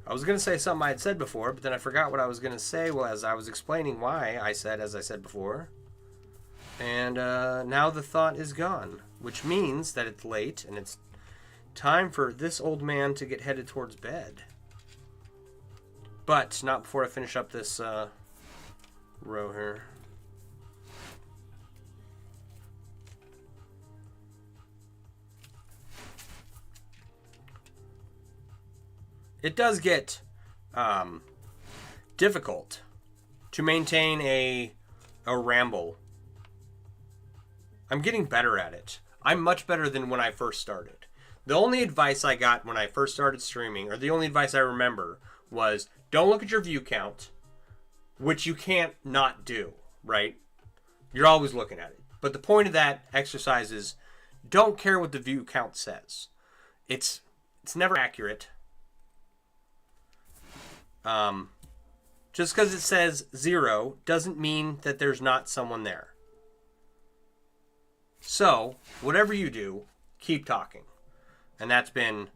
I was going to say something I had said before, but then I forgot what I was going to say as I was explaining why I said as I said before. And now the thought is gone, which means that it's late and it's time for this old man to get headed towards bed. But not before I finish up this row here. It does get difficult to maintain a ramble. I'm getting better at it. I'm much better than when I first started. The only advice I got when I first started streaming, or the only advice I remember, was don't look at your view count, which you can't not do, right? You're always looking at it. But the point of that exercise is don't care what the view count says. It's never accurate. Just because it says 0 doesn't mean that there's not someone there. So, whatever you do, keep talking. And that's been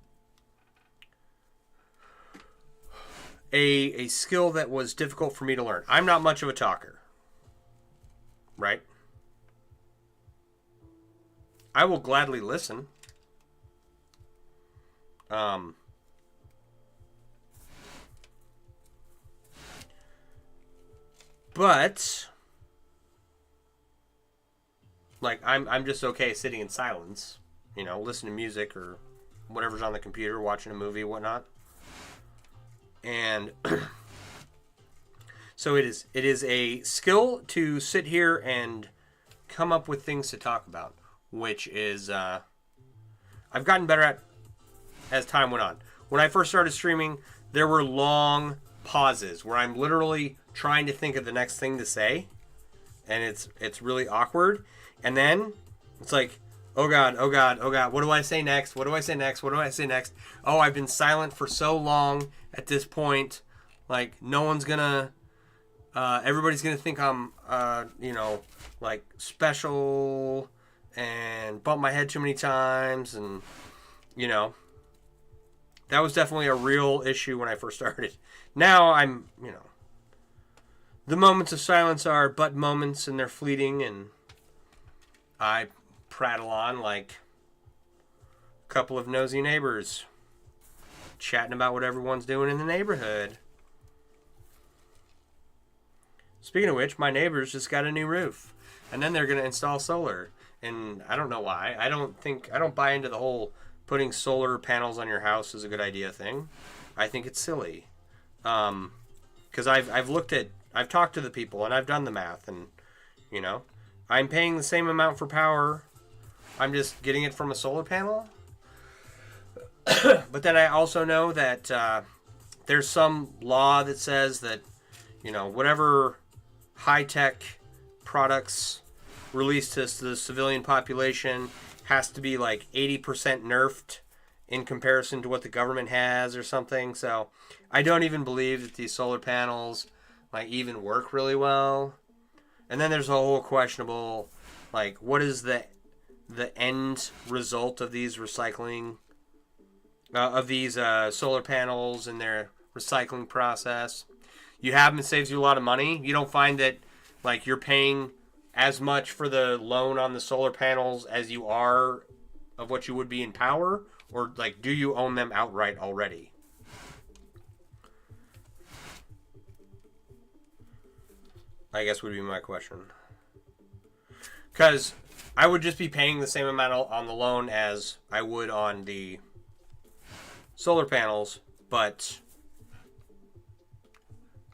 a skill that was difficult for me to learn. I'm not much of a talker. Right? I will gladly listen. But like I'm just okay sitting in silence, you know, listening to music or whatever's on the computer, watching a movie, whatnot. And so it is a skill to sit here and come up with things to talk about, which is I've gotten better at as time went on. When I first started streaming, there were long pauses where I'm literally trying to think of the next thing to say, and it's really awkward. And then it's like Oh God, oh God, oh God. What do I say next? What do I say next? What do I say next? Oh, I've been silent for so long at this point. Like, no one's gonna, everybody's gonna think I'm, like special and bump my head too many times. And, you know, that was definitely a real issue when I first started. Now I'm, the moments of silence are but moments and they're fleeting, and I prattle on like a couple of nosy neighbors chatting about what everyone's doing in the neighborhood. Speaking of which, my neighbors just got a new roof, and then they're going to install solar, and I don't know why. I don't buy into the whole putting solar panels on your house is a good idea thing. I think it's silly. Because I've talked to the people and I've done the math, and I'm paying the same amount for power. I'm just getting it from a solar panel. But then I also know that there's some law that says that whatever high-tech products released to the civilian population has to be like 80% nerfed in comparison to what the government has or something. So I don't even believe that these solar panels like even work really well. And then there's a whole questionable, like, what is the end result of these recycling of these solar panels and their recycling process? You have them, it saves you a lot of money. You don't find that like you're paying as much for the loan on the solar panels as you are of what you would be in power, or like do you own them outright already? I guess would be my question. Because I would just be paying the same amount on the loan as I would on the solar panels, but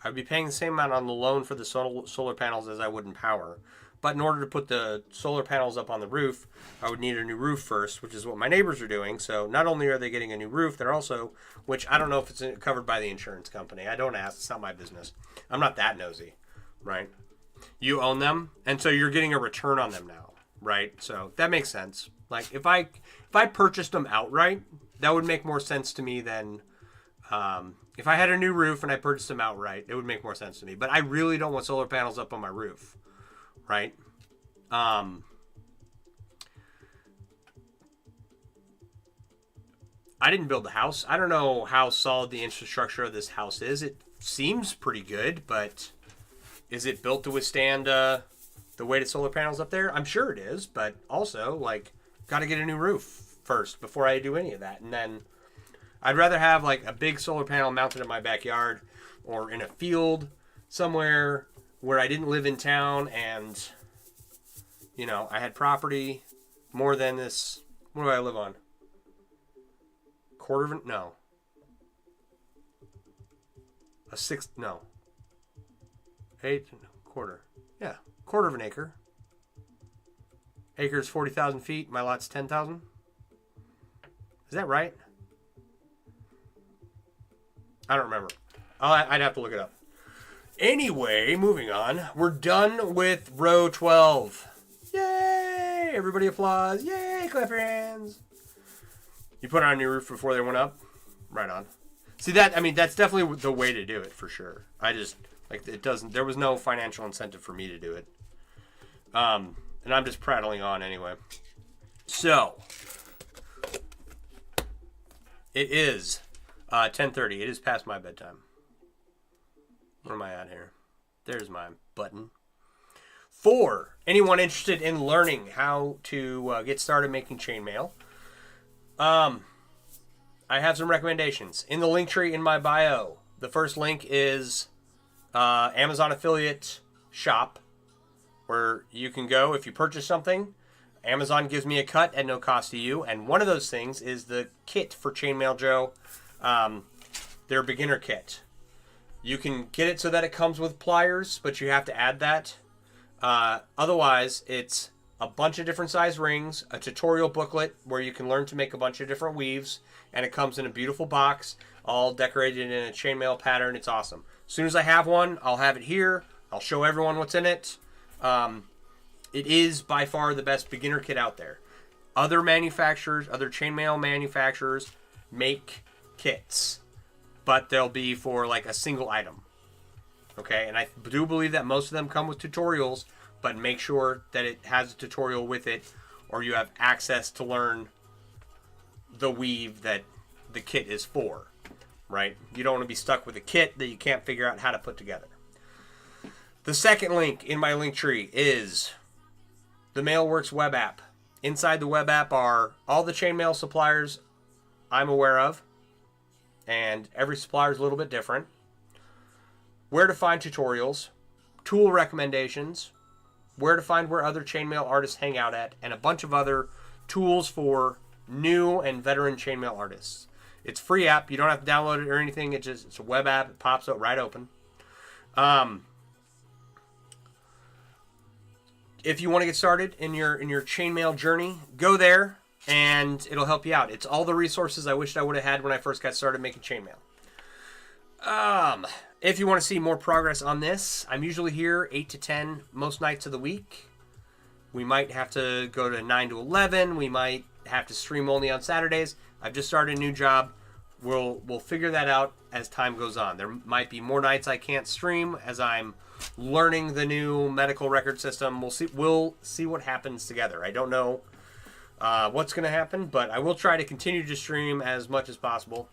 I'd be paying the same amount on the loan for the solar panels as I would in power. But in order to put the solar panels up on the roof, I would need a new roof first, which is what my neighbors are doing. So not only are they getting a new roof, they're also, which I don't know if it's covered by the insurance company. I don't ask. It's not my business. I'm not that nosy, right? You own them, and so you're getting a return on them now, right? So that makes sense. Like if I purchased them outright, that would make more sense to me than if I had a new roof and I purchased them outright. It would make more sense to me. But I really don't want solar panels up on my roof. Right? I didn't build the house. I don't know how solid the infrastructure of this house is. It seems pretty good, but is it built to withstand the weight of solar panels up there? I'm sure it is, but also, like, got to get a new roof first before I do any of that. And then I'd rather have, like, a big solar panel mounted in my backyard or in a field somewhere where I didn't live in town and, I had property more than this. What do I live on? A sixth, no. Quarter. Yeah, quarter of an acre. Acre's 40,000 feet. My lot's 10,000. Is that right? I don't remember. I'd have to look it up. Anyway, moving on. We're done with row 12. Yay! Everybody applause. Yay! Clap your hands. You put on a new roof before they went up? Right on. See that? I mean, that's definitely the way to do it for sure. There was no financial incentive for me to do it. And I'm just prattling on anyway. So, it is 10:30. It is past my bedtime. Where am I at here? There's my button. For anyone interested in learning how to get started making chainmail, I have some recommendations. In the link tree in my bio, the first link is Amazon affiliate shop, where you can go if you purchase something. Amazon gives me a cut at no cost to you, and one of those things is the kit for Chainmail Joe, their beginner kit. You can get it so that it comes with pliers, but you have to add that. Otherwise, it's a bunch of different size rings, a tutorial booklet where you can learn to make a bunch of different weaves, and it comes in a beautiful box, all decorated in a chainmail pattern. It's awesome. As soon as I have one, I'll have it here. I'll show everyone what's in it. It is by far the best beginner kit out there. Other manufacturers, other chainmail manufacturers make kits, but they'll be for like a single item. Okay, and I do believe that most of them come with tutorials, but make sure that it has a tutorial with it, or you have access to learn the weave that the kit is for, right? You don't want to be stuck with a kit that you can't figure out how to put together. The second link in my link tree is the Mailworks web app. Inside the web app are all the chainmail suppliers I'm aware of, and every supplier is a little bit different. Where to find tutorials, tool recommendations, where to find where other chainmail artists hang out at, and a bunch of other tools for new and veteran chainmail artists. It's a free app. You don't have to download it or anything. It's a web app. It pops up right open. If you want to get started in your chainmail journey, go there and it'll help you out. It's all the resources I wished I would have had when I first got started making chainmail. If you want to see more progress on this, I'm usually here 8 to 10 most nights of the week. We might have to go to 9 to 11. We might have to stream only on Saturdays. I've just started a new job. We'll figure that out as time goes on. There might be more nights I can't stream as I'm learning the new medical record system. We'll see what happens together. I don't know what's going to happen, but I will try to continue to stream as much as possible.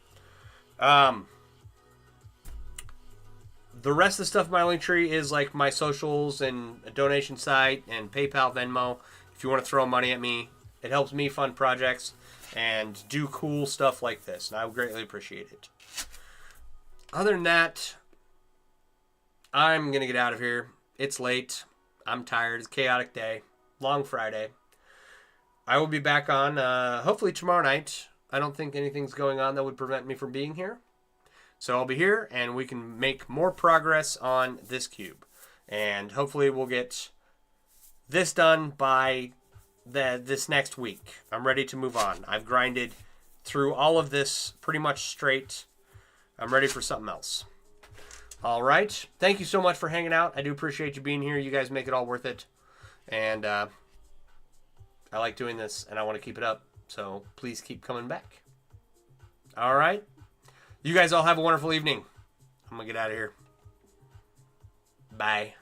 The rest of the stuff in my link tree is like my socials and a donation site and PayPal, Venmo. If you want to throw money at me, it helps me fund projects and do cool stuff like this, and I would greatly appreciate it. Other than that, I'm going to get out of here. It's late. I'm tired. It's a chaotic day. Long Friday. I will be back on hopefully tomorrow night. I don't think anything's going on that would prevent me from being here. So I'll be here, and we can make more progress on this cube. And hopefully we'll get this done by this next week. I'm ready to move on. I've grinded through all of this pretty much straight. I'm ready for something else. All right. Thank you so much for hanging out. I do appreciate you being here. You guys make it all worth it. And I like doing this, and I want to keep it up. So please keep coming back. All right. You guys all have a wonderful evening. I'm going to get out of here. Bye.